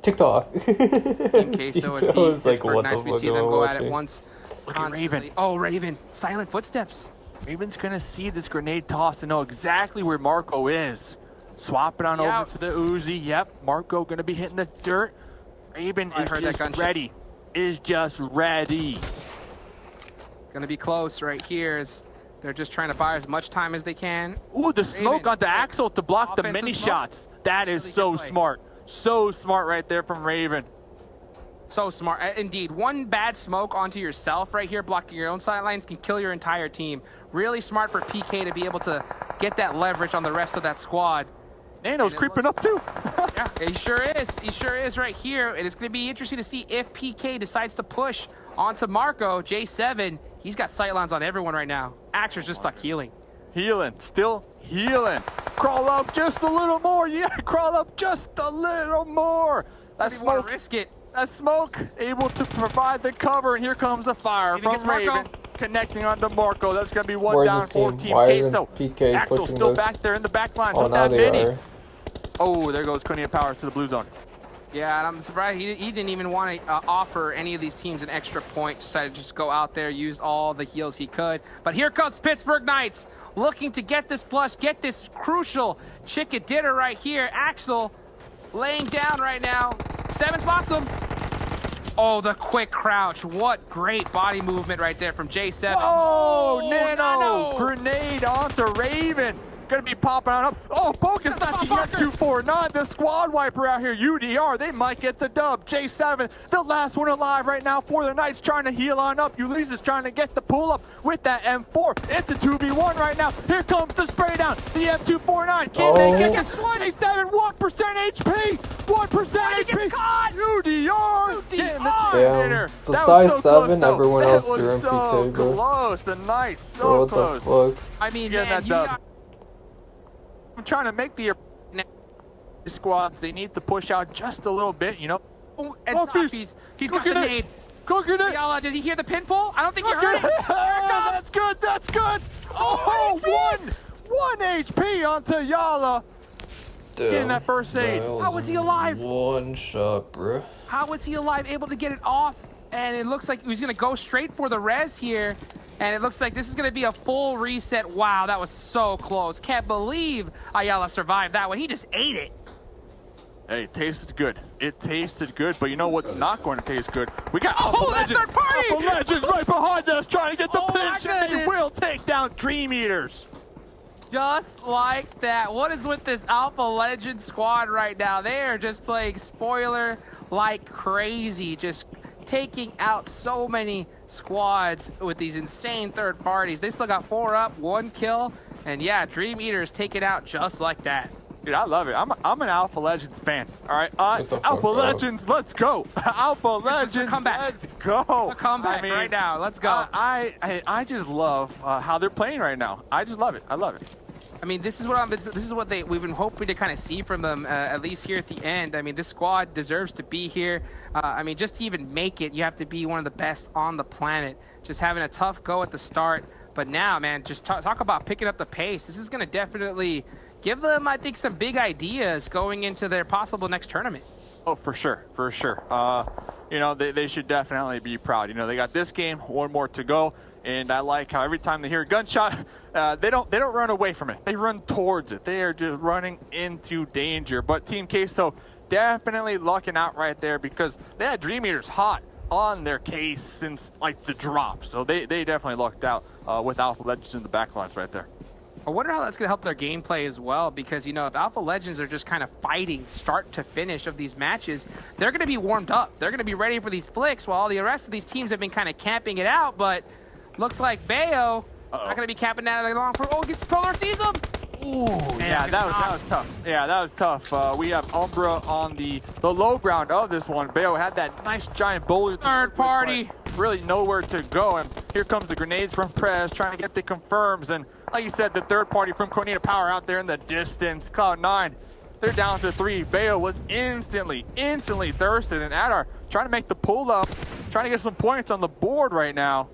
TikTok. Okay, so it'd be was like, Pittsburgh what nice. the We fuck see them am I go at it watching? once. Look at Constantly. Raven. Oh, Raven. Silent footsteps. Raven's gonna see this grenade toss and know exactly where Marco is. Swap it on over to the Uzi. Yep, Marco gonna be hitting the dirt. Raven is just ready. Is just ready. Gonna be close right here as they're just trying to buy as much time as they can. Ooh, the smoke on the Axel to block the Offensive mini smoke. shots. That is so smart. So smart right there from Raven. So smart. Indeed, one bad smoke onto yourself right here, blocking your own sidelines, can kill your entire team. Really smart for PK to be able to get that leverage on the rest of that squad. Nano's creeping up too. Yeah, he sure is. He sure is right here. And it's going to be interesting to see if PK decides to push onto Marco. J7, he's got sightlines on everyone right now. Axer's just stuck healing. Healing, still healing. Crawl up just a little more. Yeah, crawl up just a little more. That smoke, risk it. That smoke able to provide the cover, and here comes the fire Maybe from Marco. Raven. Connecting onto Marco. That's going to be one Where's down this for team? Team Why K. isn't So PK Axel pushing still this? back there in the back lines Oh, with now that they mini. are. Oh, there goes Konya Powers to the blue zone. Yeah, and I'm surprised he didn't even want to offer any of these teams an extra point. Decided to just go out there, use all the heals he could. But here comes Pittsburgh Knights, looking to get this plus, get this crucial chicken dinner right here. Axel laying down right now. 7 spots him. Oh, the quick crouch. What great body movement right there from J7. Oh, Nano! Grenade onto Raven. Gonna be popping on up. Oh, Boca's got the M249, the squad wiper out here. UDR, they might get the dub. J7, the last one alive right now for the Knights, trying to heal on up. Ulysses trying to get the pull up with that M4. It's a 2v1 right now. Here comes the spray down. The M249. Can they get this? J7, 1% HP. 1% HP. UDR. Getting the chicken dinner. The That size was so 7, close, everyone though. else That drew was so MP2, bro. close. The Knights, so Bro, what close. the fuck? I mean, Getting man, that you dub. got I'm trying to make the squads. They need to push out just a little bit, you know. Oh, and he's got the nade. Cook it. Yala, does he hear the pinfall? I don't think he heard it. That's good. That's good. Oh, one HP onto Yala. Getting that first aid. How was he alive? One shot, bro. How was he alive, able to get it off? And it looks like he's going to go straight for the res here. And it looks like this is going to be a full reset. Wow, that was so close. Can't believe Ayala survived that one. He just ate it. Hey, it tasted good. It tasted good, but you know what's not going to taste good? We got Alpha that Legends. third party! Alpha Legends right behind us trying to get the Oh, my pinch, and they goodness. will take down Dream Eaters. Just like that. What is with this Alpha Legend squad right now? They are just playing spoiler like crazy. Just taking out so many squads with these insane third parties. They still got 4 up, 1 kill. And yeah, Dream Eaters taken out just like that. Dude, I love it. I'm an Alpha Legends fan. All right, Alpha Legends, let's go. Alpha Legends, let's go. A comeback right now. Let's go. I just love how they're playing right now. I just love it. I love it. I mean, this is what we've been hoping to kind of see from them, at least here at the end. I mean, this squad deserves to be here. I mean, just to even make it, you have to be one of the best on the planet. Just having a tough go at the start, but now, man, just talk about picking up the pace. This is going to definitely give them, I think, some big ideas going into their possible next tournament. Oh, for sure, for sure. You know, they should definitely be proud. You know, they got this game, 1 more to go. And I like how every time they hear a gunshot, they don't run away from it. They run towards it. They are just running into danger. But Team Queso definitely lucking out right there because they had Dream Eaters hot on their case since like the drop. So they definitely lucked out with Alpha Legends in the backlines right there. I wonder how that's going to help their gameplay as well, because, you know, if Alpha Legends are just kind of fighting start to finish of these matches, they're going to be warmed up. They're going to be ready for these flicks while the rest of these teams have been kind of camping it out. But looks like Bayo not going to be camping that long for. Oh, gets Polar sees him. Ooh, yeah, that was tough. Yeah, that was tough. We have Umbra on the low ground of this one. Bayo had that nice giant boulder. Third party. Really nowhere to go, and here comes the grenades from Prez trying to get the confirms. And like you said, the third party from Cornita Power out there in the distance. Cloud9 They're down to 3. Bayo was instantly thirsted, and Adar trying to make the pull up, trying to get some points on the board right now.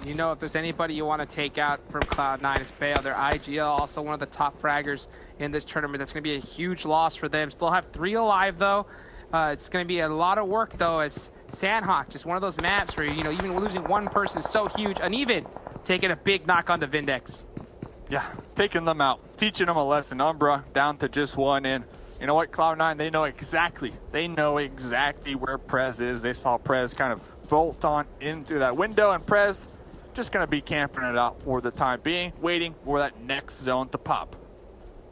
You know, if there's anybody you want to take out from Cloud9, it's Bayo. Their IGL, also one of the top fraggers in this tournament. That's going to be a huge loss for them. Still have 3 alive, though. It's going to be a lot of work, though, as Sandhawk, just one of those maps where, you know, even losing one person is so huge. Uneven taking a big knock onto Vindex. Yeah, taking them out, teaching them a lesson. Umbra down to just 1, and you know what, Cloud9, they know exactly where Prez is. They saw Prez kind of bolt on into that window, and Prez just going to be camping it out for the time being, waiting for that next zone to pop.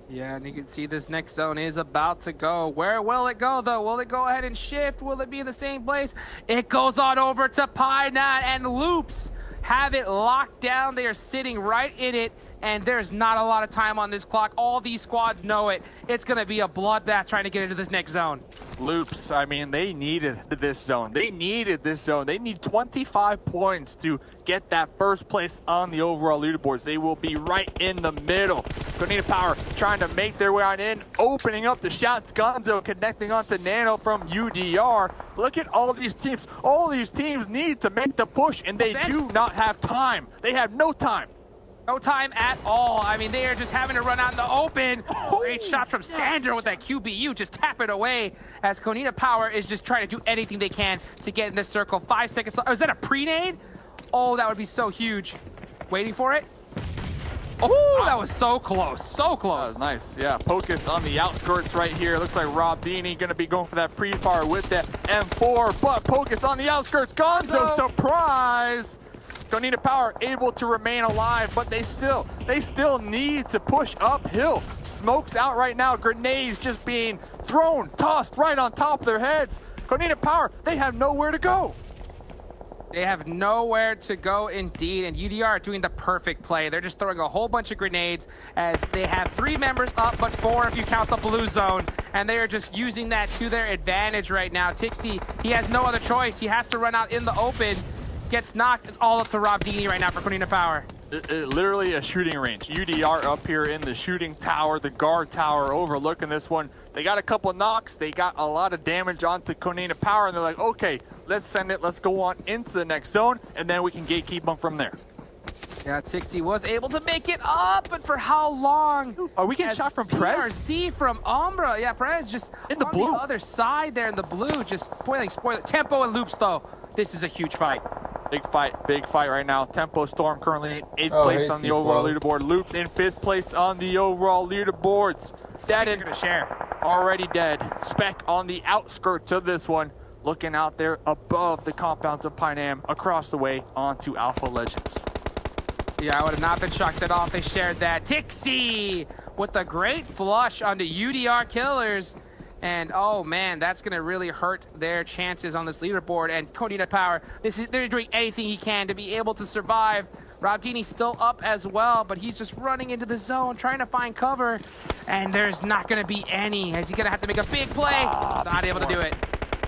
Yeah, and you can see this next zone is about to go. Where will it go, though? Will it go ahead and shift? Will it be in the same place? It goes on over to Pinat, and Loops have it locked down. They are sitting right in it, and there's not a lot of time on this clock. All these squads know it. It's going to be a bloodbath trying to get into this next zone. Loops, I mean, they needed this zone. They needed this zone. They need 25 points to get that first place on the overall leaderboards. They will be right in the middle. Grenada Power trying to make their way on in, opening up the shots. Gonzo connecting onto Nano from UDR. Look at all these teams. All these teams need to make the push, and they do not have time. They have no time. No time at all. I mean, they are just having to run out in the open. Great shots from Sandra with that QBU. Just tap it away as Konina Power is just trying to do anything they can to get in this circle. 5 seconds left. Oh, is that a pre-nade? Oh, that would be so huge. Waiting for it. Oh, that was so close. So close. That was nice. Yeah, Pocus on the outskirts right here. Looks like Rob Deeney going to be going for that pre-fire with that M4. But Pocus on the outskirts. Gonzo, surprise! Konina Power able to remain alive, but they still need to push uphill. Smokes out right now. Grenades just being thrown, tossed right on top of their heads. Konina Power, they have nowhere to go. They have nowhere to go indeed, and UDR are doing the perfect play. They're just throwing a whole bunch of grenades as they have 3 members up, but 4 if you count the blue zone, and they are just using that to their advantage right now. Tixie, he has no other choice. He has to run out in the open. Gets knocked. It's all up to Rob Deeney right now for Konina Power. Literally a shooting range. UDR up here in the shooting tower, the guard tower overlooking this one. They got a couple knocks. They got a lot of damage onto Konina Power, and they're like, okay, let's send it. Let's go on into the next zone, and then we can gatekeep them from there. Yeah, Tixie was able to make it up, but for how long? Are we getting shot from Prez? PRC from Umbra. Yeah, Prez just in the on blue. The other side there in the blue, just spoiling. Tempo and Loops, though. This is a huge fight. Big fight right now. Tempo Storm currently in 8th place on the overall leaderboard. Loops in 5th place on the overall leaderboards. Dead and gonna share. Already dead. Spec on the outskirts of this one. Looking out there above the compounds of Pinam, across the way onto Alpha Legends. Yeah, I would have not been shocked at all if they shared that. Tixie with a great flush onto UDR Killers. And oh man, that's gonna really hurt their chances on this leaderboard. And Konina Power, they're doing anything he can to be able to survive. Rob Deeney's still up as well, but he's just running into the zone, trying to find cover. And there's not gonna be any, as he's gonna have to make a big play. Not able to do it.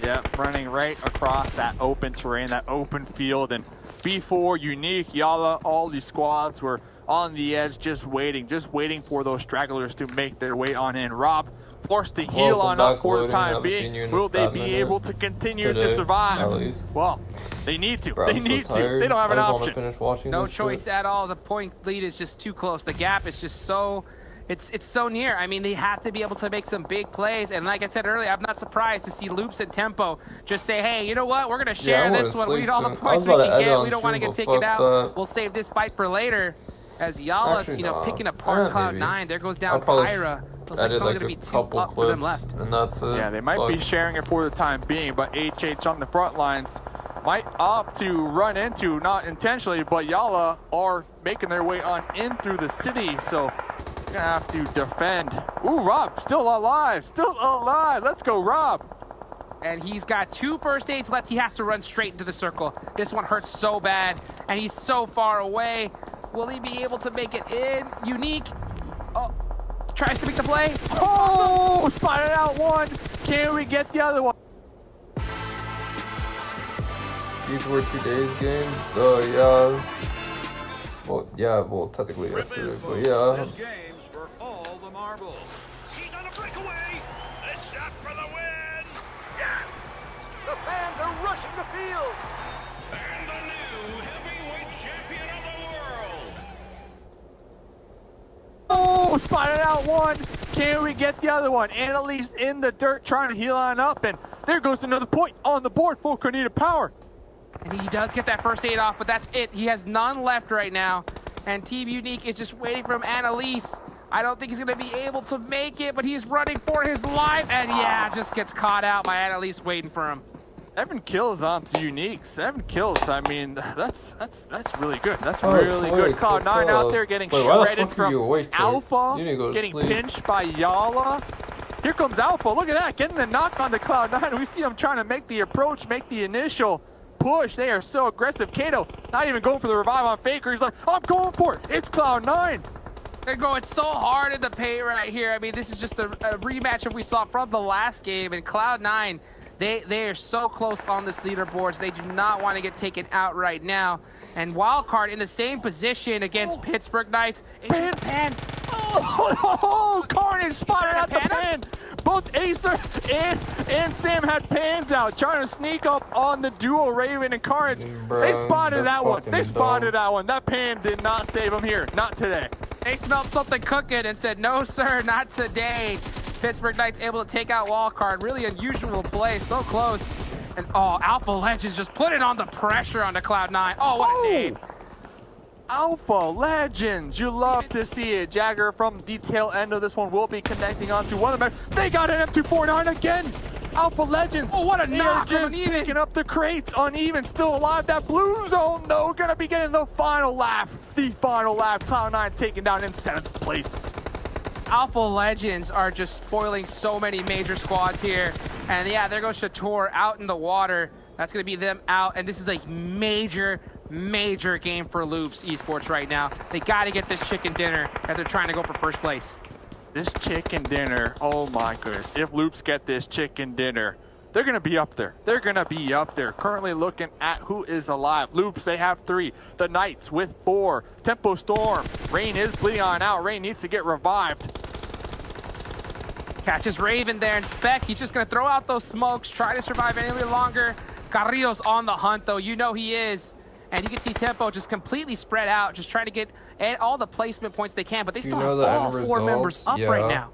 Yeah, running right across that open terrain, that open field. And B4, Unique, Yala, all these squads were on the edge, just waiting for those stragglers to make their way on in. Rob forced to heal on up for the time being. Will they be able to continue to survive? Well, they need to. They need to. They don't have an option. No choice at all. The point lead is just too close. The gap is just so... It's so near. I mean, they have to be able to make some big plays. And like I said earlier, I'm not surprised to see Loops and Tempo just say, hey, you know what? We're going to share this one. We need all the points we can get. We don't want to get taken out. We'll save this fight for later. As Yalas, picking apart Cloud9. There goes down Pyra. Looks like it's only going to be 2 up for them left. And that's it. Yeah, they might be sharing it for the time being, but HH on the front lines might opt to run into, not intentionally, but Yala are making their way on in through the city, so you're gonna have to defend. Ooh, Rob, still alive. Let's go, Rob. And he's got 2 first aids left. He has to run straight into the circle. This one hurts so bad, and he's so far away. Will he be able to make it in? Unique. Oh, tries to make the play. Oh, spotted out one. Can we get the other one? These were 2 days games, yeah. Well, technically yesterday, but yeah. Games for all the marbles. fans are rushing the field. And the new heavyweight champion of the world. Oh, spotted out one. Can we get the other one? Annalise in the dirt trying to heal on up, and there goes another point on the board for Cornita Power. And he does get that first aid off, but that's it. He has none left right now. And Team Unique is just waiting for him. Annalise, I don't think he's going to be able to make it, but he's running for his life. And yeah, just gets caught out by Annalise waiting for him. 7 kills onto Unique. 7 kills. I mean, that's really good. That's really good. Cloud9 out there getting shredded from Alpha, getting pinched by Yala. Here comes Alpha. Look at that, getting the knock on the Cloud9. We see him trying to make the approach, make the initial push. They are so aggressive. Kato not even going for the revive on Faker. He's like, I'm going for it. It's Cloud9. They're going so hard in the paint right here. I mean, this is just a rematch of we saw from the last game. And Cloud9, they are so close on this leaderboards. They do not want to get taken out right now. And Wildcard in the same position against Pittsburgh Knights. Pan. Oh, Carnage spotted out the pan. Both Acer and Sam had pans out, trying to sneak up on the duo Raven and Carnage. They spotted that one. They spotted that one. That pan did not save them here. Not today. They smelled something cooking and said, no, sir, not today. Pittsburgh Knights able to take out Wildcard. Really unusual play, so close. And oh, Alpha Legends just putting on the pressure on the Cloud9. Oh, what a name. Alpha Legends, you love to see it. Jagger from the tail end of this one will be connecting onto one of them. They got an M249 again. Alpha Legends. Oh, what a knock. Just picking up the crates. Uneven, still alive. That blue zone, though, gonna be getting the final laugh. The final laugh. Cloud9 taken down in 7th place. Alpha Legends are just spoiling so many major squads here. And yeah, there goes Shator out in the water. That's going to be them out. And this is a major game for Loops Esports right now. They got to get this chicken dinner if they're trying to go for first place. This chicken dinner, oh my goodness. If Loops get this chicken dinner, they're going to be up there. They're going to be up there. Currently looking at who is alive. Loops, they have 3. The Knights with 4. Tempo Storm. Rain is bleeding on out. Rain needs to get revived. Catches Raven there, and Spec, he's just going to throw out those smokes, try to survive any longer. Carrillo's on the hunt, though. You know he is. And you can see Tempo just completely spread out, just trying to get all the placement points they can, but they still have all 4 members up right now.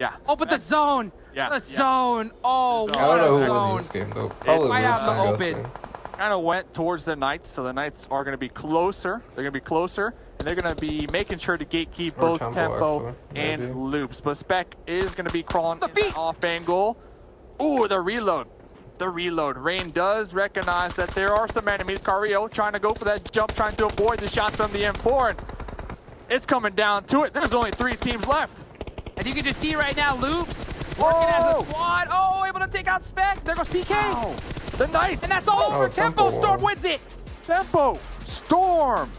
Yeah. Oh, but the zone. Yeah. The zone. Oh, I don't what know a who zone. wins this game, though. Probably Right out in the open. Kind of went towards the Knights, so the Knights are going to be closer. They're going to be closer, and they're going to be making sure to gatekeep both Tempo and Loops. But Spec is going to be crawling off angle. Ooh, the reload. The reload. Rain does recognize that there are some enemies. Carrillo trying to go for that jump, trying to avoid the shots from the M4. And it's coming down to it. There's only 3 teams left. And you can just see right now, Loops working as a squad. Oh, able to take out Spec. There goes PK. Wow. The Knights. And that's all over. Tempo Storm wins it. Tempo Storm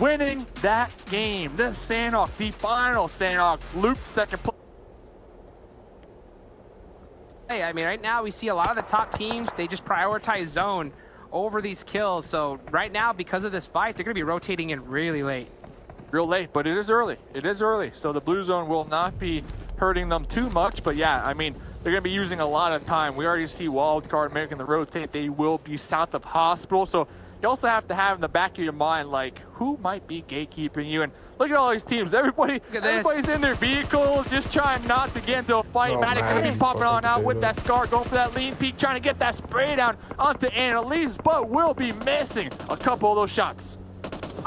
winning that game. The Sanhawk, the final Sanhawk. Loops second place. Hey, I mean, right now we see a lot of the top teams, they just prioritize zone over these kills. So right now, because of this fight, they're going to be rotating in really late. Real late, but it is early. It is early. So the blue zone will not be hurting them too much. But yeah, I mean, they're going to be using a lot of time. We already see Wildcard making the rotate. They will be south of Hospital. So you also have to have in the back of your mind, like, who might be gatekeeping you? And look at all these teams. Everybody's in their vehicles, just trying not to get into a fight. Matic going to be popping on out with that Scar, going for that lean peek, trying to get that spray down onto Annalise, but will be missing a couple of those shots.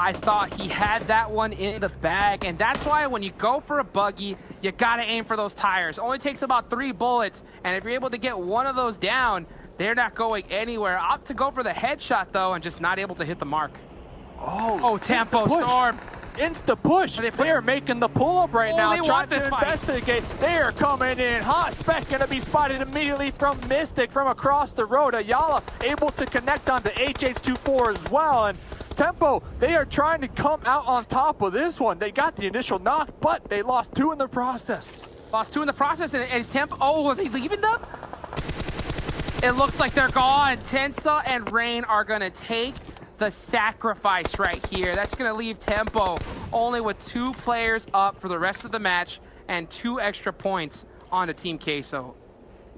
I thought he had that one in the bag, and that's why when you go for a buggy, you gotta aim for those tires. Only takes about 3 bullets, and if you're able to get one of those down, they're not going anywhere. Opt to go for the headshot, though, and just not able to hit the mark. Oh, Tempo Storm. Insta push. They are making the pull-up right now, trying to investigate. They are coming in hot. Spec going to be spotted immediately from Mystic from across the road. Ayala able to connect on the HH24 as well. And Tempo, they are trying to come out on top of this one. They got the initial knock, but they lost 2 in the process. Lost 2 in the process, and it's Tempo. Oh, are they leaving them? It looks like they're gone. Tensa and Rain are going to take the sacrifice right here. That's going to leave Tempo only with 2 players up for the rest of the match and 2 extra points on the Team Queso.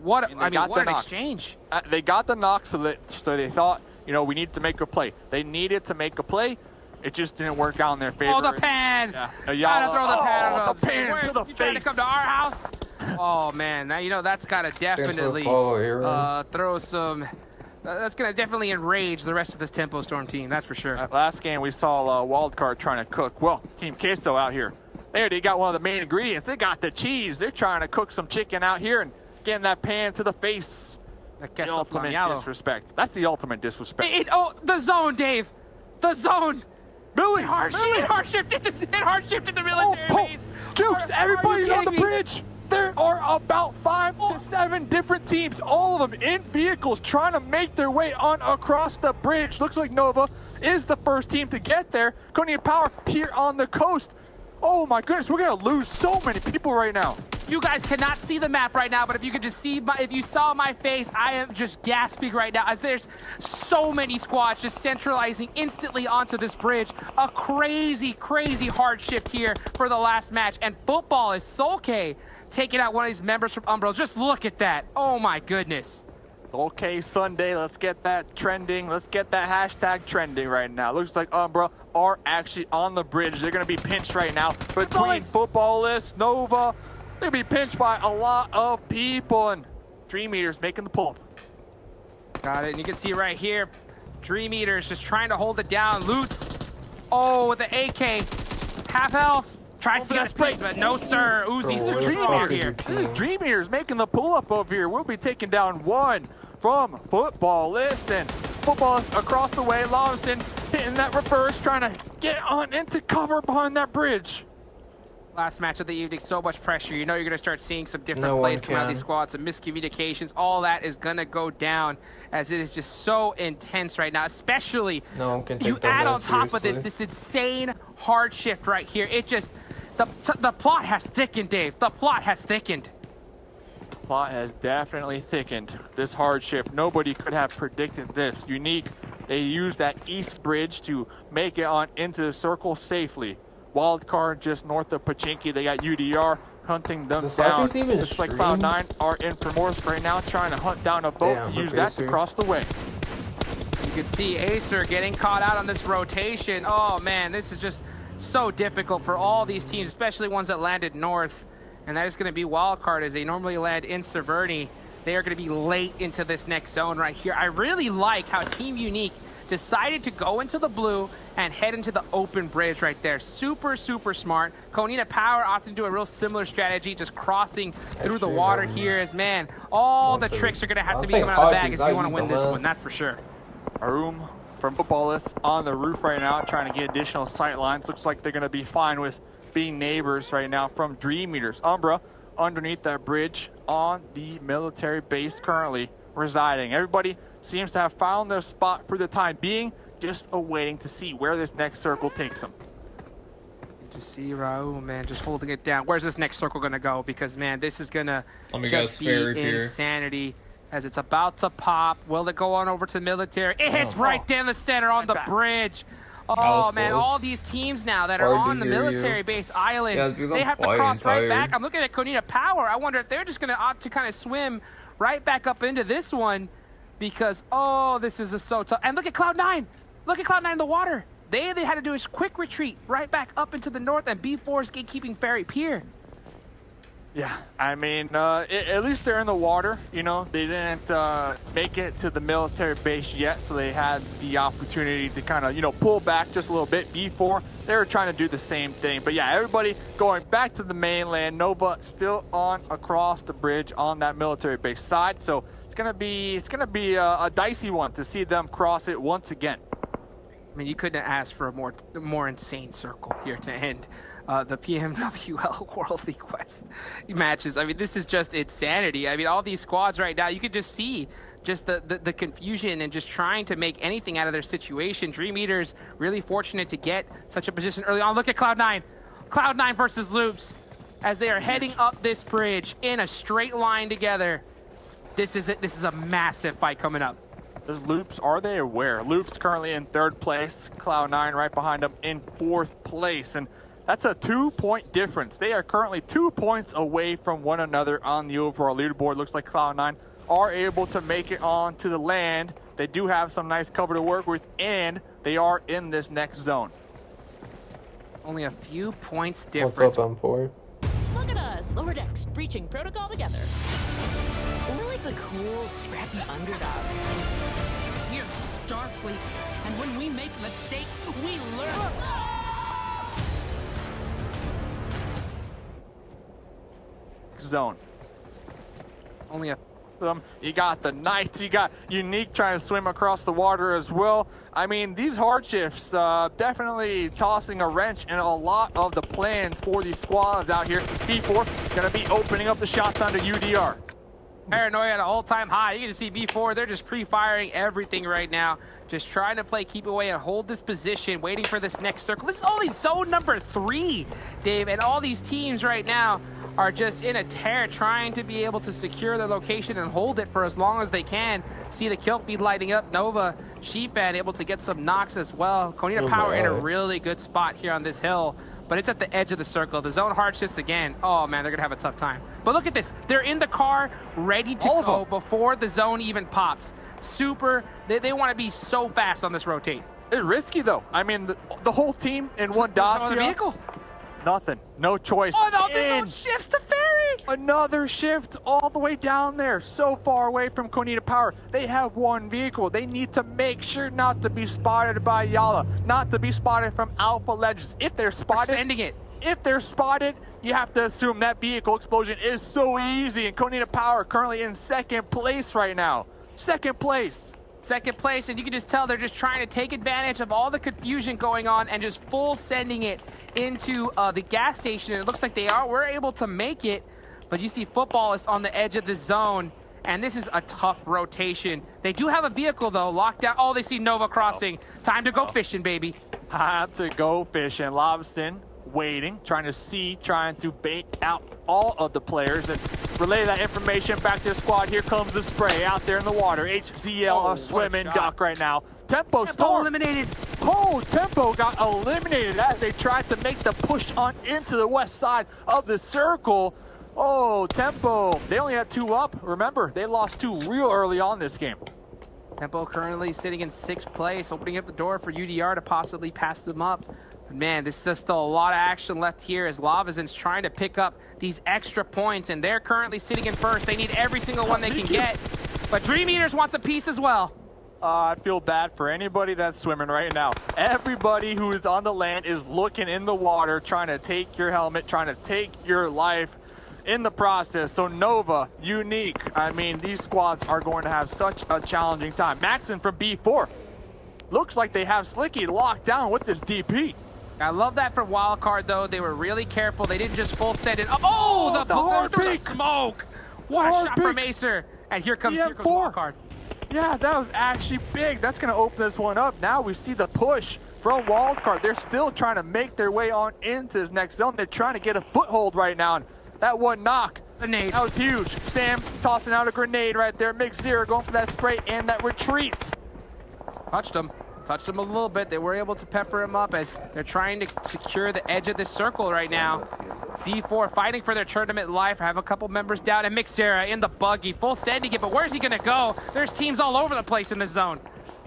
What what an exchange. They got the knock, so they thought, you know, we need to make a play. They needed to make a play. It just didn't work out in their favor. Oh, the pan! Yeah. Gotta throw the pan. The pan to the you face. trying to come to our house? Oh man, now you know that's gotta definitely throw some. That's gonna definitely enrage the rest of this Tempo Storm team. That's for sure. Last game we saw Wildcard trying to cook. Well, Team Queso out here. They got one of the main ingredients. They got the cheese. They're trying to cook some chicken out here and getting that pan to the face. The ultimate disrespect. That's the ultimate disrespect. The zone, Dave. The zone. Billy, it hard shifted the military base. Jukes, everybody's on the bridge. There are about 5 to 7 different teams, all of them in vehicles, trying to make their way on across the bridge. Looks like Nova is the first team to get there. Konya Power here on the coast. Oh my goodness, we're gonna lose so many people right now. You guys cannot see the map right now, but if you could just see if you saw my face, I am just gasping right now as there's so many squads just centralizing instantly onto this bridge. A crazy, crazy hard shift here for the last match. And football is Solke taking out one of these members from Umbro. Just look at that. Oh my goodness. Okay, Sunday, let's get that trending. Let's get that hashtag trending right now. Looks like Umbra are actually on the bridge. They're gonna be pinched right now between Footballists, Nova. They'll be pinched by a lot of people, and Dream Eaters making the pull. Got it, and you can see right here, Dream Eaters just trying to hold it down. Loots, with the AK, half health, tries to get a spray, but no sir, Uzi's too strong here. This is Dream Eaters making the pull-up over here. We'll be taking down one from Footballist, and Footballist across the way. Lawson hitting that reverse, trying to get on into cover behind that bridge. Last match of the evening, so much pressure. You know you're going to start seeing some different plays come out of these squads, some miscommunications. All that is going to go down as it is just so intense right now, especially you add on top of this insane hard shift right here. It just, the plot has thickened, Dave. The plot has thickened. Plot has definitely thickened. This hard shift, nobody could have predicted this. Unique, they used that east bridge to make it on into the circle safely. Wildcard just north of Pachinki. They got UDR hunting them down. Looks like Cloud9 are in Primorsk right now, trying to hunt down a boat to use that to cross the way. You can see Acer getting caught out on this rotation. Oh man, this is just so difficult for all these teams, especially ones that landed north. And that is going to be Wildcard as they normally land in Severny. They are going to be late into this next zone right here. I really like how Team Unique decided to go into the blue and head into the open bridge right there. Super, super smart. Konina Power often do a real similar strategy, just crossing through the water here as, man, all the tricks are going to have to be coming out of the bag if you want to win this one, that's for sure. Arum from Footballists on the roof right now, trying to get additional sight lines. Looks like they're going to be fine with being neighbors right now from Dream Eaters. Umbra underneath that bridge on the military base currently residing. Everybody seems to have found their spot for the time being, just awaiting to see where this next circle takes them. To see Raul, man, just holding it down. Where's this next circle going to go? Because, man, this is going to just be insanity as it's about to pop. Will it go on over to military? It hits right down the center on the bridge. Oh, man, all these teams now that are on the military base island, they have to cross right back. I'm looking at Konina Power. I wonder if they're just going to opt to kind of swim right back up into this one because, this is so tough. And look at Cloud9. Look at Cloud9 in the water. They had to do a quick retreat right back up into the north, and B4 is gatekeeping Ferry Pier. Yeah, I mean, at least they're in the water. You know, they didn't make it to the military base yet, so they had the opportunity to kind of, pull back just a little bit. B4, they were trying to do the same thing. But yeah, everybody going back to the mainland. Nova still on across the bridge on that military base side. So it's gonna be a dicey one to see them cross it once again. I mean, you couldn't ask for a more insane circle here to end the PMWL World League West matches. I mean, this is just insanity. I mean, all these squads right now, you could just see just the confusion and just trying to make anything out of their situation. Dream Eaters really fortunate to get such a position early on. Look at Cloud9. Cloud9 versus Loops as they are heading up this bridge in a straight line together. This is a massive fight coming up. Does Loops, are they aware? Loops currently in 3rd place. Cloud9 right behind them in 4th place. And That's a 2-point difference. They are currently 2 points away from one another on the overall leaderboard. Looks like Cloud9 are able to make it on to the land. They do have some nice cover to work with, and they are in this next zone. Only a few points difference. What's up, M4? Look at us, lower decks, breaching protocol together. We're like the cool, scrappy underdogs. We're Starfleet, and when we make mistakes, we learn. Zone. Only a them. You got the Knights, you got Unique trying to swim across the water as well. I mean, these hard shifts definitely tossing a wrench in a lot of the plans for these squads out here. B4 gonna be opening up the shots onto UDR. Paranoia at an all-time high. You can see B4, they're just pre-firing everything right now. Just trying to play keep away and hold this position, waiting for this next circle. This is only zone number 3, Dave, and all these teams right now are just in a tear trying to be able to secure their location and hold it for as long as they can. See the kill feed lighting up. Nova, Sheepman able to get some knocks as well. Konita Power in a really good spot here on this hill, but it's at the edge of the circle. The zone hard shifts again. Oh man, they're gonna have a tough time. But look at this. They're in the car, ready to go before the zone even pops. Super, they wanna be so fast on this rotate. It's risky though. I mean, the whole team in one dossier. No vehicle. Nothing. No choice. Oh no, this one shifts to ferry. Another shift all the way down there. So far away from Konita Power. They have one vehicle. They need to make sure not to be spotted by Yala. Not to be spotted from Alpha Legends. If they're spotted. Sending it. If they're spotted, you have to assume that vehicle explosion is so easy. And Konita Power currently in second place right now. Second place. Second place, and you can just tell they're just trying to take advantage of all the confusion going on and just full sending it into the gas station. It looks like we're able to make it, but you see football is on the edge of the zone, and this is a tough rotation. They do have a vehicle though, locked down. Oh, they see Nova crossing. Time to go fishing, baby. Time to go fishing. Lobston waiting, trying to bait out all of the players and relay that information back to the squad. Here comes the spray out there in the water. HZL swimming duck right now. Tempo Storm eliminated. Oh, Tempo got eliminated as they tried to make the push on into the west side of the circle. Oh, Tempo, they only had 2 up. Remember, they lost 2 real early on this game. Tempo currently sitting in 6th place, opening up the door for UDR to possibly pass them up. Man, there's still a lot of action left here as Lavazin's trying to pick up these extra points, and they're currently sitting in first. They need every single one they can get, but Dream Eaters wants a piece as well. I feel bad for anybody that's swimming right now. Everybody who is on the land is looking in the water, trying to take your helmet, trying to take your life in the process. So Nova, Unique, I mean, these squads are going to have such a challenging time. Maxon from B4. Looks like they have Slicky locked down with this DP. I love that for Wildcard, though. They were really careful. They didn't just full send it up. Oh, the hard peek. Smoke. What a shot from Acer. And here comes Wildcard. Yeah, that was actually big. That's going to open this one up. Now we see the push from Wildcard. They're still trying to make their way on into this next zone. They're trying to get a foothold right now. And that one knock. Grenade. That was huge. Sam tossing out a grenade right there. Mix Zero going for that spray and that retreat. Touched him a little bit. They were able to pepper him up as they're trying to secure the edge of this circle right now. B4 fighting for their tournament life. I have a couple members down, and Mixera in the buggy, full sending it, but where's he gonna go? There's teams all over the place in this zone.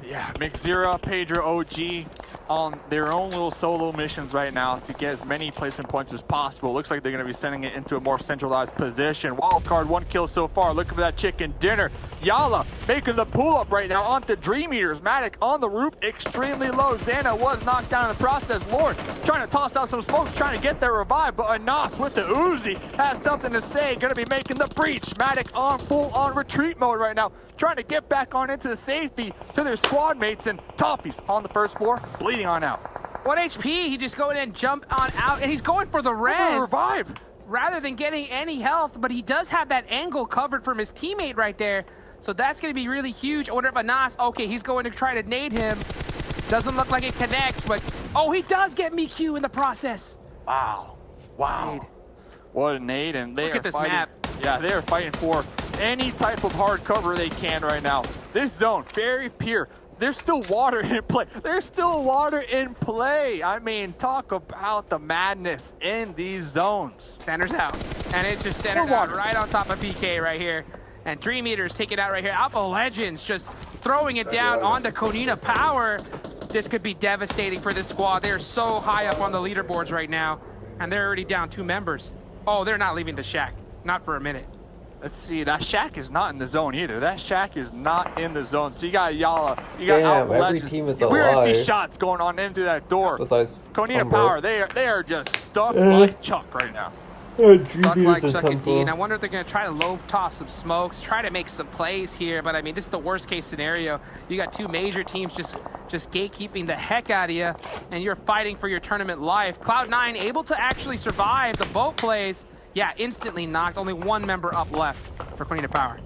Yeah, Mixera, Pedro, OG on their own little solo missions right now to get as many placement points as possible. Looks like they're going to be sending it into a more centralized position. Wildcard, 1 kill so far. Looking for that chicken dinner. Yala making the pull-up right now onto Dream Eaters. Matic on the roof, extremely low. Xana was knocked down in the process. Lord trying to toss out some smokes, trying to get their revive, but Anas with the Uzi has something to say. Going to be making the breach. Matic on full-on retreat mode right now, trying to get back on into the safety to their squad mates, and Toffee's on the first floor, bleeding on out. 1 HP, he just go in and jump on out, and he's going for the res. Revive. Rather than getting any health, but he does have that angle covered from his teammate right there, so that's going to be really huge. I wonder if Anas, okay, he's going to try to nade him. Doesn't look like it connects, but oh, he does get me Q in the process. Wow. Wow. Nade. What a nade, and they Look are at this fighting, map. Yeah, they are fighting for any type of hard cover they can right now. This zone, very pure. there's still water in play. There's still water in play. I mean, talk about the madness in these zones. Center's out. And it's just centered out right on top of PK right here. And Dream Eater's taking out right here. Alpha Legends just throwing it down onto Konina Power. This could be devastating for this squad. They're so high up on the leaderboards right now. And they're already down 2 members. Oh, they're not leaving the shack. Not for a minute. Let's see, that shack is not in the zone either. That shack is not in the zone. So you got Yala, you got Alpha Legends. Team is We're gonna alive. see shots going on into that door. Besides Konina Umber. Power, they are just stuck like Chuck right now. Stuck like Chuck and Dean. I wonder if they're going to try to low toss some smokes, try to make some plays here. But I mean, this is the worst case scenario. You got 2 major teams just gatekeeping the heck out of you, and you're fighting for your tournament life. Cloud9 able to actually survive the boat plays. Yeah, instantly knocked. Only 1 member up left for Konina Power.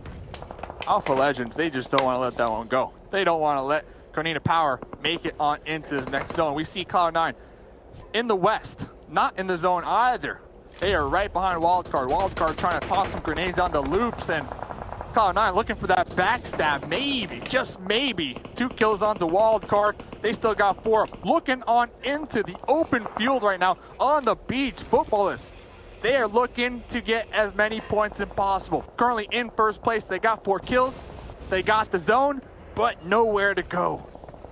Alpha Legends, they just don't want to let that one go. They don't want to let Konina Power make it on into the next zone. We see Cloud9 in the west, not in the zone either. They are right behind Wildcard. Wildcard trying to toss some grenades on the loops, and Cloud9 looking for that backstab. Maybe, just maybe, 2 kills on the Wildcard. They still got 4. Looking on into the open field right now on the beach. Footballists, they are looking to get as many points as possible. Currently in first place, they got 4 kills. They got the zone, but nowhere to go.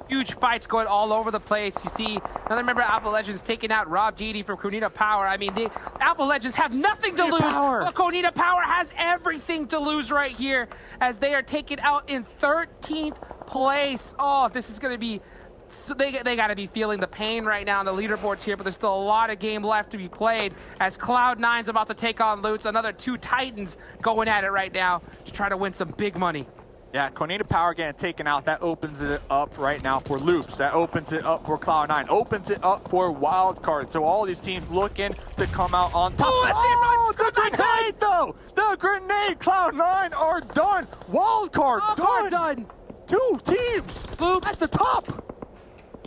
Huge fights going all over the place. You see another member of Alpha Legends taking out Rob GD from Konina Power. I mean, the Alpha Legends have nothing to lose, but Konina Power has everything to lose right here as they are taken out in 13th place. Oh, this is going to be... So they got to be feeling the pain right now on the leaderboards here, but there's still a lot of game left to be played as Cloud9's about to take on Lutz. Another 2 Titans going at it right now to try to win some big money. Yeah, Konina Power getting taken out. That opens it up right now for Loops. That opens it up for Cloud9. Opens it up for Wildcard. So all these teams looking to come out on top. Oh, the grenade, though! The grenade! Cloud9 are done! Wildcard done! 2 teams! Loops at the top!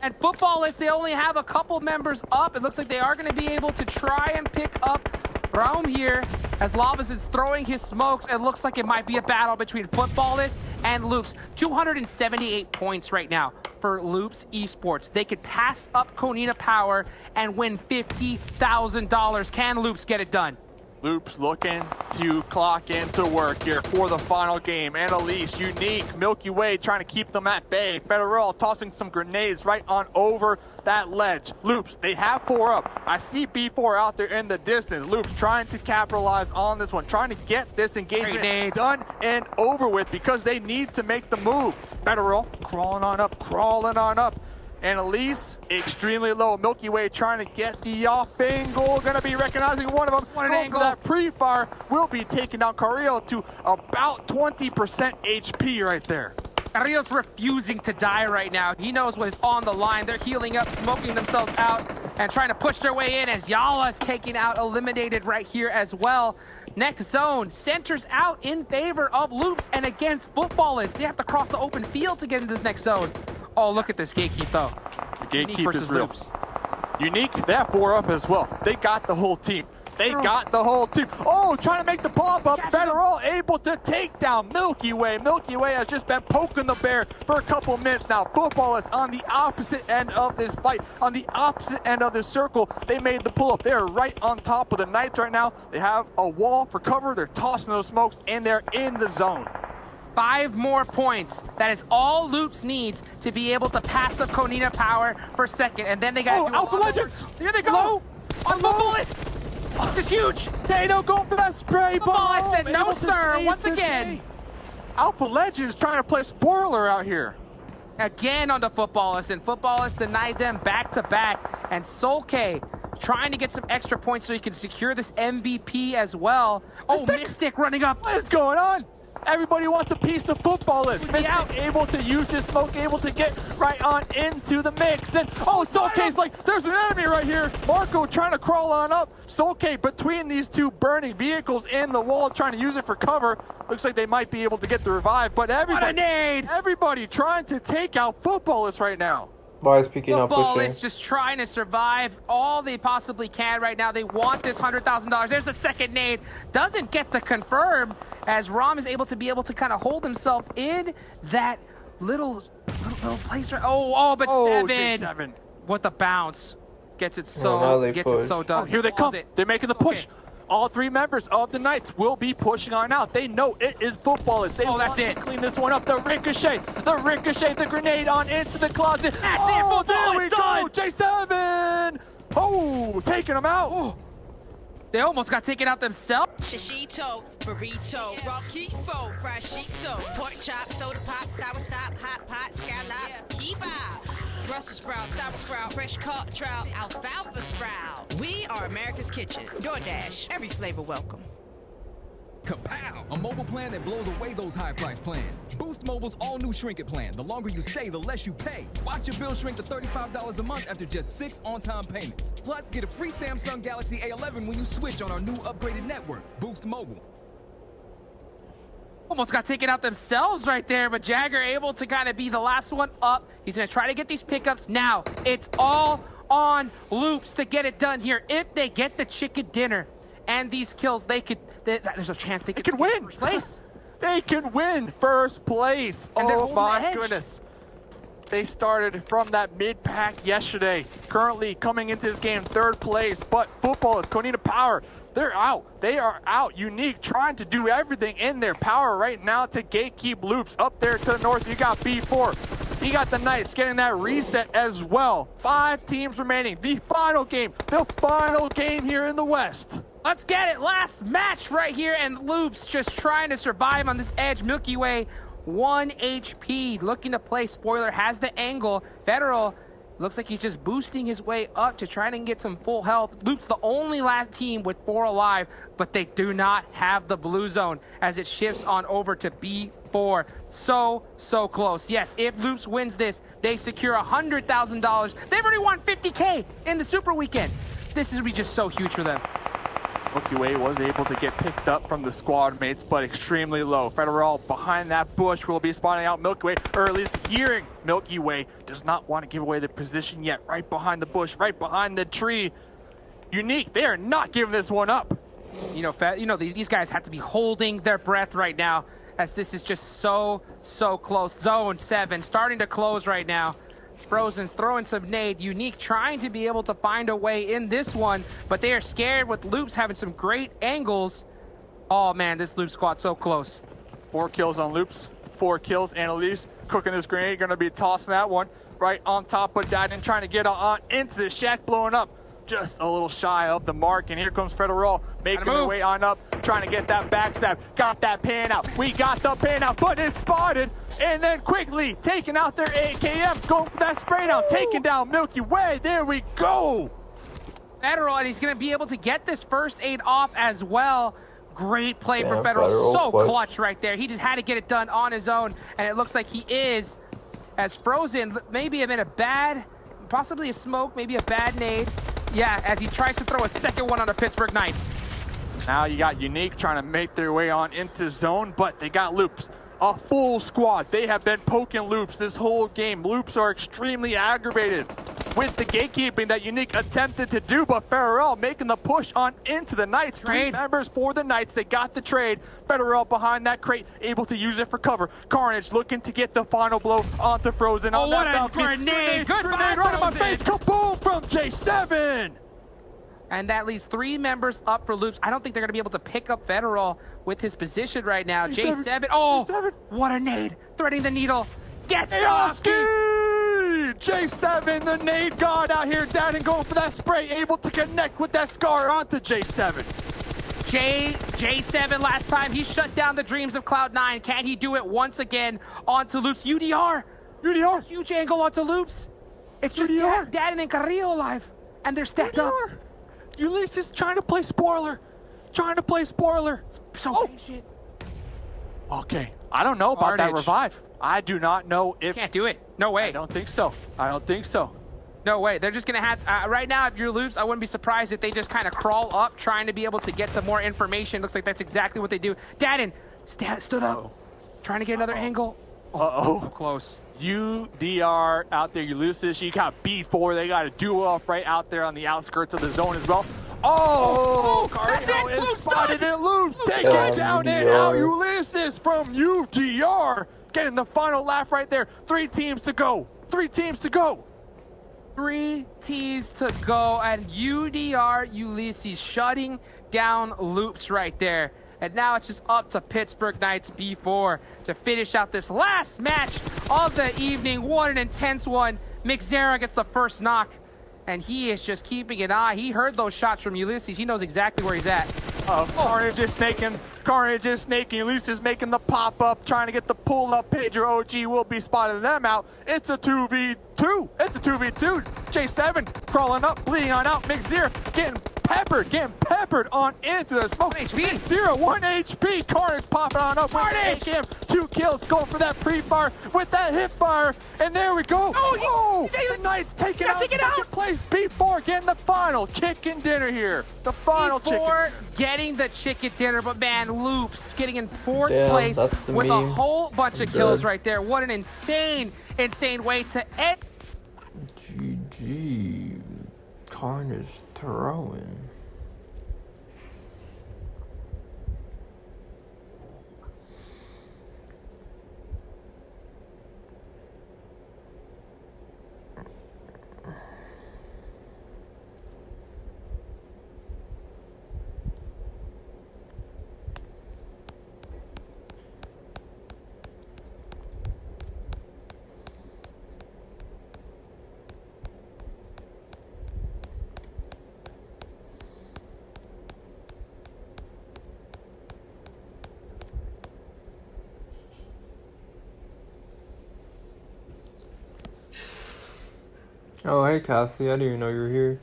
And Footballists, they only have a couple members up. It looks like they are going to be able to try and pick up Rome here as Lavas is throwing his smokes. It looks like it might be a battle between Footballists and Loops. 278 points right now for Loops Esports. They could pass up Konina Power and win $50,000. Can Loops get it done? Loops looking to clock into work here for the final game. Annalise, Unique, Milky Way trying to keep them at bay. Federal tossing some grenades right on over that ledge. Loops, they have 4 up. I see B4 out there in the distance. Loops trying to capitalize on this one, trying to get this engagement done and over with because they need to make the move. Federal crawling on up. Annalise, extremely low. Milky Way trying to get the off angle. Gonna be recognizing one of them. What an angle. That pre-fire will be taking down Carrillo to about 20% HP right there. Carrillo's refusing to die right now. He knows what is on the line. They're healing up, smoking themselves out, and trying to push their way in as Yala's taking out, eliminated right here as well. Next zone, centers out in favor of Loops and against Footballists. They have to cross the open field to get into this next zone. Oh, look at this gatekeep, though. The gatekeep is real. Unique, they have 4 up as well. They got the whole team. Oh, trying to make the pop up. Federal able to take down Milky Way. Milky Way has just been poking the bear for a couple minutes now. Footballists on the opposite end of this fight, on the opposite end of this circle. They made the pull up. They're right on top of the Knights right now. They have a wall for cover. They're tossing those smokes, and they're in the zone. 5 more points. That is all Loops needs to be able to pass up Konina Power for second. And then they got to do Alpha Legends! Here they go! On Footballist! This is huge! They don't go for that spray ball! Footballist said no, sir, once again. Alpha Legends trying to play spoiler out here. Again on the Footballist, and Footballist denied them back-to-back. And Soul-K trying to get some extra points so he can secure this MVP as well. Oh, Mystic running up. What is going on? Everybody wants a piece of Footballists. Mystic able to use his smoke, able to get right on into the mix. And Soul-K's like, there's an enemy right here. Marco trying to crawl on up. Soul-K between these 2 burning vehicles in the wall, trying to use it for cover. Looks like they might be able to get the revive, but everybody trying to take out Footballists right now. Why is PK not pushing? Football is just trying to survive all they possibly can right now. They want this $100,000. There's the second nade. Doesn't get the confirm as Rom is able to kind of hold himself in that little Little place right. But J7. What the bounce. Gets it now they so done. Oh, here they come. They're making the push. Okay. All 3 members of the Knights will be pushing on out. They know it is footballers. They want to clean this one up. The ricochet, the grenade on into the closet. That's it. Football there we is done. go. J7. Oh, taking them out. Oh. They almost got taken out themselves. Shishito, burrito, rocky fo, fried shiso, pork chop, soda pop, sour sop, hot pot, scallop, kebab, Brussels sprout, sauerkraut, fresh caught trout, alfalfa sprout. We are America's Kitchen. DoorDash, every flavor welcome. Kapow! A mobile plan that blows away those high-price plans. Boost Mobile's all-new Shrink It plan. The longer you stay, the less you pay. Watch your bill shrink to $35 a month after just 6 on-time payments. Plus, get a free Samsung Galaxy A11 when you switch on our new upgraded network, Boost Mobile. Almost got taken out themselves right there, but Jagger able to kind of be the last one up. He's going to try to get these pickups. Now, it's all on Loops to get it done here. If they get the chicken dinner and these kills, there's a chance they could win first place. They can win first place. And oh my goodness. They started from that mid-pack yesterday. Currently coming into this game 3rd place, but football is Konita Power. They're out. They are out. Unique trying to do everything in their power right now to gatekeep Loops. Up there to the north, you got B4. You got the Knights getting that reset as well. 5 teams remaining. The final game here in the West. Let's get it. Last match right here, and Loops just trying to survive on this edge. Milky Way, 1 HP. Looking to play. Spoiler has the angle. Federal looks like he's just boosting his way up to try and get some full health. Loops the only last team with 4 alive, but they do not have the blue zone as it shifts on over to B4. So close. Yes, if Loops wins this, they secure $100,000. They've already won $50K in the Super Weekend. This is be just so huge for them. Milky Way was able to get picked up from the squad mates, but extremely low. Federal behind that bush will be spotting out Milky Way, or at least hearing Milky Way. Does not want to give away the position yet. Right behind the bush, right behind the tree. Unique, they are not giving this one up. These guys have to be holding their breath right now, as this is just so close. Zone 7 starting to close right now. Frozen's throwing some nade. Unique trying to be able to find a way in this one, but they are scared with Loops having some great angles. Oh man, this Loop squad so close. 4 kills on Loops, 4 kills. Annalise cooking this grenade, gonna be tossing that one right on top of that and trying to get on into the shack, blowing up. Just a little shy of the mark, and here comes Federal making their way on up, trying to get that backstab. Got that pan out. We got the pan out, but it's spotted, and then quickly taking out their AKM, going for that spray down, taking down Milky Way. There we go. Federal, and he's going to be able to get this first aid off as well. Great play from Federal. So clutch right there. He just had to get it done on his own, and it looks like he is, as Frozen maybe in a bad, possibly a smoke, maybe a bad nade. Yeah, as he tries to throw a second one on the Pittsburgh Knights. Now you got Unique trying to make their way on into zone, but they got Loops. A full squad. They have been poking Loops this whole game. Loops are extremely aggravated with the gatekeeping that Unique attempted to do, but Farrell making the push on into the Knights. 3 members for the Knights. They got the trade. Farrell behind that crate, able to use it for cover. Carnage looking to get the final blow onto Frozen. Oh, what a grenade! Goodbye, right in my face. Kaboom from J7! And that leaves 3 members up for Loops. I don't think they're going to be able to pick up Federal with his position right now. J7. Oh, what a nade. Threading the needle. Gets J7, the nade god out here, down and going for that spray, able to connect with that scar onto J7. J7 last time, he shut down the dreams of Cloud9. Can he do it once again onto Loops? UDR. Huge angle onto Loops. It's just Dadden and Carrillo alive, and they're stacked up. Ulysses trying to play spoiler. So patient. Okay, I don't know about that revive. I do not know if... Can't do it. No way. I don't think so. No way. They're just going to have... right now, if you're Loops, I wouldn't be surprised if they just kind of crawl up, trying to be able to get some more information. Looks like that's exactly what they do. Dadden stood up, trying to get another angle. Uh-oh. So close. UDR out there, Ulysses. You got B4. They got a duo up right out there on the outskirts of the zone as well. Oh, that's it. is spotted in loops, taking Damn, it down UDR. and out. Ulysses from UDR getting the final laugh right there. 3 teams to go. 3 teams to go. 3 teams to go, and UDR Ulysses shutting down loops right there. And now it's just up to Pittsburgh Knights B4 to finish out this last match of the evening. What an intense one. McZara gets the first knock, and he is just keeping an eye. He heard those shots from Ulysses. He knows exactly where he's at. Carnage is snaking. Carnage is snaking. Ulysses making the pop-up, trying to get the pull-up. Pedro OG will be spotting them out. It's a 2v2. It's a 2v2. J7 crawling up, bleeding on out. McZera getting peppered on into the smoke. 1 HP. McZera, 1 HP. Carnage popping on up. Carnage! With him. 2 kills, going for that pre-fire with that hip fire. And there we go. The Knights taking out second place. B4 getting the final chicken dinner here. The final B4 chicken. getting the chicken dinner, but man, Loops getting in 4th Damn, place that's the with a meme. whole bunch of I'm kills dead. right there. What an insane way to end. GG. Carnage throwing. Oh, hey Cassie, I didn't even know you were here.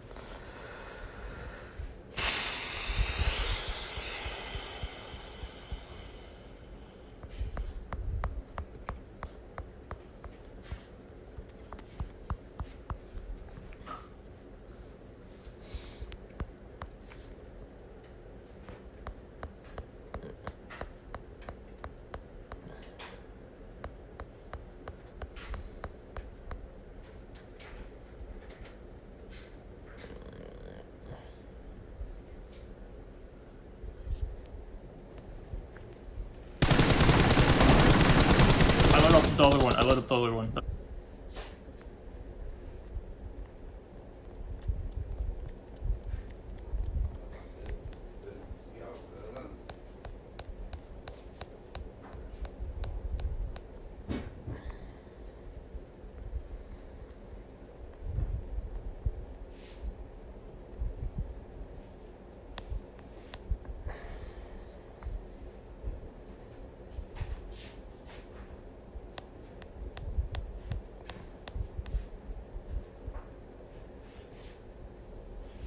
I lit up the other one.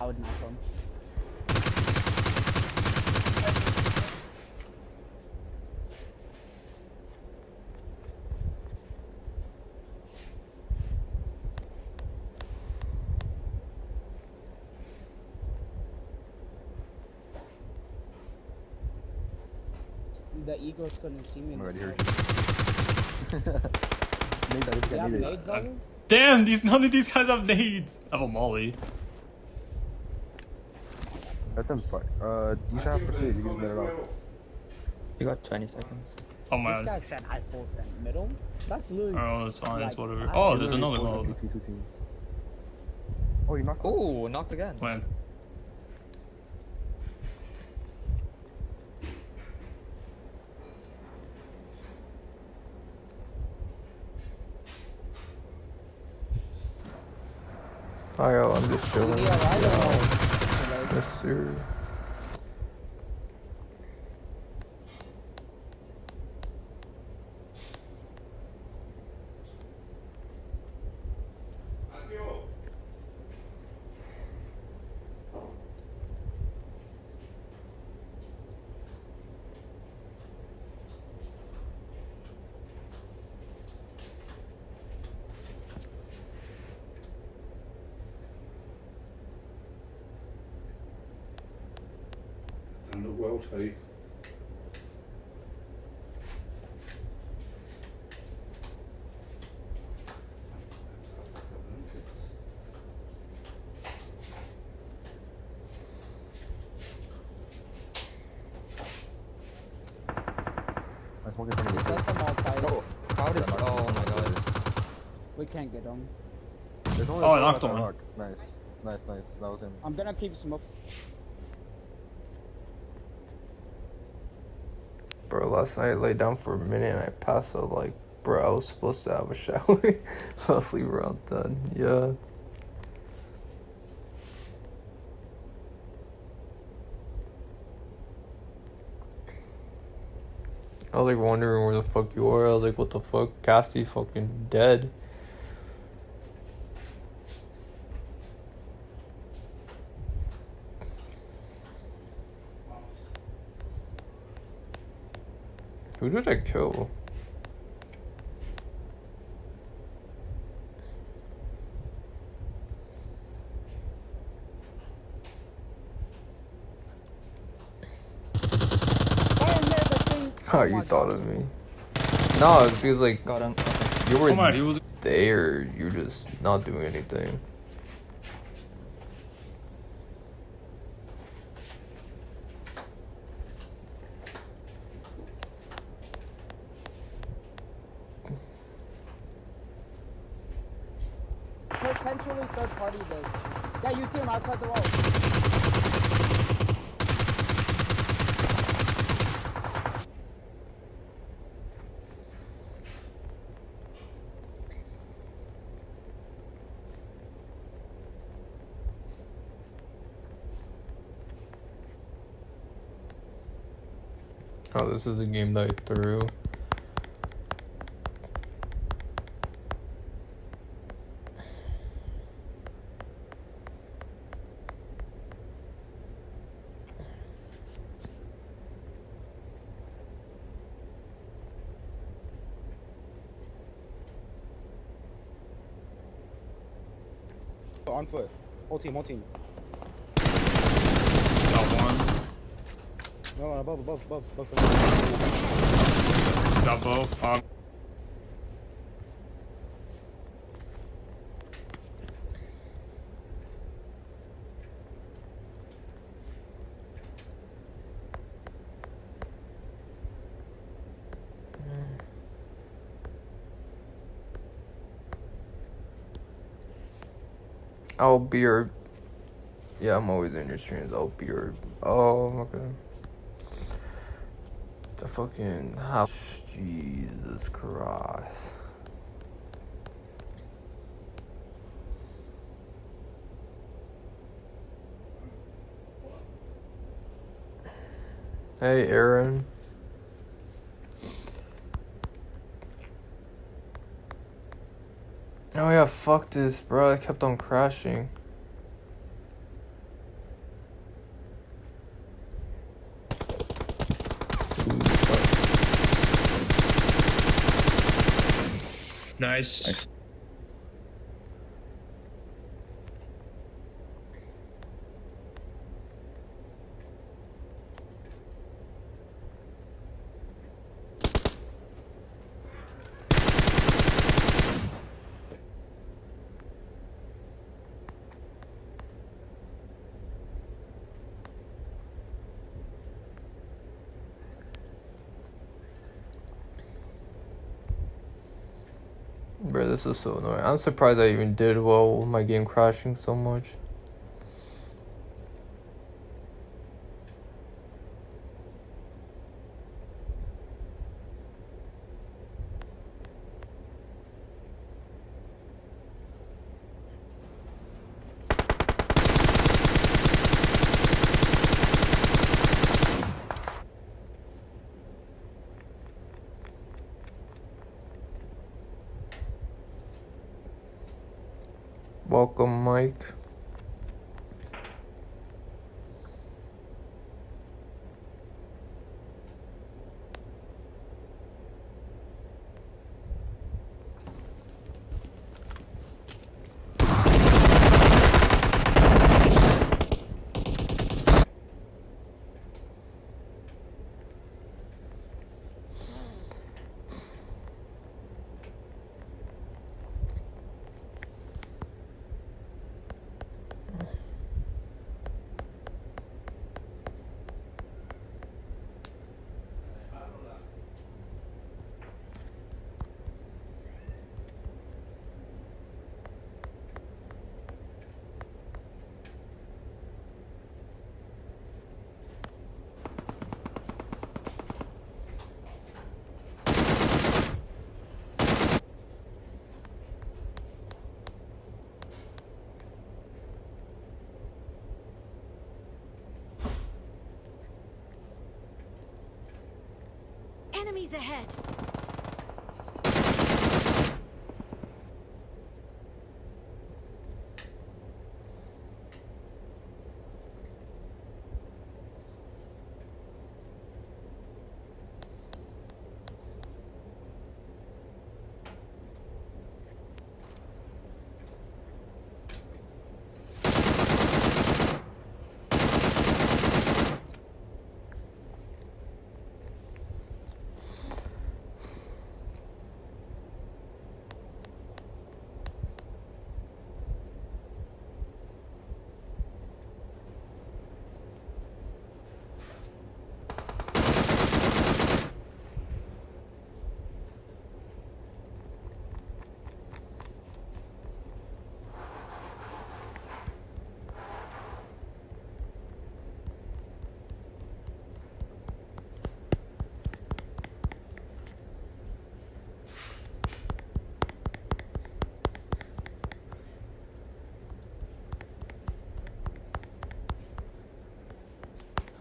I would knock him. The Eagles couldn't see me. I'm already heard you. Damn, none of these guys have nades. I have a molly. Let them fight. You should have pursued. You can just let it off. You got 20 seconds. Oh my This guy said I full send middle. That's literally. Oh, that's fine. It's like, whatever. Oh, there's another Literally molly. between 2 teams. Oh, you knocked. Oh, knocked again. When? Oh, yo, I'm just chilling. Yes, sir. Stand up well, T. smoke in front of you. Set them all tight. Oh, how did? Oh my god. We can't get them. There's only Oh, I someone knocked at that one. rock. Nice. Nice, nice. That was him. I'm gonna keep smoke. Bro, last night I laid down for a minute and I passed out like, bro, I was supposed to have a shower. Fell asleep around 10. Yeah. I was like wondering where the fuck you were. I was like, what the fuck? Cassie fucking dead. Who did I kill? Oh, you thought of me. No, it feels like you were Come on, he was- there. You're just not doing anything. Potentially third party this. Yeah, you see him outside the wall. Oh, this is a game that I threw. On foot. Whole team, whole team. Got one. No, above. Got both. I'll be your... Yeah, I'm always in your streams. I'll be your... Oh, okay. The fucking house. Jesus Christ. Hey, Aaron. Oh yeah, fuck this, bro. I kept on crashing. Nice. Bro, this is so annoying. I'm surprised I even did well with my game crashing so much. Welcome, Mike. Enemies ahead.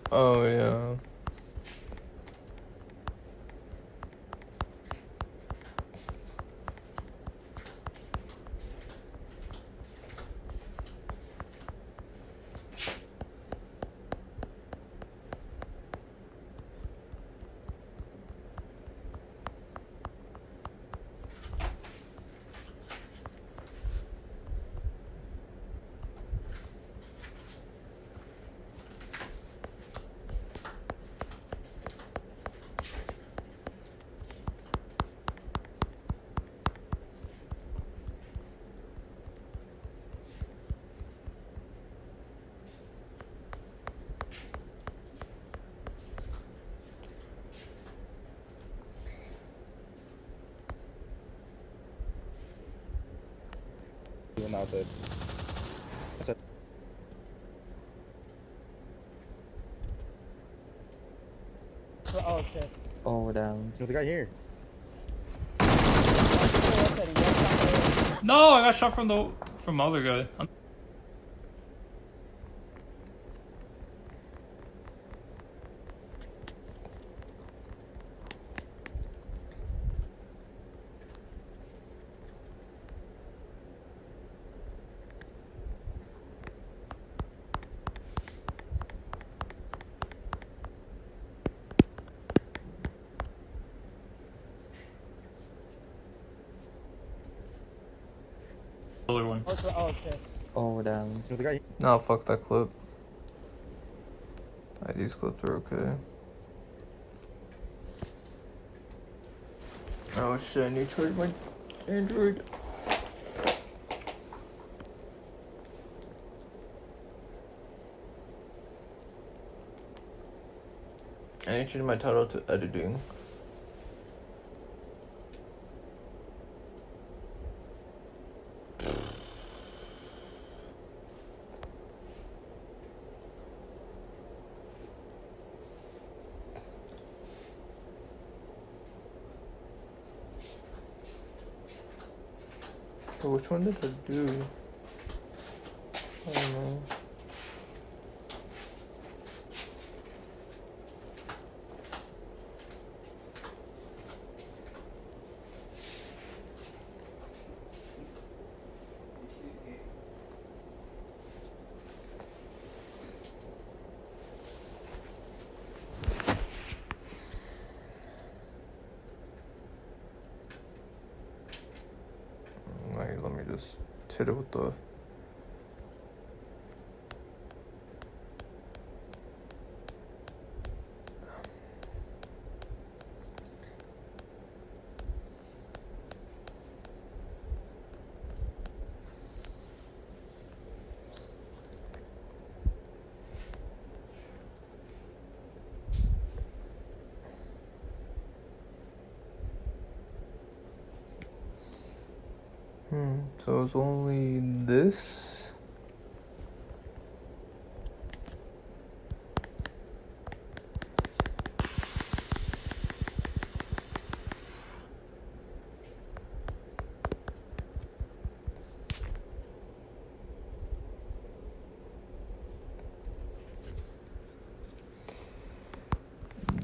Oh yeah. You're not dead. That's it. Oh shit. Oh, down. There's a guy here. No, I got shot from the other guy. Other one. Oh shit. Oh, down. There's a guy here. No, fuck that clip. These clips are okay. Oh shit, I need to charge my Android. I need to change my title to editing. So which one did I do? I don't know. Like, let me just hit it with the... So it's only this?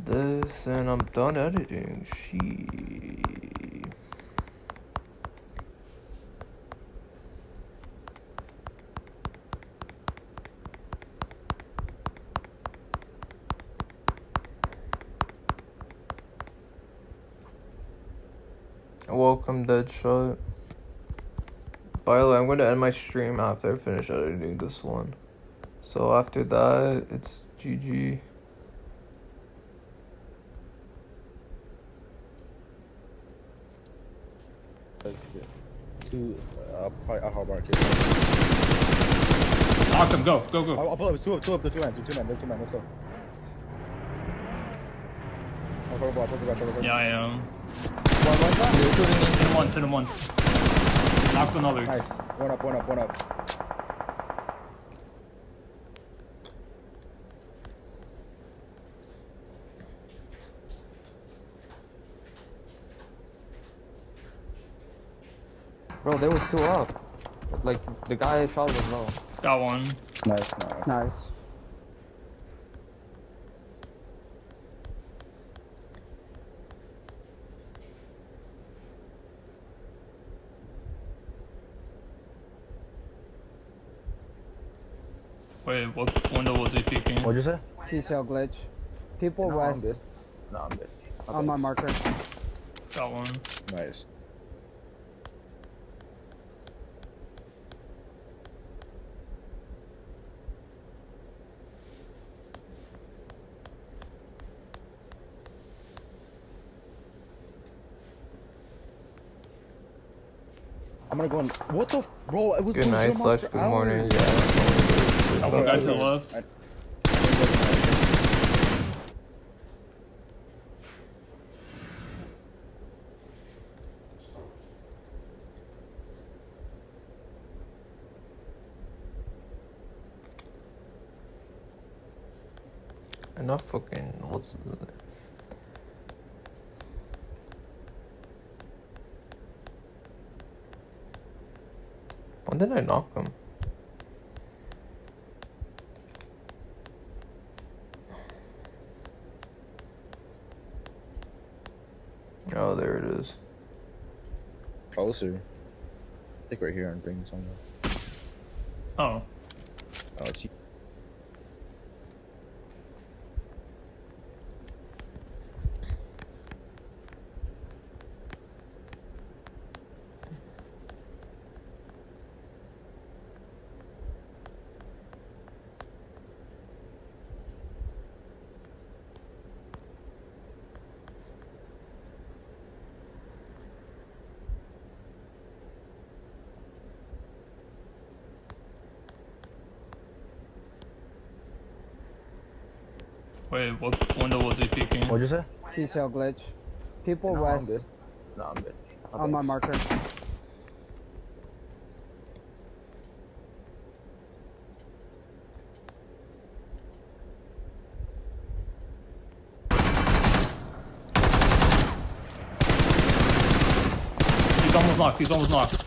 this and I'm done editing. She. Welcome, Deadshot. By the way, I'm going to end my stream after I finish editing this one. So after that, it's GG. Two, probably a hard market. Knock them, go, go, go. I'll pull up, two up, the two man, let's go. Yeah, I am. One. Hit him once. Knock another. Nice. One up. Bro, there was two up. Like, the guy I shot was low. Got one. Nice. Wait, what window was he peeking? What'd you say? PCL glitch. People west. I'm good. On my marker. Got one. Nice. I'm gonna go in. What the? Bro, it was Good night slash good morning. Yeah. One guy to the left. Enough fucking. What's the. When did I knock him? Oh, there it is. Closer. I think right here and bring someone. Oh. Oh, it's you. Wait, what window was he peeking? What'd you say? PCL glitch. People west. I'm good. On my marker. He's almost knocked.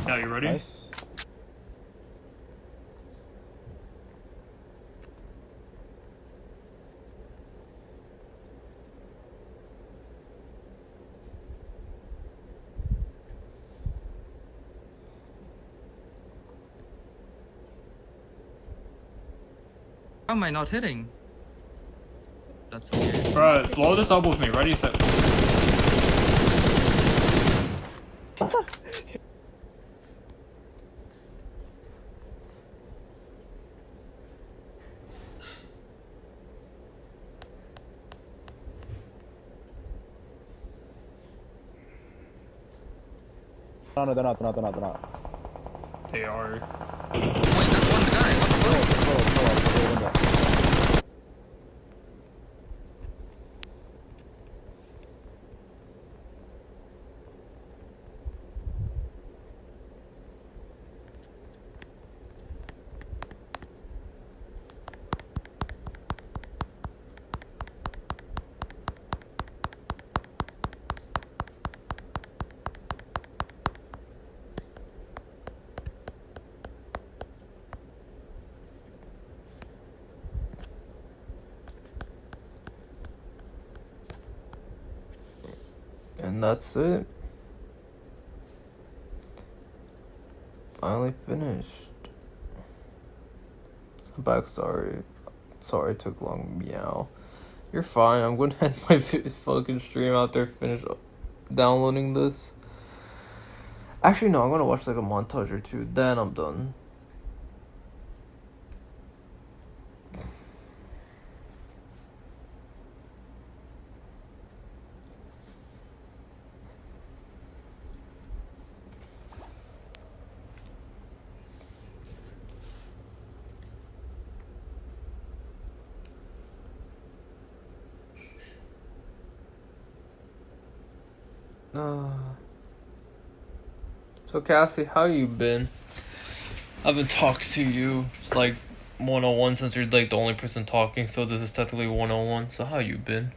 Now you ready? Nice. How am I not hitting? That's weird. Bro, blow this up with me. Ready, set. No, they're not. They are. Wait, that's one guy. What the fuck? And that's it. Finally finished. I'm back, sorry. Sorry it took long, meow. You're fine, I'm gonna end my fucking stream out there, finish downloading this. Actually, no, I'm gonna watch like a montage or two, then I'm done. So Cassie, how you been? I haven't talked to you. It's like 101 since you're like the only person talking, so this is technically 101. So how you been?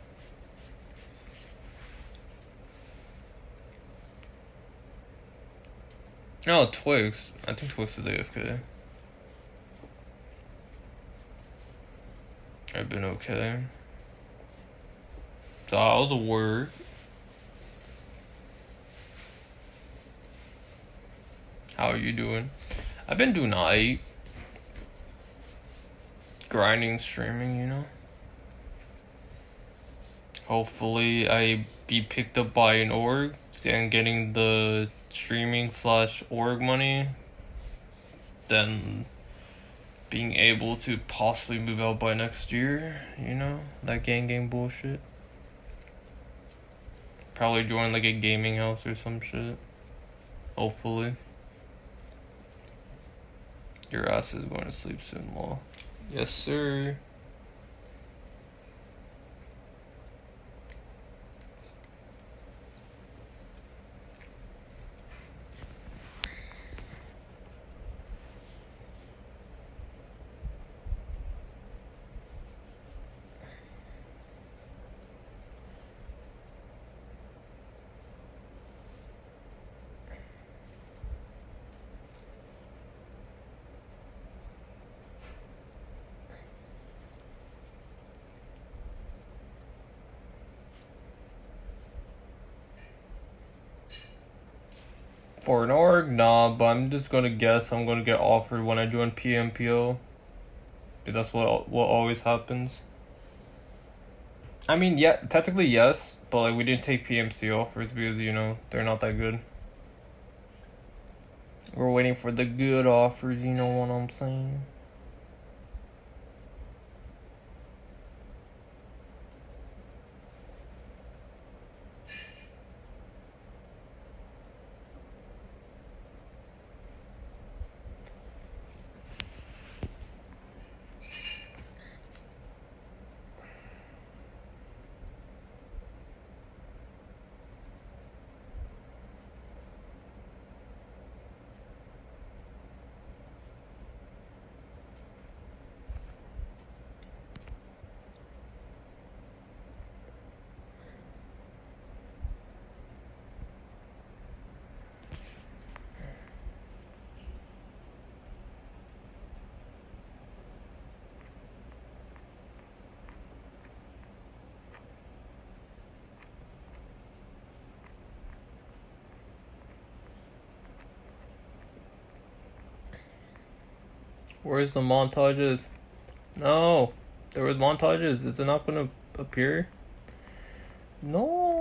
Oh, Twix. I think Twix is AFK. I've been okay. So how's the work? How are you doing? I've been doing alright. Grinding, streaming, you know. Hopefully I be picked up by an org and getting the streaming / org money. Then being able to possibly move out by next year, you know? That gang bullshit. Probably join like a gaming house or some shit. Hopefully. Your ass is going to sleep soon, Law. Yes, sir. For an org, nah, but I'm just gonna guess I'm gonna get offered when I join PMPO. That's what always happens. I mean, yeah, technically yes, but like we didn't take PMC offers because, you know, they're not that good. We're waiting for the good offers, you know what I'm saying? Where's the montages? No, there was montages. Is it not gonna appear? No.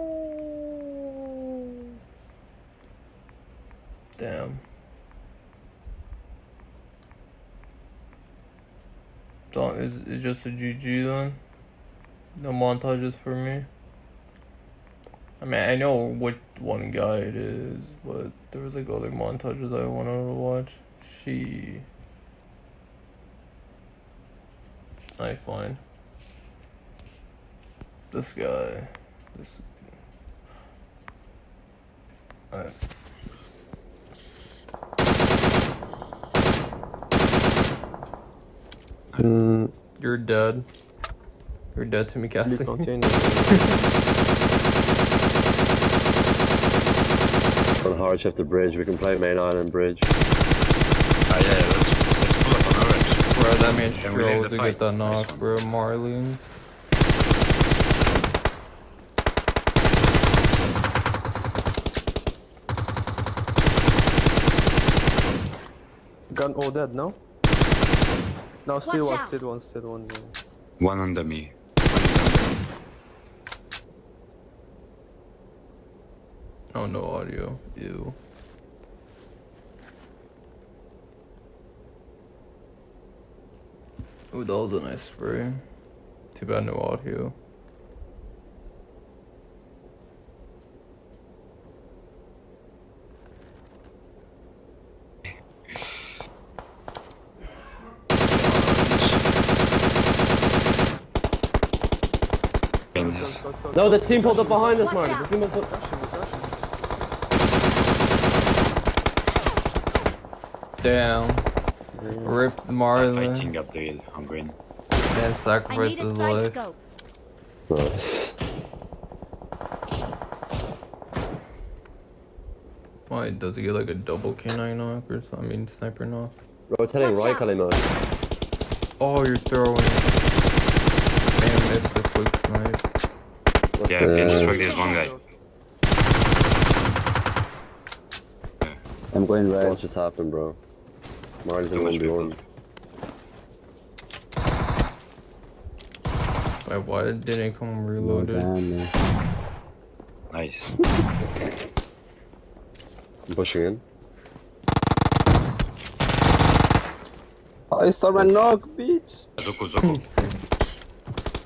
Damn. So it's just a GG then? No montages for me? I mean, I know which one guy it is, but there was like other montages I wanted to watch. I find this guy. Alright. You're dead. You're dead to me, Cassie. On hard shift the bridge, we can play main island bridge. Ah yeah, let's pull up on orange. Bro, that man Then we leave strove the to fight. get that knock, bro. Marlene. They're all dead, no? No, still Watch one, out. still one, still one. Yeah. One under me. Oh, no audio. Ew. Ooh, that was a nice spray. Too bad no audio. No, the team pulled up behind us, Watch Marty. out. The team pulled up. Damn. Rip Marlon. Fighting up the hill on green. And I sacrifice need his a side life. scope. Nice. Why, does he get like a double K9 knock or something? I mean, sniper knock? Rotating Watch right, out. Kalima. Oh, you're throwing. Damn, missed the quick snipe. Yeah, can destroy this one guy. I'm going red. Watch this happen, bro. Marty's in 1v1. Wait, why didn't it come reloaded? Nice. I'm pushing in. I start my knock, bitch! Zoko.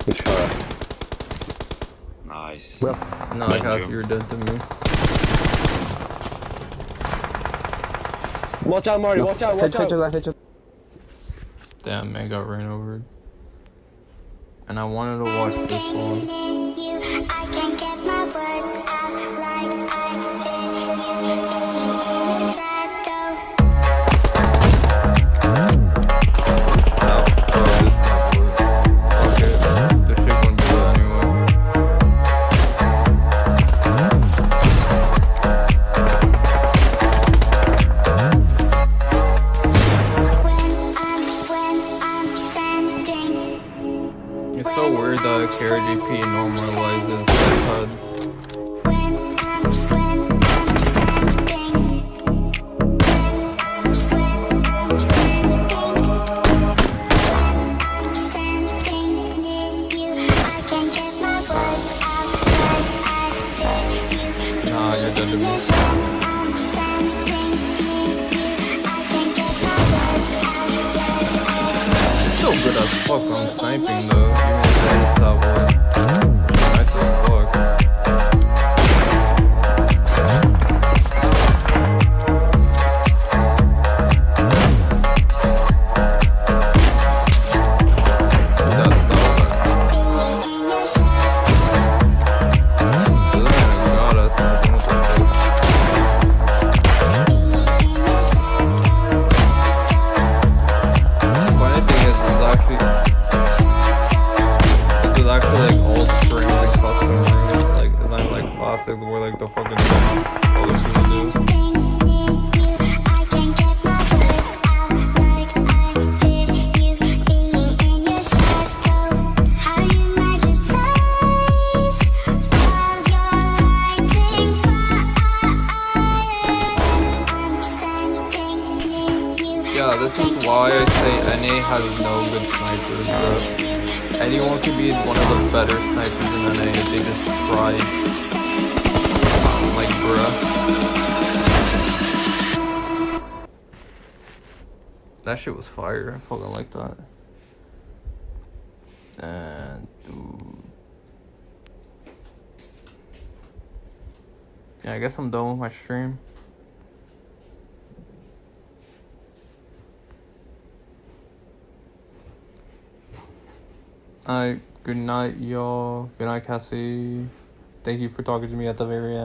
Good shot. Nice. No, I Thank guess you. you're dead to me. Watch out, Marty, watch out, watch out! Damn, man got ran over. And I wanted to watch this one. I can't get my words out like I feel you in the shadow. Stop. Bro, this stop work. Fuck it. This shit wouldn't be good anyway. It's so weird that carry GP normalizes iPads. Nah, you're dead to me. It's so good as fuck on sniping though. Even if that was nice as fuck. Where like the fucking things all those people do. Yeah, this is why I say NA has no good snipers, bro. Anyone could be one of the better snipers in NA if they just try. Like, bruh. That shit was fire. I fucking like that. And dude. Yeah, I guess I'm done with my stream. Alright, good night, y'all. Good night, Cassie. Thank you for talking to me at the very end.